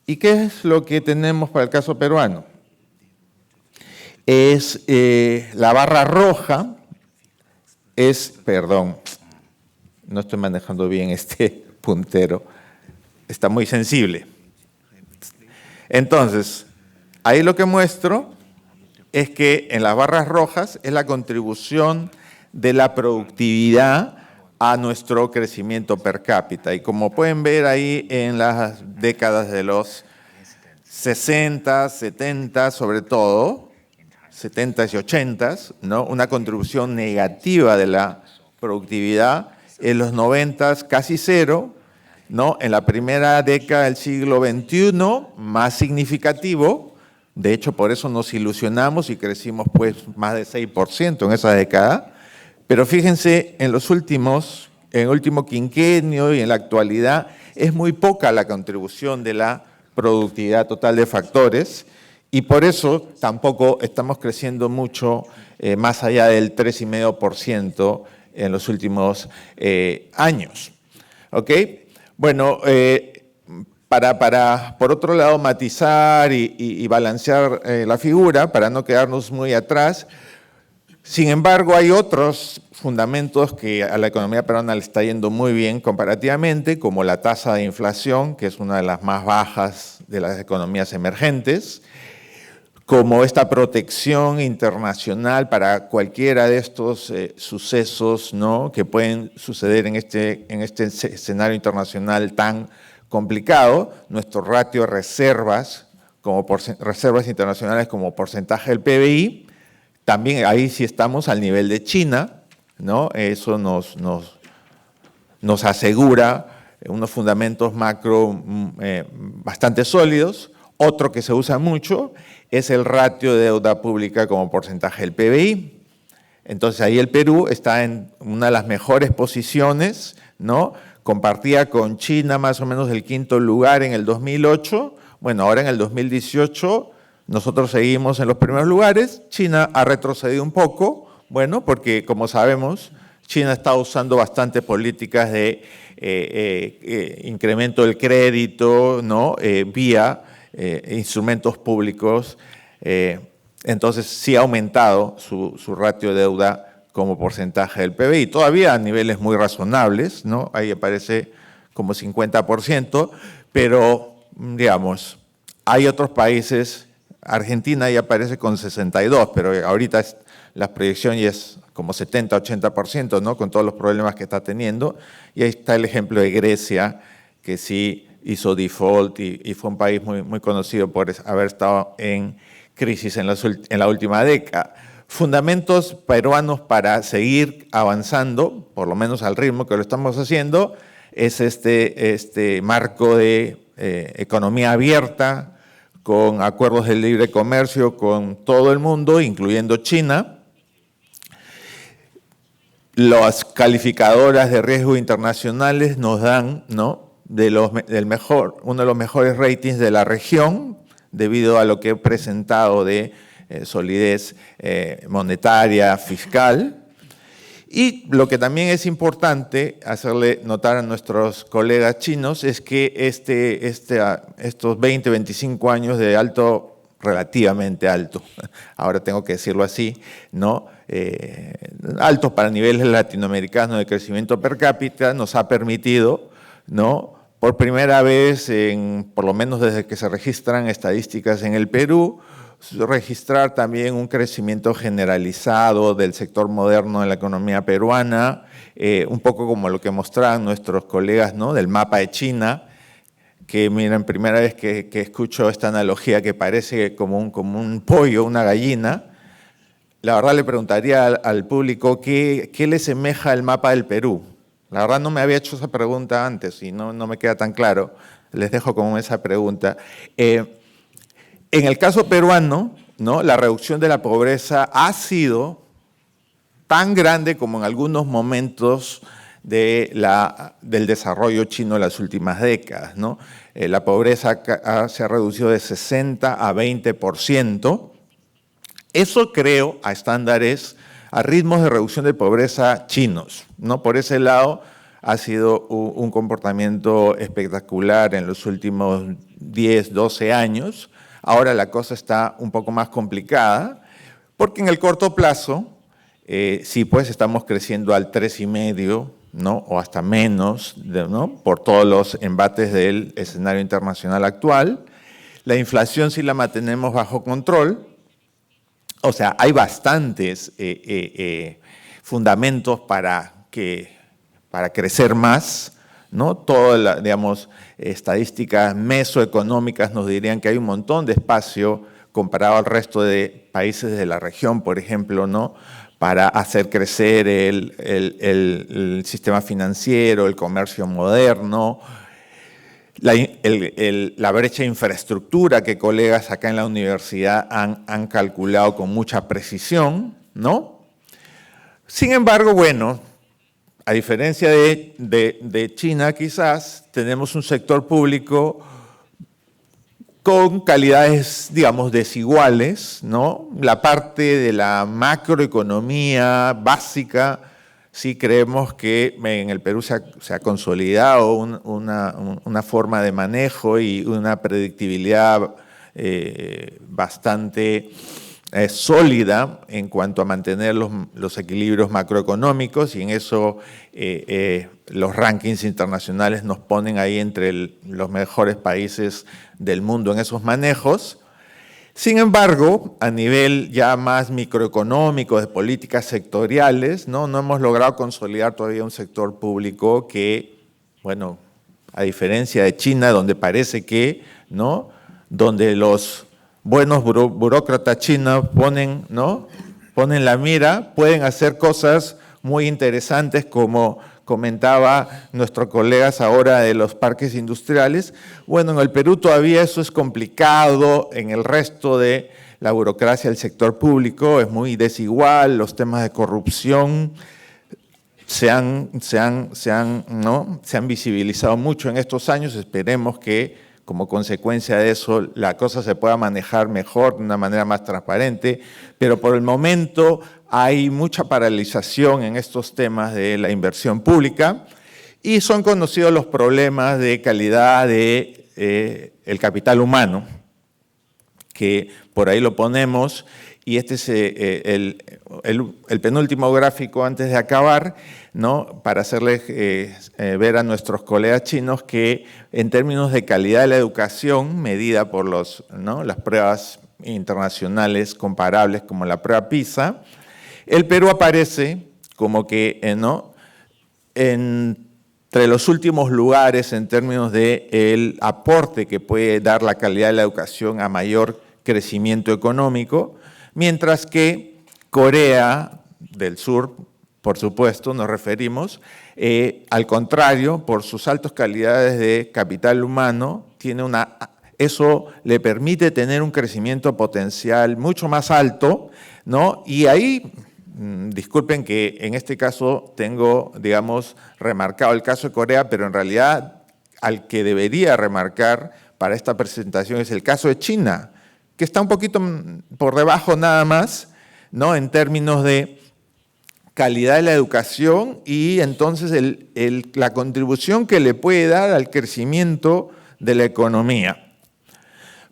¿Y qué es lo que tenemos para el caso peruano? Es la barra roja, perdón, no estoy manejando bien este puntero, está muy sensible. Entonces, ahí lo que muestro es que en las barras rojas es la contribución de la productividad a nuestro crecimiento per cápita. Y como pueden ver ahí en las décadas de los 60, 70, sobre todo, 70s y 80s, ¿no?, una contribución negativa de la productividad. En los 90s casi cero, ¿no?, en la primera década del siglo XXI más significativo. De hecho, por eso nos ilusionamos y crecimos pues más de 6% en esa década. Pero fíjense, en el último quinquenio y en la actualidad, es muy poca la contribución de la productividad total de factores y por eso tampoco estamos creciendo mucho más allá del 3,5% en los últimos años. ¿Ok? Bueno, para por otro lado matizar y balancear la figura, para no quedarnos muy atrás, sin embargo, hay otros fundamentos que a la economía peruana le está yendo muy bien comparativamente, como la tasa de inflación, que es una de las más bajas de las economías emergentes, como esta protección internacional para cualquiera de estos sucesos, ¿no?, que pueden suceder en este escenario internacional tan complicado. Nuestro ratio de reservas internacionales como porcentaje del PBI, también ahí sí estamos al nivel de China, ¿no? Eso nos asegura unos fundamentos macro bastante sólidos. Otro que se usa mucho es el ratio de deuda pública como porcentaje del PBI. Entonces ahí el Perú está en una de las mejores posiciones, ¿no?, compartía con China más o menos el quinto lugar en el 2008. Bueno, ahora en el 2018 nosotros seguimos en los primeros lugares. China ha retrocedido un poco, bueno, porque como sabemos, China está usando bastante políticas de incremento del crédito, ¿no?, vía instrumentos públicos. Entonces sí ha aumentado su ratio de deuda como porcentaje del PBI, todavía a niveles muy razonables, ¿no? Ahí aparece como 50%, pero, digamos, hay otros países, Argentina ya aparece con 62%, pero ahorita la proyección ya es como 70-80%, ¿no? Con todos los problemas que está teniendo. Y ahí está el ejemplo de Grecia, que sí hizo default y fue un país muy conocido por haber estado en crisis en la última década. Fundamentos peruanos para seguir avanzando, por lo menos al ritmo que lo estamos haciendo, es este marco de economía abierta, con acuerdos de libre comercio con todo el mundo, incluyendo China. Las calificadoras de riesgo internacionales nos dan, ¿no?, uno de los mejores ratings de la región, debido a lo que he presentado de solidez monetaria, fiscal. Y lo que también es importante hacerle notar a nuestros colegas chinos es que estos 20, 25 años de relativamente alto, ahora tengo que decirlo así, ¿no?, altos para niveles latinoamericanos de crecimiento per cápita, nos ha permitido, ¿no?, por primera vez, por lo menos desde que se registran estadísticas en el Perú, registrar también un crecimiento generalizado del sector moderno de la economía peruana, un poco como lo que mostraban nuestros colegas, ¿no?, del mapa de China, que miren, primera vez que escucho esta analogía que parece como un pollo, una gallina. La verdad le preguntaría al público qué le semeja el mapa del Perú. La verdad no me había hecho esa pregunta antes y no me queda tan claro. Les dejo con esa pregunta. En el caso peruano, ¿no?, la reducción de la pobreza ha tan grande como en algunos momentos del desarrollo chino en las últimas décadas, ¿no? La pobreza se ha reducido de 60 a 20%. Eso creo a estándares, a ritmos de reducción de pobreza chinos, ¿no? Por ese lado ha sido un comportamiento espectacular en los últimos 10, 12 años. Ahora la cosa está un poco más complicada, porque en el corto plazo, sí, pues estamos creciendo al 3,5%, ¿no?, o hasta menos, ¿no?, por todos los embates del escenario internacional actual. La inflación sí la mantenemos bajo control. O sea, hay bastantes fundamentos para crecer más, ¿no? Todas las, digamos, estadísticas mesoeconómicas nos dirían que hay un montón de espacio comparado al resto de países de la región, por ejemplo, ¿no?, para hacer crecer el sistema financiero, el comercio moderno, la brecha de infraestructura que colegas acá en la universidad han calculado con mucha precisión, ¿no? Sin embargo, bueno, a diferencia de China quizás, tenemos un sector público con calidades, digamos, desiguales, ¿no? La parte de la macroeconomía básica, sí creemos que en el Perú se ha consolidado una forma de manejo y una predictibilidad bastante sólida en cuanto a mantener los equilibrios macroeconómicos, y en eso los rankings internacionales nos ponen ahí entre los mejores países del mundo en esos manejos. Sin embargo, a nivel ya más microeconómico, de políticas sectoriales, no hemos logrado consolidar todavía un sector público que, bueno, a diferencia de China, donde parece que, ¿no?, donde los buenos burócratas chinos ponen la mira, pueden hacer cosas muy interesantes, como comentaba nuestros colegas ahora de los parques industriales. Bueno, en el Perú todavía eso es complicado, en el resto de la burocracia del sector público es muy desigual, los temas de corrupción se han visibilizado mucho en estos años. Esperemos que como consecuencia de eso la cosa se pueda manejar mejor, de una manera más transparente, pero por el momento hay mucha paralización en estos temas de la inversión pública y son conocidos los problemas de calidad del capital humano, que por ahí lo ponemos, y este es el penúltimo gráfico antes de acabar, ¿no? Para hacerles ver a nuestros colegas chinos que en términos de calidad de la educación, medida por las pruebas internacionales comparables como la prueba PISA, el Perú aparece como que entre los últimos lugares en términos del aporte que puede dar la calidad de la educación a mayor crecimiento económico, mientras que Corea del Sur, por supuesto, nos referimos, al contrario, por sus altas calidades de capital humano, eso le permite tener un crecimiento potencial mucho más alto, ¿no? Y ahí, disculpen que en este caso tengo, digamos, remarcado el caso de Corea, pero en realidad al que debería remarcar para esta presentación es el caso de China, que está un poquito por debajo nada más, ¿no? En términos de calidad de la educación y entonces la contribución que le puede dar al crecimiento de la economía.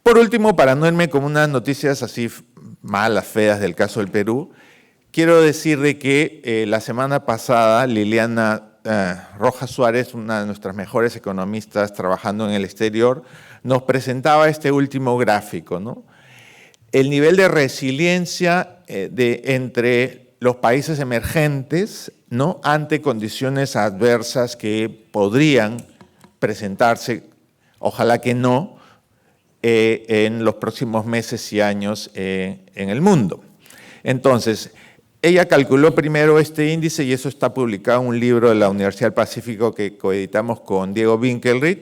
Por último, para no irme con unas noticias así malas, feas del caso del Perú, quiero decir de que la semana pasada Liliana Rojas Suárez, una de nuestras mejores economistas trabajando en el exterior, nos presentaba este último gráfico, ¿no? El nivel de resiliencia entre los países emergentes, ¿no? Ante condiciones adversas que podrían presentarse, ojalá que no, en los próximos meses y años en el mundo. Entonces, ella calculó primero este índice y eso está publicado en un libro de la Universidad del Pacífico que coeditamos con Diego Winkelried,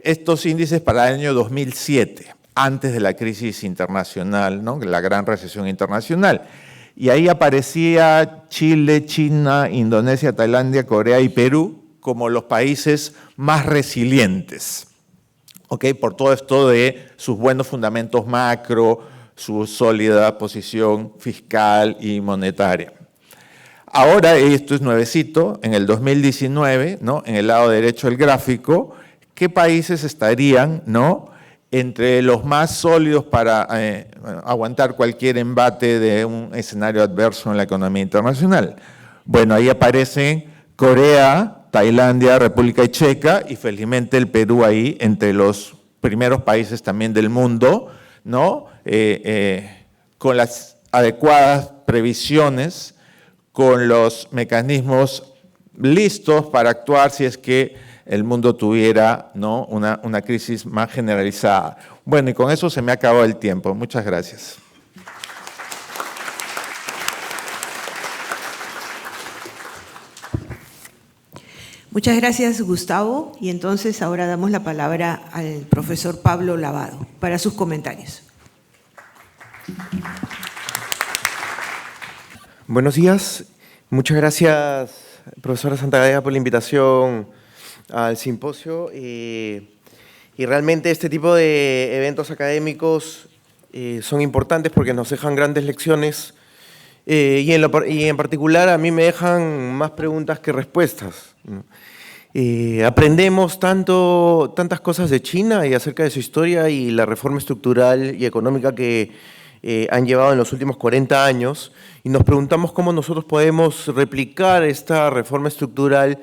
estos índices para el año 2007, antes de la crisis internacional, ¿no? La gran recesión internacional. Y ahí aparecía Chile, China, Indonesia, Tailandia, Corea y Perú como los países más resilientes, ¿ok? Por todo esto de sus buenos fundamentos macro, su sólida posición fiscal y monetaria. Ahora, esto es nuevecito, en el 2019, ¿no? En el lado derecho del gráfico, ¿qué países estarían, ¿no? Entre los más sólidos para aguantar cualquier embate de un escenario adverso en la economía internacional? Bueno, ahí aparecen Corea, Tailandia, República Checa y felizmente el Perú ahí entre los primeros países también del mundo, ¿no? Con las adecuadas previsiones, con los mecanismos listos para actuar si es que el mundo tuviera, ¿no? una crisis más generalizada. Bueno, y con eso se me ha acabado el tiempo. Muchas gracias. Muchas gracias, Gustavo. Y entonces ahora damos la palabra al profesor Pablo Lavado para sus comentarios. Buenos días. Muchas gracias, profesora Santagaya, por la invitación al simposio. Y realmente este tipo de eventos académicos son importantes porque nos dejan grandes lecciones y en particular a mí me dejan más preguntas que respuestas, ¿no? Aprendemos tantas cosas de China y acerca de su historia y la reforma estructural y económica que han llevado en los últimos 40 años y nos preguntamos cómo nosotros podemos replicar esta reforma estructural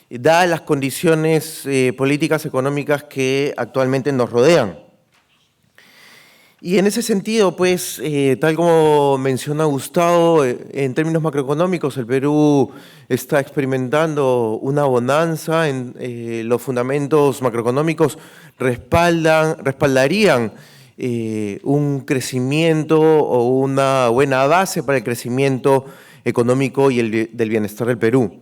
dadas las condiciones políticas económicas que actualmente nos rodean. Y en ese sentido, pues, tal como menciona Gustavo, en términos macroeconómicos, el Perú está experimentando una bonanza, los fundamentos macroeconómicos respaldarían un crecimiento o una buena base para el crecimiento económico y del bienestar del Perú.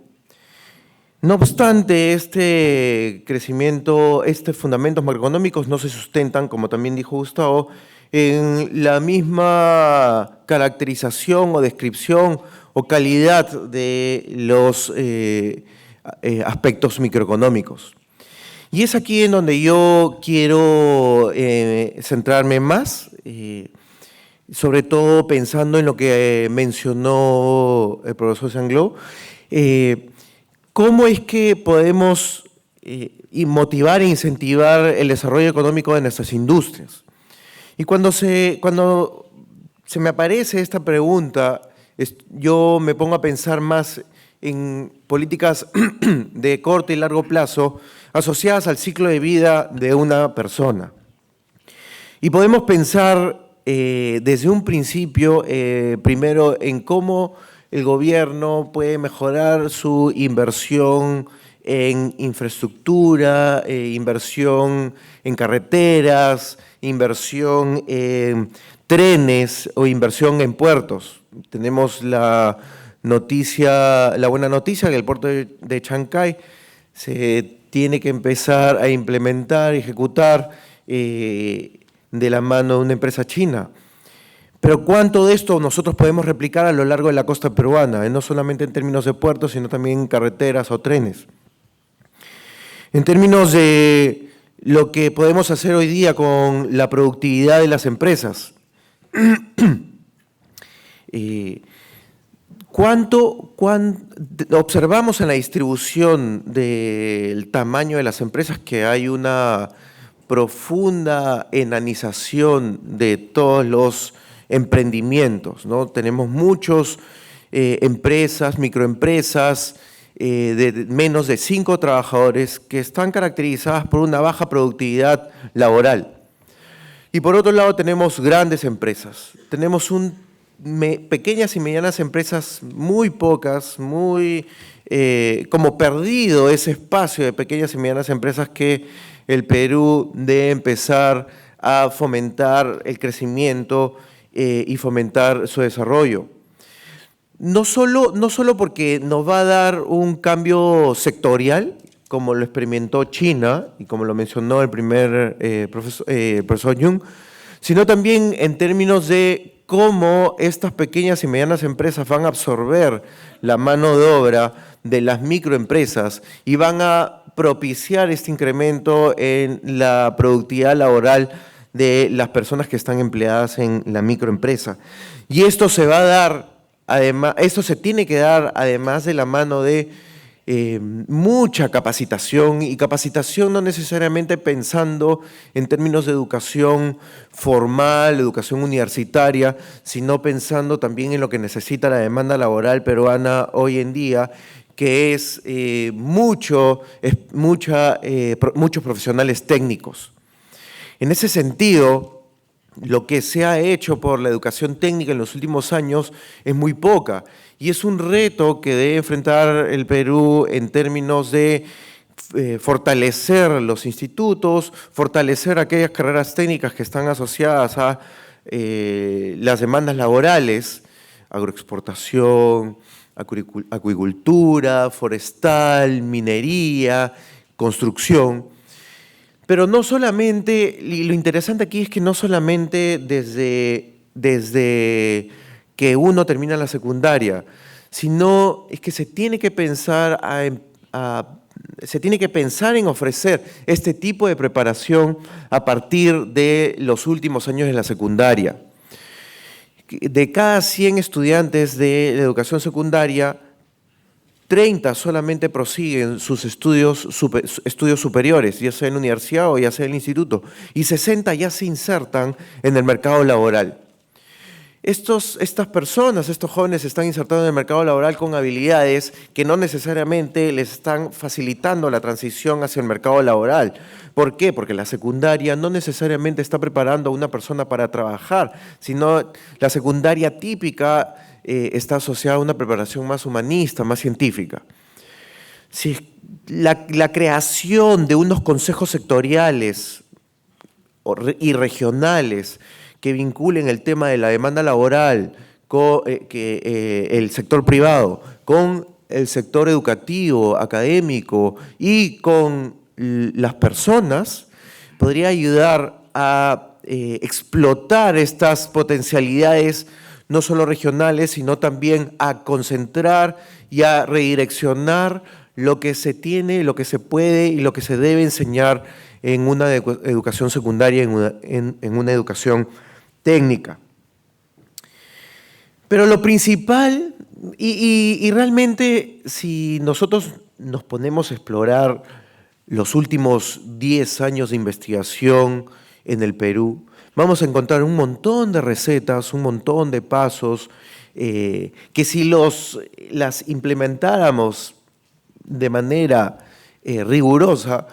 No obstante, este crecimiento, estos fundamentos macroeconómicos no se sustentan, como también dijo Gustavo, en la misma caracterización o descripción o calidad de los aspectos microeconómicos. Y es aquí en donde yo quiero centrarme más, sobre todo pensando en lo que mencionó el profesor Sangló, cómo es que podemos motivar e incentivar el desarrollo económico de nuestras industrias. Y cuando se me aparece esta pregunta, yo me pongo a pensar más en políticas de corto y largo plazo asociadas al ciclo de vida de una persona. Y podemos pensar desde un principio, primero, en cómo el gobierno puede mejorar su inversión en infraestructura, inversión en carreteras, inversión en trenes o inversión en puertos. Tenemos la buena noticia que el puerto de Chancay se tiene que empezar a implementar, ejecutar de la mano de una empresa china. Pero ¿cuánto de esto nosotros podemos replicar a lo largo de la costa peruana? No solamente en términos de puertos, sino también en carreteras o trenes. En términos de lo que podemos hacer hoy día con la productividad de las empresas. Observamos en la distribución del tamaño de las empresas que hay una profunda enanización de todos los emprendimientos, ¿no? Tenemos muchos empresas, microempresas de menos de 5 trabajadores que están caracterizadas por una baja productividad laboral. Y por otro lado tenemos grandes empresas, tenemos pequeñas y medianas empresas muy pocas, como perdido ese espacio de pequeñas y medianas empresas que el Perú debe empezar a fomentar el crecimiento y fomentar su desarrollo. No solo porque nos va a dar un cambio sectorial, como lo experimentó China y como lo mencionó el primer profesor Jung, sino también en términos de cómo estas pequeñas y medianas empresas van a absorber la mano de obra de las microempresas y van a propiciar este incremento en la productividad laboral de las personas que están empleadas en la microempresa. Y esto se va a dar, además, esto se tiene que dar además de la mano de mucha capacitación, y capacitación no necesariamente pensando en términos de educación formal, educación universitaria, sino pensando también en lo que necesita la demanda laboral peruana hoy en día, que es muchos profesionales técnicos. En ese sentido, lo que se ha hecho por la educación técnica en los últimos años es muy poca, y es un reto que debe enfrentar el Perú en términos de fortalecer los institutos, fortalecer aquellas carreras técnicas que están asociadas a las demandas laborales, agroexportación, acuicultura, forestal, minería, construcción. Pero no solamente, y lo interesante aquí es que no solamente desde que uno termina la secundaria, sino es que se tiene que pensar en ofrecer este tipo de preparación a partir de los últimos años de la secundaria. De cada 100 estudiantes de la educación secundaria, 30 solamente prosiguen sus estudios superiores, ya sea en la universidad o ya sea en el instituto, y 60 ya se insertan en el mercado laboral. Estas personas, estos jóvenes, están insertados en el mercado laboral con habilidades que no necesariamente les están facilitando la transición hacia el mercado laboral. ¿Por qué? Porque la secundaria no necesariamente está preparando a una persona para trabajar, sino la secundaria típica está asociada a una preparación más humanista, más científica. Si la creación de unos consejos sectoriales y regionales que vinculen el tema de la demanda laboral con el sector privado, con el sector educativo, académico y con las personas, podría ayudar a explotar estas potencialidades no solo regionales, sino también a concentrar y a redireccionar lo que se tiene, lo que se puede y lo que se debe enseñar en una educación secundaria, en una educación técnica. Pero lo principal, y realmente si nosotros nos ponemos a explorar los últimos 10 años de investigación en el Perú, vamos a encontrar un montón de recetas, un montón de pasos, que si las implementáramos de manera rigurosa,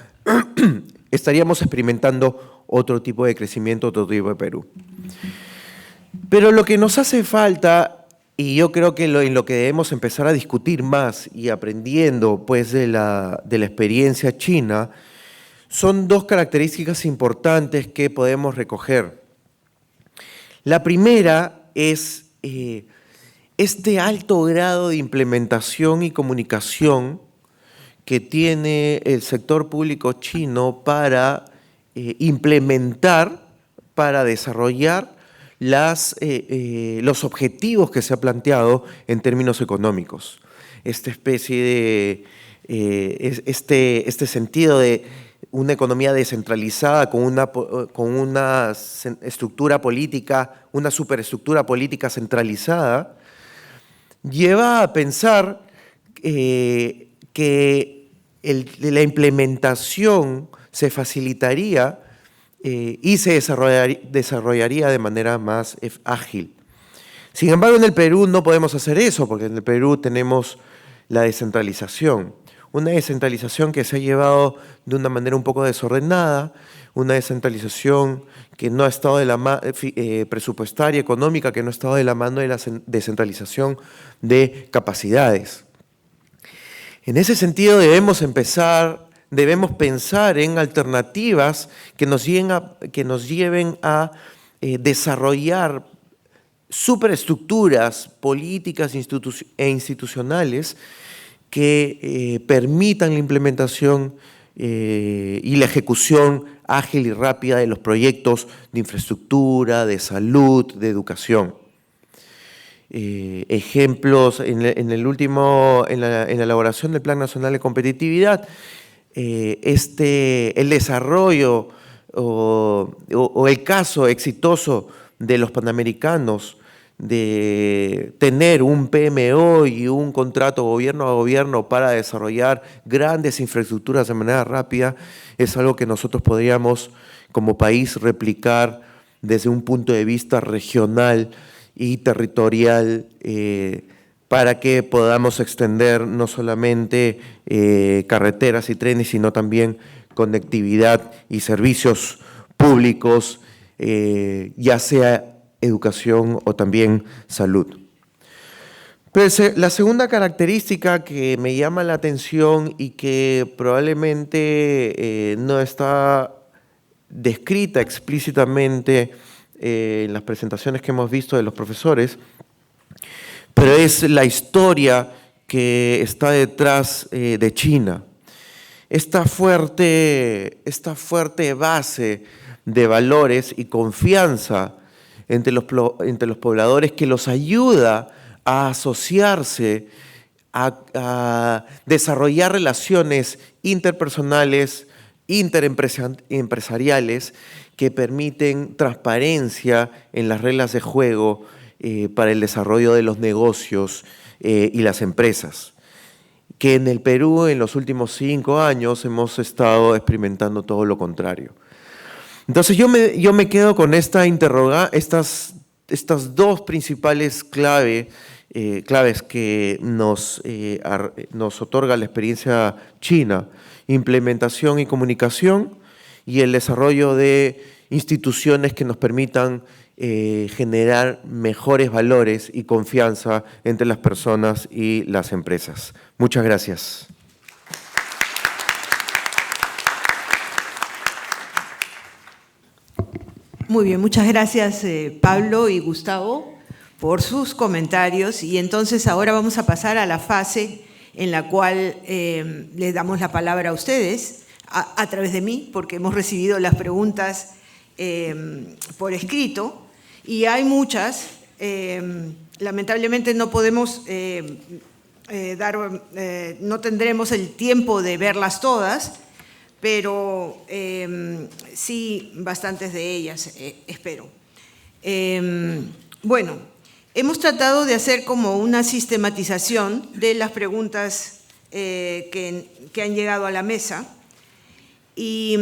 estaríamos experimentando otro tipo de crecimiento, otro tipo de Perú. Pero lo que nos hace falta, y yo creo que en lo que debemos empezar a discutir más y aprendiendo pues, de la experiencia china, son dos características importantes que podemos recoger. La primera es este alto grado de implementación y comunicación que tiene el sector público chino para implementar, para desarrollar los objetivos que se ha planteado en términos económicos. Esta especie de, este sentido de una economía descentralizada con una estructura política, una superestructura política centralizada, lleva a pensar que la implementación se facilitaría y se desarrollaría de manera más ágil. Sin embargo, en el Perú no podemos hacer eso, porque en el Perú tenemos la descentralización. Una descentralización que se ha llevado de una manera un poco desordenada, una descentralización que no ha estado de la presupuestaria, económica, que no ha estado de la mano de la descentralización de capacidades. En ese sentido debemos pensar en alternativas que nos lleven a desarrollar superestructuras políticas e institucionales que permitan la implementación y la ejecución ágil y rápida de los proyectos de infraestructura, de salud, de educación. Ejemplos, en la elaboración del Plan Nacional de Competitividad, el desarrollo o el caso exitoso de los panamericanos de tener un PMO y un contrato gobierno a gobierno para desarrollar grandes infraestructuras de manera rápida, es algo que nosotros podríamos como país replicar desde un punto de vista regional y territorial para que podamos extender no solamente carreteras y trenes, sino también conectividad y servicios públicos, ya sea educación o también salud. Pero la segunda característica que me llama la atención y que probablemente no está descrita explícitamente en las presentaciones que hemos visto de los profesores, pero es la historia que está detrás de China. Esta fuerte base de valores y confianza entre los pobladores que los ayuda a asociarse, a desarrollar relaciones interpersonales, interempresariales, que permiten transparencia en las reglas de juego para el desarrollo de los negocios y las empresas. Que en el Perú en los últimos 5 años hemos estado experimentando todo lo contrario. Entonces yo me quedo con estas dos principales claves que nos otorga la experiencia china: implementación y comunicación, y el desarrollo de instituciones que nos permitan generar mejores valores y confianza entre las personas y las empresas. Muchas gracias. Muy bien, muchas gracias Pablo y Gustavo por sus comentarios, y entonces ahora vamos a pasar a la fase en la cual les damos la palabra a ustedes a través de mí, porque hemos recibido las preguntas por escrito y hay muchas. Lamentablemente no podemos no tendremos el tiempo de verlas todas, pero sí bastantes de ellas, espero. Bueno, hemos tratado de hacer como una sistematización de las preguntas que han llegado a la mesa, y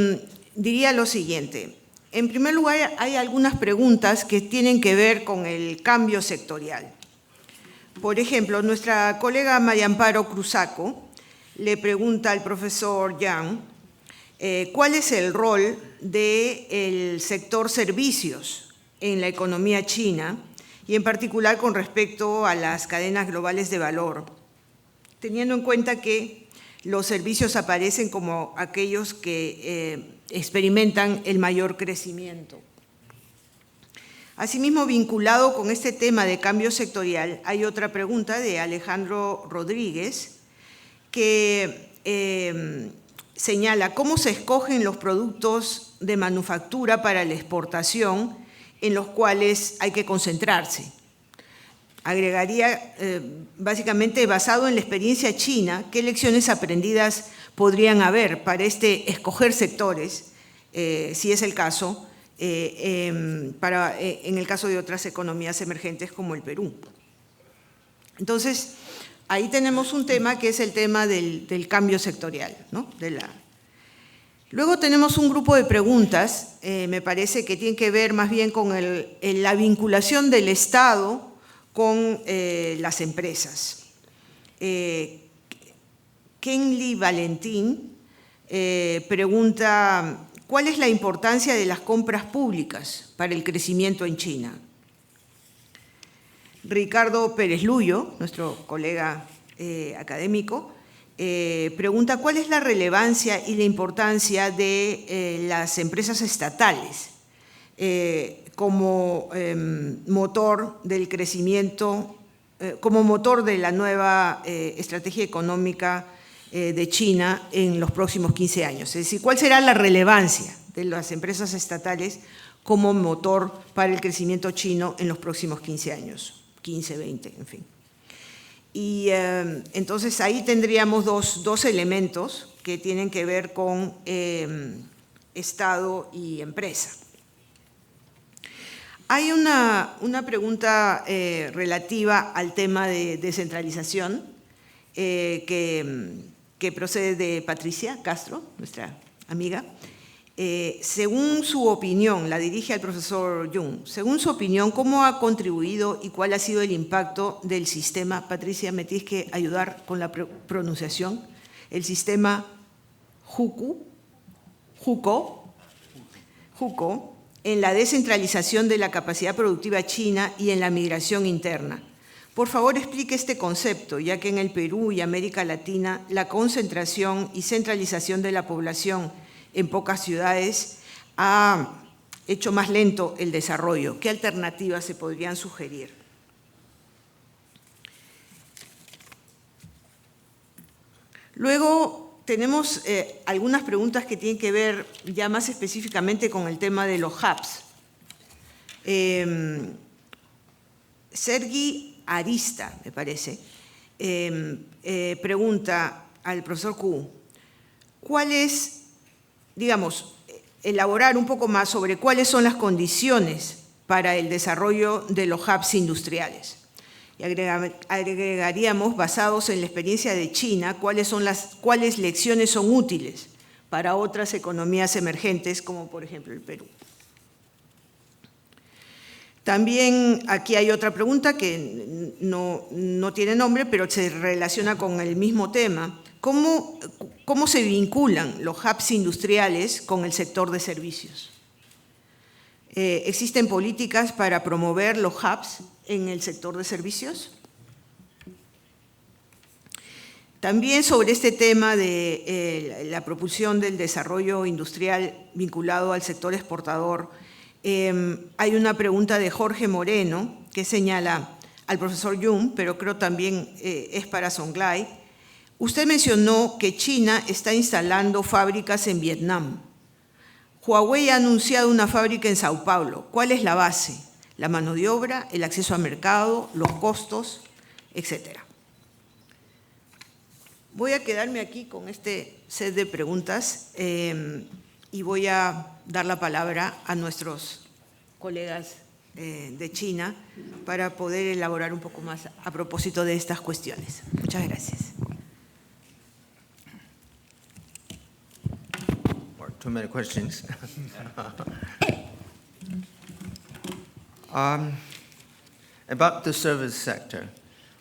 diría lo siguiente. En primer lugar, hay algunas preguntas que tienen que ver con el cambio sectorial. Por ejemplo, nuestra colega María Amparo Cruzaco le pregunta al profesor Yang cuál es el rol del sector servicios en la economía china y en particular con respecto a las cadenas globales de valor, teniendo en cuenta que los servicios aparecen como aquellos que experimentan el mayor crecimiento. Asimismo, vinculado con este tema de cambio sectorial, hay otra pregunta de Alejandro Rodríguez que señala cómo se escogen los productos de manufactura para la exportación en los cuales hay que concentrarse. Agregaría, básicamente, basado en la experiencia china, qué lecciones aprendidas podrían haber para escoger sectores, si es el caso, en el caso de otras economías emergentes como el Perú. Entonces, ahí tenemos un tema que es el tema del cambio sectorial, ¿no? Luego tenemos un grupo de preguntas, me parece que tienen que ver más bien con la vinculación del Estado con las empresas. Kenly Valentín pregunta, ¿cuál es la importancia de las compras públicas para el crecimiento en China? Ricardo Pérez Luyo, nuestro colega académico, pregunta, ¿cuál es la relevancia y la importancia de las empresas estatales como motor del crecimiento, como motor de la nueva estrategia económica de China en los próximos 15 años? Es decir, ¿cuál será la relevancia de las empresas estatales como motor para el crecimiento chino en los próximos 15 años? 15, 20, en fin. Y entonces ahí tendríamos dos elementos que tienen que ver con Estado y empresa. Hay una pregunta relativa al tema de descentralización que procede de Patricia Castro, nuestra amiga. Según su opinión, la dirige al profesor Jung, según su opinión, ¿cómo ha contribuido y cuál ha sido el impacto del sistema? Patricia, me tienes que ayudar con la pronunciación. El sistema Juco, en la descentralización de la capacidad productiva china y en la migración interna. Por favor, explique este concepto, ya que en el Perú y América Latina la concentración y centralización de la población en pocas ciudades ha hecho más lento el desarrollo. ¿Qué alternativas se podrían sugerir? Luego tenemos algunas preguntas que tienen que ver ya más específicamente con el tema de los hubs. Sergi Arista, me parece, pregunta al profesor Ku, ¿cuál es, digamos, elaborar un poco más sobre cuáles son las condiciones para el desarrollo de los hubs industriales? Y agregaríamos, basados en la experiencia de China, cuáles lecciones son útiles para otras economías emergentes, como por ejemplo el Perú. También aquí hay otra pregunta que no tiene nombre, pero se relaciona con el mismo tema. ¿Cómo se vinculan los hubs industriales con el sector de servicios? ¿Existen políticas para promover los hubs en el sector de servicios? También sobre este tema de la propulsión del desarrollo industrial vinculado al sector exportador, hay una pregunta de Jorge Moreno que señala al profesor Jung, pero creo también es para Songlai. Usted mencionó que China está instalando fábricas en Vietnam. Huawei ha anunciado una fábrica en Sao Paulo. ¿Cuál es la base? La mano de obra, el acceso al mercado, los costos, etcétera. Voy a quedarme aquí con este set de preguntas y voy a dar la palabra a nuestros colegas de China para poder elaborar un poco más a propósito de estas cuestiones. Muchas gracias. Too many questions. About the service sector,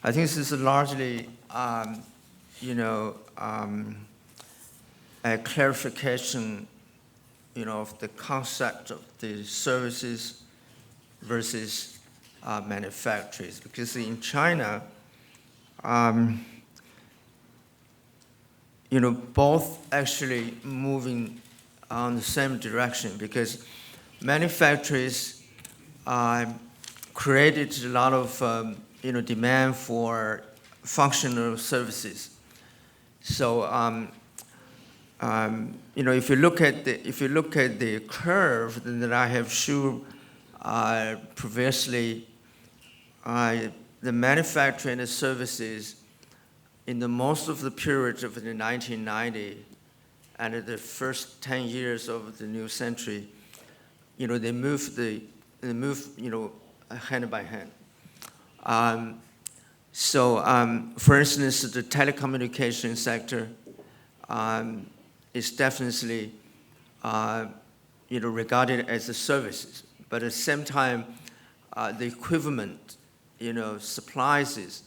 I think this is largely, a clarification, of the concept of the services versus manufacturers. Because in China, both actually moving on the same direction, because manufacturers created a lot of demand for functional services. So if you look at the curve that I have shown previously, the manufacturing and services in the most of the period of the 1990s and the first 10 years of the new century, they move hand by hand. For instance, the telecommunication sector is definitely regarded as a services, but at the same time, the equivalent supplies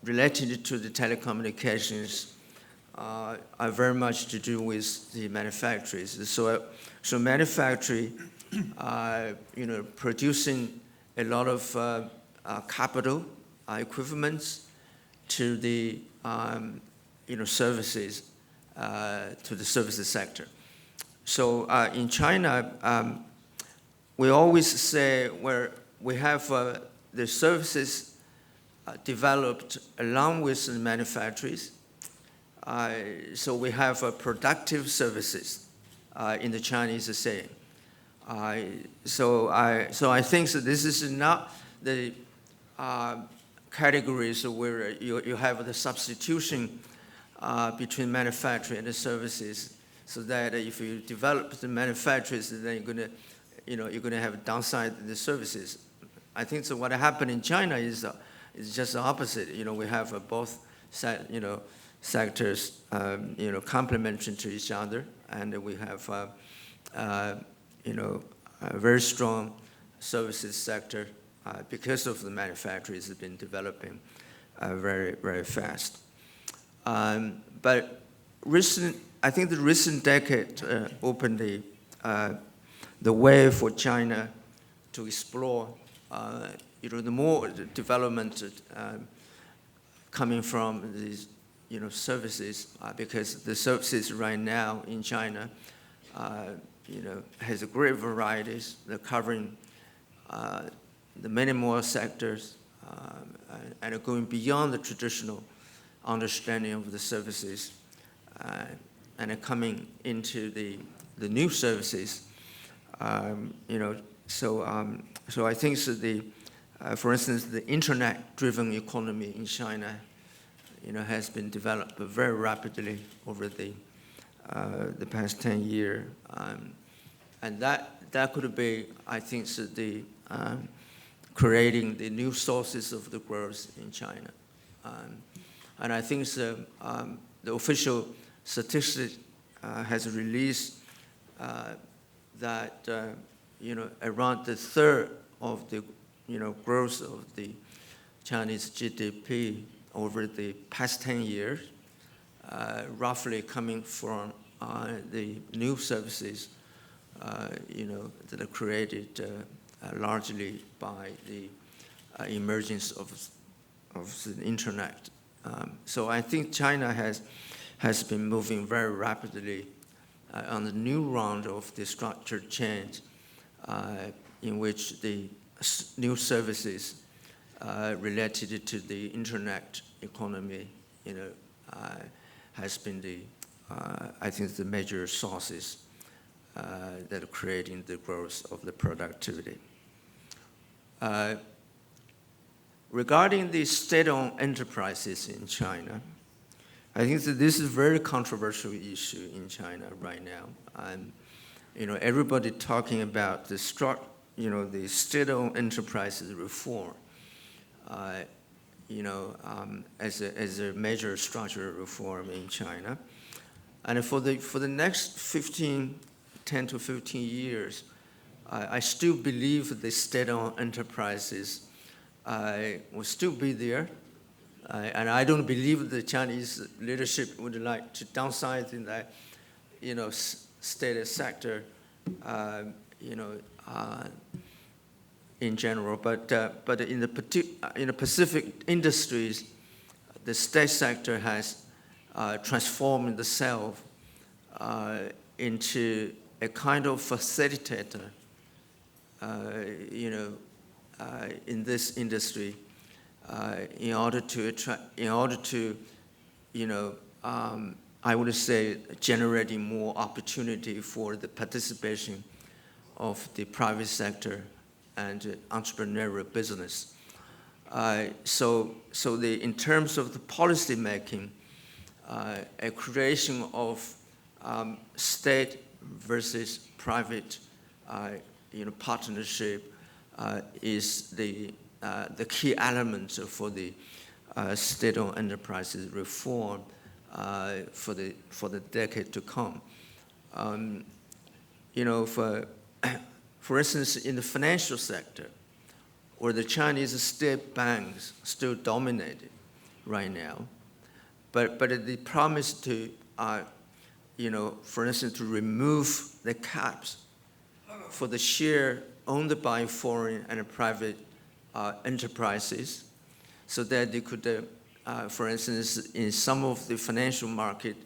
related to the telecommunications are very much to do with the manufacturers. So manufacturing, producing a lot of capital equivalents to the services, to the services sector. So in China, we always say where we have the services developed along with the manufacturers. So we have productive services in the Chinese saying. So I think that this is not the categories where you have the substitution between manufacturing and the services, so that if you develop the manufacturers, then you're gonna have a downside in the services. I think so. What happened in China is just the opposite. We have both sectors, complementary to each other, and we have a very strong services sector because of the manufacturers have been developing very, very fast. But I think the recent decade opened the way for China to explore the more development coming from these services, because the services right now in China has a great varieties. They're covering the many more sectors and are going beyond the traditional understanding of the services and are coming into the new services. So I think that for instance, the internet-driven economy in China, has been developed very rapidly over the past 10 years, and that could be, I think, the creating the new sources of the growth in China, and I think the official statistic has released that around the third of the growth of the Chinese GDP over the past 10 years, roughly coming from the new services, that are created largely by the emergence of the internet. So I think China has been moving very rapidly on the new round of the structured change, in which the new services related to the internet economy, has been I think the major sources that are creating the growth of the productivity. Regarding the state-owned enterprises in China, I think that this is a very controversial issue in China right now. And everybody talking about the state-owned enterprises reform, as a major structural reform in China. And for the next 10 to 15 years, I still believe the state-owned enterprises will still be there. And I don't believe the Chinese leadership would like to downsize in that, state sector, in general. But in the Pacific industries, the state sector has transformed itself into a kind of facilitator, in this industry, in order to, I would say, generating more opportunity for the participation of the private sector and entrepreneurial business. So in terms of the policy making, a creation of state versus private, partnership is the key element for the state-owned enterprises reform for the decade to come. For instance, in the financial sector, where the Chinese state banks still dominated right now, but they promised to, for instance, to remove the caps for the share owned by foreign and private enterprises, so that they could, for instance, in some of the financial market,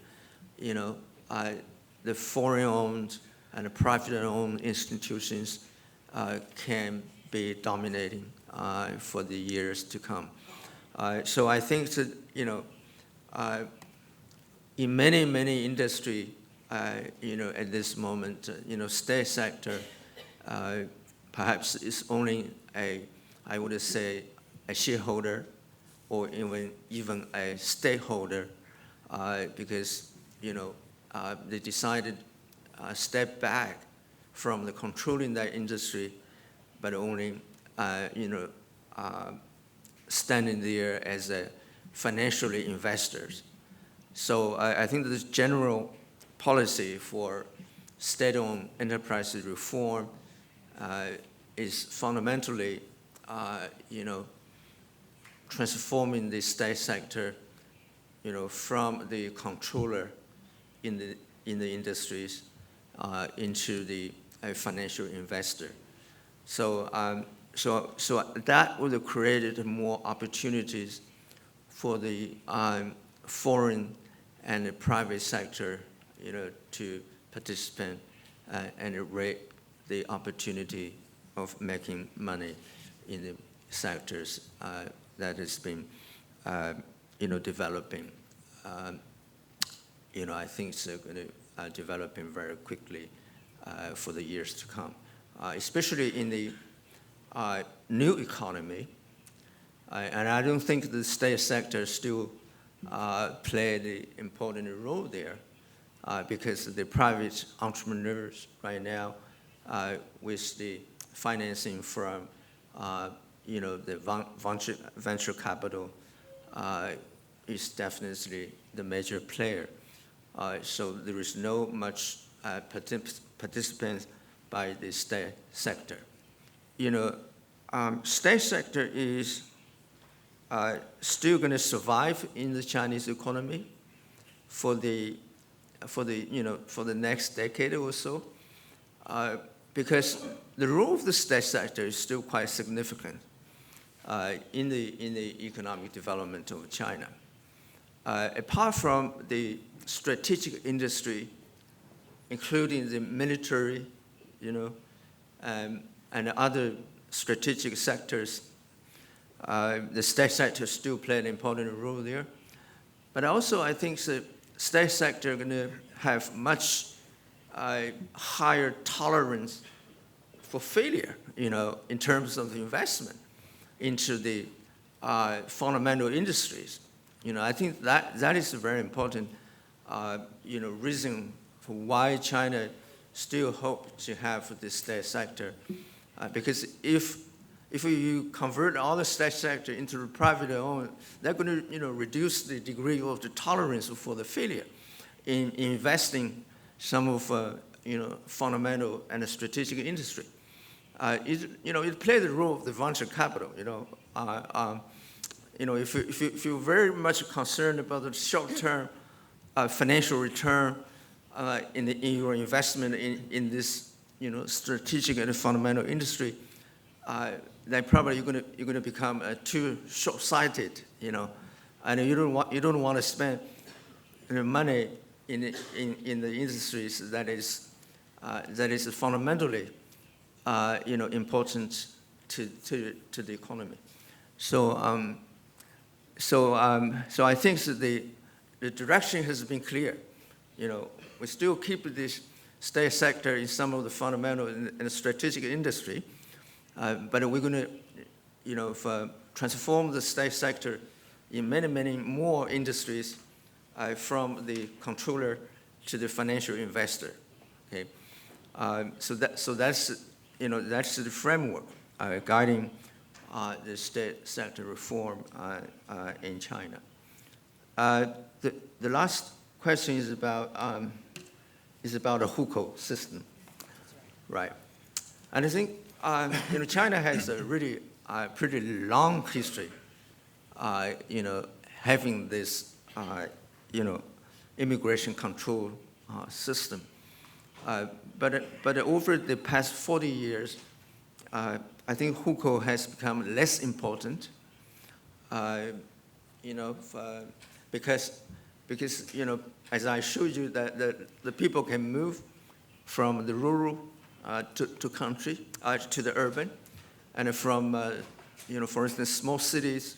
the foreign-owned and private-owned institutions can be dominating for the years to come. So I think that, in many industry, at this moment, state sector perhaps is only I would say, a shareholder or even a stakeholder, because they decided step back from the controlling that industry, but only standing there as a financially investors. So I think this general policy for state-owned enterprises reform is fundamentally, transforming the state sector, from the controller in the industries into the financial investor. So that would have created more opportunities for the foreign and the private sector, to participate and rate the opportunity of making money in the sectors that has been, developing. I think it's going to developing very quickly for the years to come, especially in the new economy. And I don't think the state sector still play the important role there, because the private entrepreneurs right now, with the financing from, the venture capital, is definitely the major player. So there is no much participants by the state sector. State sector is still going to survive in the Chinese economy for the next decade or so, because the role of the state sector is still quite significant in the economic development of China. Apart from the strategic industry, including the military, and other strategic sectors, the state sector still play an important role there. But also, I think the state sector are going to have much higher tolerance for failure, in terms of the investment into the fundamental industries. I think that is a very important, reason for why China still hope to have the state sector, because if you convert all the state sector into the private owned, they're going to, reduce the degree of the tolerance for the failure in investing some of, fundamental and strategic industry. it plays the role of the venture capital. If you're very much concerned about the short-term financial return in your investment in this, strategic and fundamental industry, then probably you're going to become too short-sighted, and you don't want to spend money in the industries that is fundamentally important to the economy. So I think that the direction has been clear. We still keep this state sector in some of the fundamental and strategic industry, but we're going to, transform the state sector in many, many more industries, from the controller to the financial investor. Okay, so that's the framework guiding the state sector reform in China. The last question is about a hukou system, right? And I think China has a really pretty long history, having this immigration control system. But over the past 40 years, I think hukou has become less important, because as I showed you, that the people can move from the rural to country, to the urban, and from for instance, small cities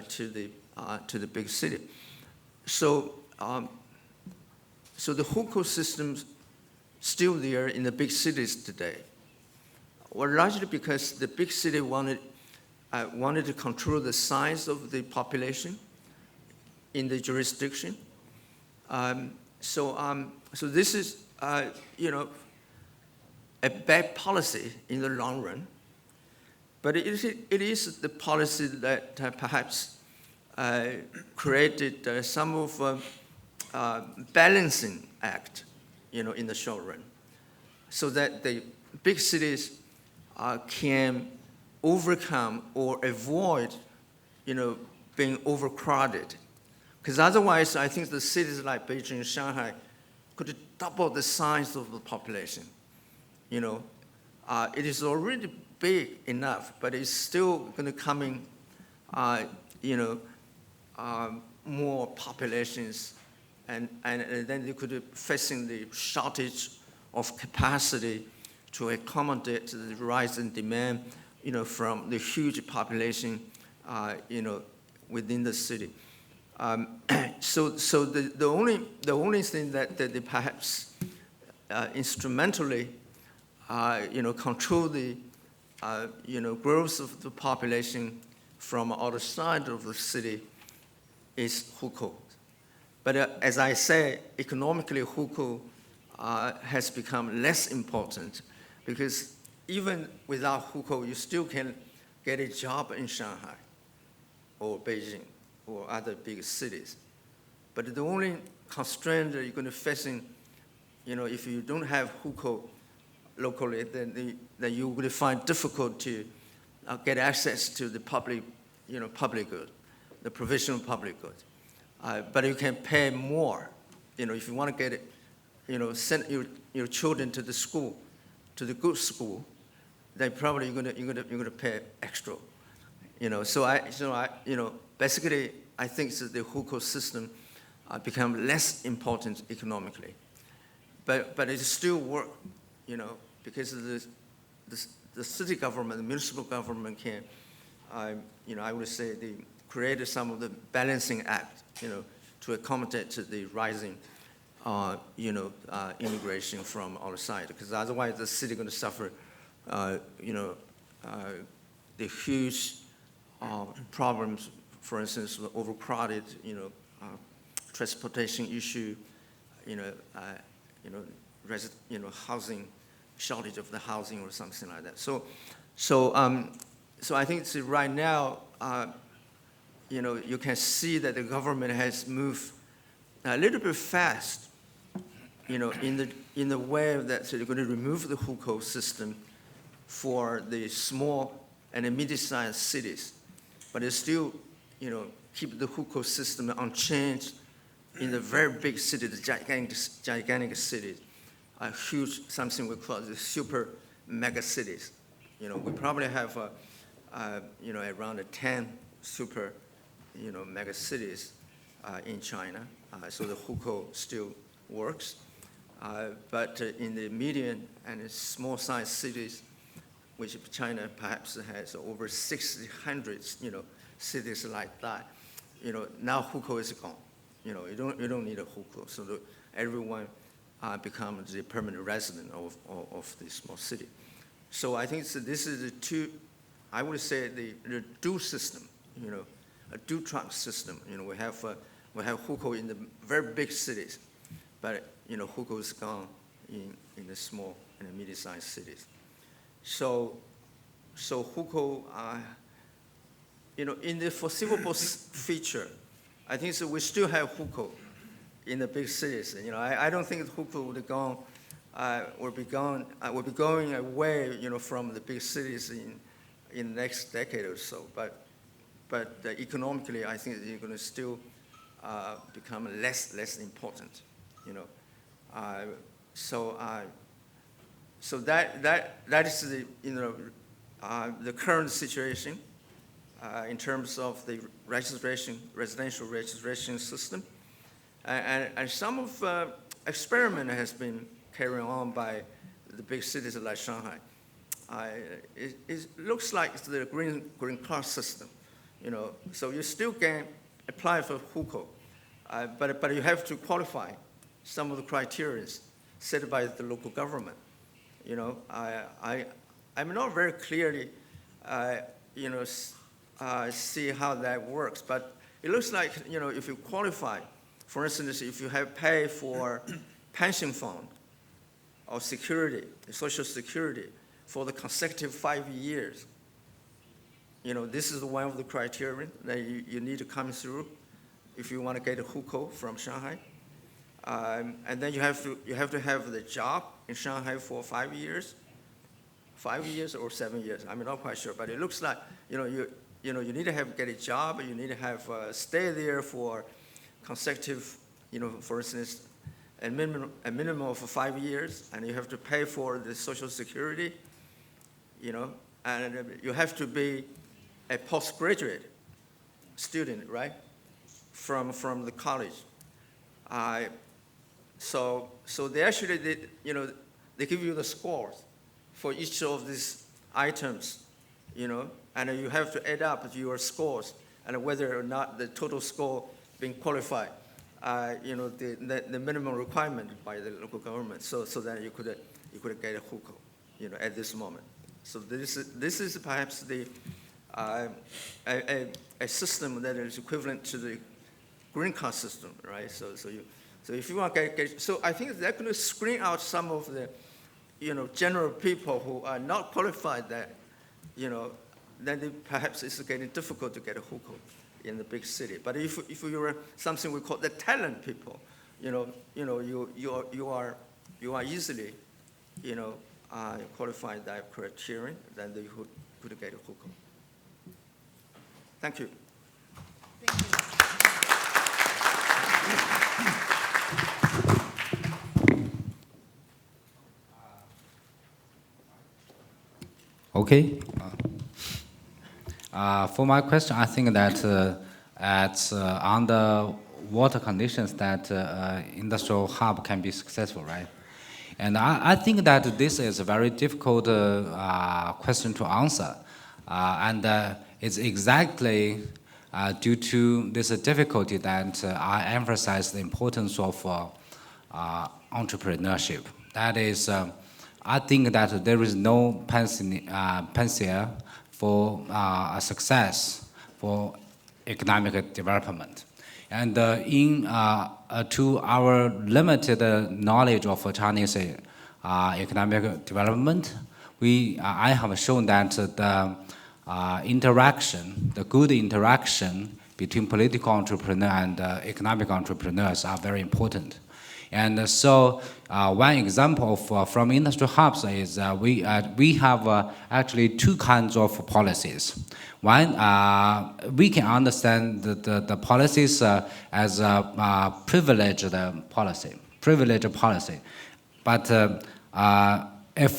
to the big city. So the hukou system's still there in the big cities today. Well, largely because the big city wanted to control the size of the population in the jurisdiction. So this is a bad policy in the long run, but it is the policy that perhaps created some of balancing act, in the short run, so that the big cities can overcome or avoid, being overcrowded. Because otherwise, I think the cities like Beijing and Shanghai could double the size of the population. It is already big enough, but it's still going to come in, more populations, and then they could be facing the shortage of capacity to accommodate the rise in demand, from the huge population, within the city. So the only thing that they perhaps instrumentally, control the, growth of the population from outside of the city is hukou. But as I say, economically, hukou has become less important, because even without hukou, you still can get a job in Shanghai or Beijing or other big cities. But the only constraint that you're going to face if you don't have hukou locally, then you will find difficult to get access to the public, public good, the provisional public good. But you can pay more, if you want to get it, send your children to the school, to the good school, then probably you're gonna pay extra, basically I think that the hukou system become less important economically, but it still work, because of the city government, the municipal government can, I would say they created some of the balancing act, to accommodate to the rising, immigration from outside, because otherwise the city going to suffer, the huge problems, for instance, the overcrowded, transportation issue, housing, shortage of the housing or something like that. So I think right now, you can see that the government has moved a little bit fast, in the way that they're going to remove the hukou system for the small and the medium-sized cities, but it still, keep the hukou system unchanged in the very big cities, the gigantic cities, huge, something we call the super mega cities. We probably have, around 10 super, mega cities in China. So the hukou still works. But in the medium and small-sized cities, which China perhaps has over 600, cities like that, now hukou is gone. You don't need a hukou, so everyone becomes the permanent resident of the small city. So I think this is the two, I would say the dual system, a dual track system. We have hukou in the very big cities, but hukou is gone in the small and the medium-sized cities. So hukou, in the foreseeable future, I think we still have hukou in the big cities. I don't think hukou will be going away, from the big cities in the next decade or so. But economically, I think it's going to still become less important. So that is the current situation in terms of the residential registration system, and some of experiment has been carried on by the big cities like Shanghai. It looks like the green card system, So you still can apply for hukou, but you have to qualify some of the criteria set by the local government. I'm not very clearly, see how that works, but it looks like, if you qualify, for instance, if you have paid for pension fund or security, social security, for the consecutive 5 years, this is one of the criteria that you need to come through if you want to get a hukou from Shanghai. And then you have to have the job in Shanghai for 5 years. 5 years or 7 years, I'm not quite sure, but it looks like, you need to get a job, you need to have stay there for consecutive, for instance, a minimum of 5 years, and you have to pay for the social security, and you have to be a postgraduate student, right, from the college. So they actually, they give you the scores for each of these items, and you have to add up your scores and whether or not the total score being qualified, the minimum requirement by the local government, so that you could get a hukou, at this moment. So this is perhaps the a system that is equivalent to the green card system, right? So if you want to get, so I think they're going to screen out some of the, general people who are not qualified that, then perhaps it's getting difficult to get a hukou in the big city. But if you're something we call the talent people, you are easily, qualified that criterion, then you could get a hukou. Thank you. Okay. For my question, I think that under water conditions that industrial hub can be successful, right? And I think that this is a very difficult question to answer. And it's exactly due to this difficulty that I emphasize the importance of entrepreneurship. That is, I think that there is no panacea for a success for economic development. And to our limited knowledge of Chinese economic development, I have shown that the good interaction between political entrepreneurs and economic entrepreneurs are very important. And so one example from industrial hubs is we have actually two kinds of policies. One, we can understand the policies as a privileged policy. But if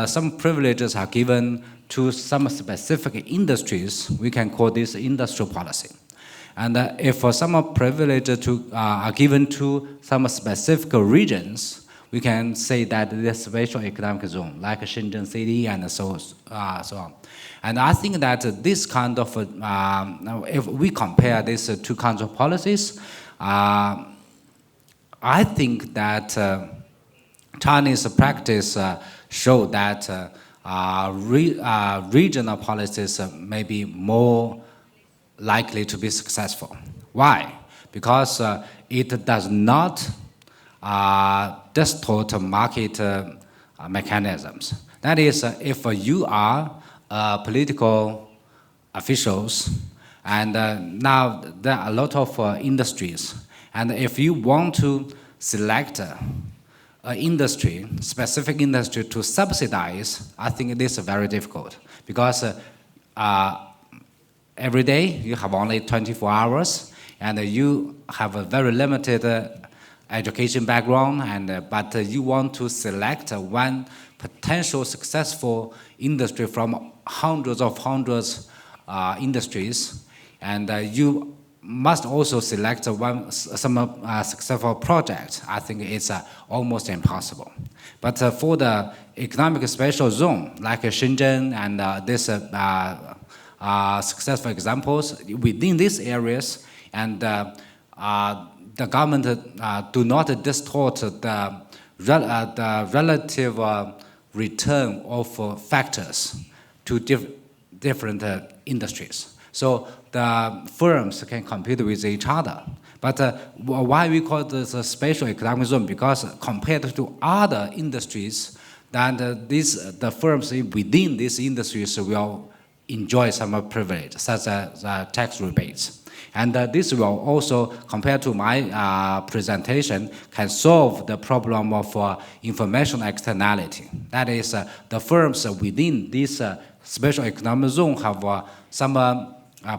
some privileges are given to some specific industries, we can call this industrial policy. And if some privileges are given to some specific regions, we can say that this special economic zone, like Shenzhen City and so on. And I think that this kind of, if we compare these two kinds of policies, I think that Chinese practice show that regional policies may be more likely to be successful. Why? Because it does not distort market mechanisms. That is, if you are political officials, and now there are a lot of industries, and if you want to select industry, specific industry to subsidize, I think it is very difficult because every day you have only 24 hours and you have a very limited education background, but you want to select one potential successful industry from hundreds industries, and you must also select some successful project. I think it's almost impossible. But for the economic special zone, like Shenzhen and this successful examples within these areas, and the government do not distort the relative return of factors to different industries. So the firms can compete with each other. But why we call this a special economic zone? Because compared to other industries, then the firms within these industries will enjoy some privilege, such as tax rebates. And this will also, compared to my presentation, can solve the problem of information externality. That is, the firms within this special economic zone have some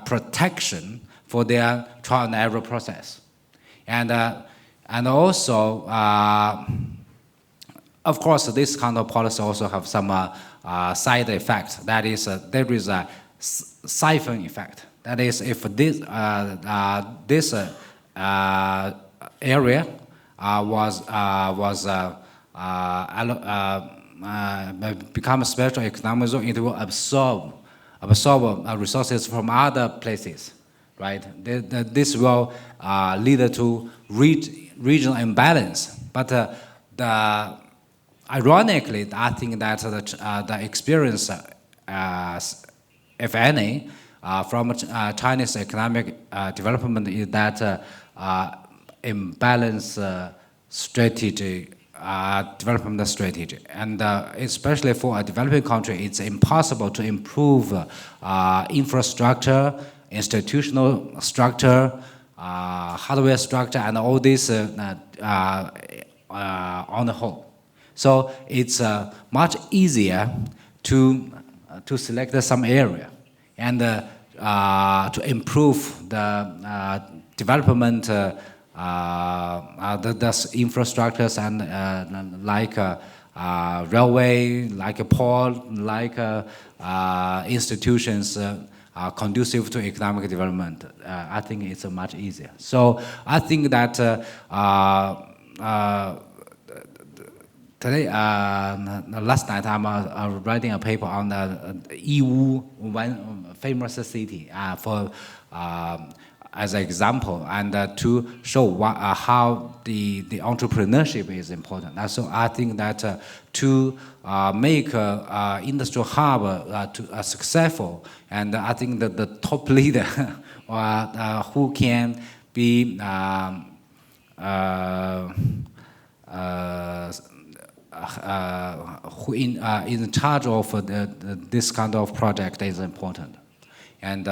protection for their trial and error process. And also, of course, this kind of policy also have some side effects. That is, there is a siphon effect. That is, if this area become a special economic zone, it will absorb resources from other places, right? This will lead to regional imbalance. But ironically, I think that the experience, if any, from Chinese economic development is that imbalance strategy, development strategy. And especially for a developing country, it's impossible to improve infrastructure, institutional structure, hardware structure, and all this on the whole. So it's much easier to select some area and to improve the development, the infrastructures and like railway, like a port, like institutions conducive to economic development. I think it's much easier. So I think that today, last night, I'm writing a paper on the EU, one famous city, as an example, and to show how the entrepreneurship is important. And so I think that to make industrial hub successful, and I think that the top leader who can be who in charge of this kind of project is important. And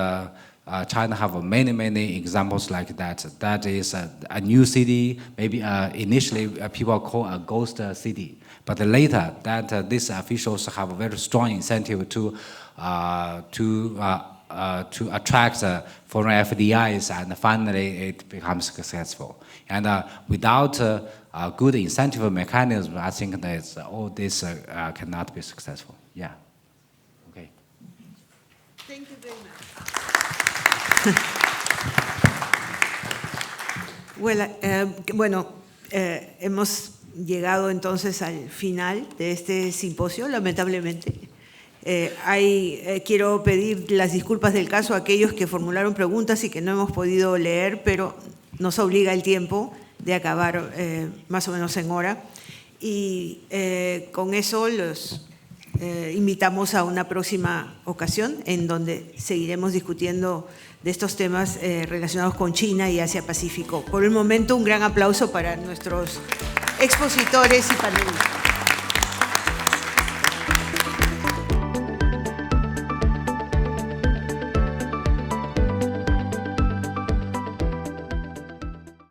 China have many examples like that. That is a new city, maybe initially people call a ghost city. But later, that these officials have a very strong incentive to attract foreign FDIs, and finally it becomes successful. And without a good incentive mechanism, I think that all this cannot be successful. Yeah. Okay. Thank you very much. Hemos llegado entonces al final de este simposio, lamentablemente. Quiero pedir las disculpas del caso a aquellos que formularon preguntas y que no hemos podido leer, pero nos obliga el tiempo de acabar más o menos en hora. Y con eso los invitamos a una próxima ocasión en donde seguiremos discutiendo de estos temas relacionados con China y Asia-Pacífico. Por el momento, un gran aplauso para nuestros expositores y panelistas.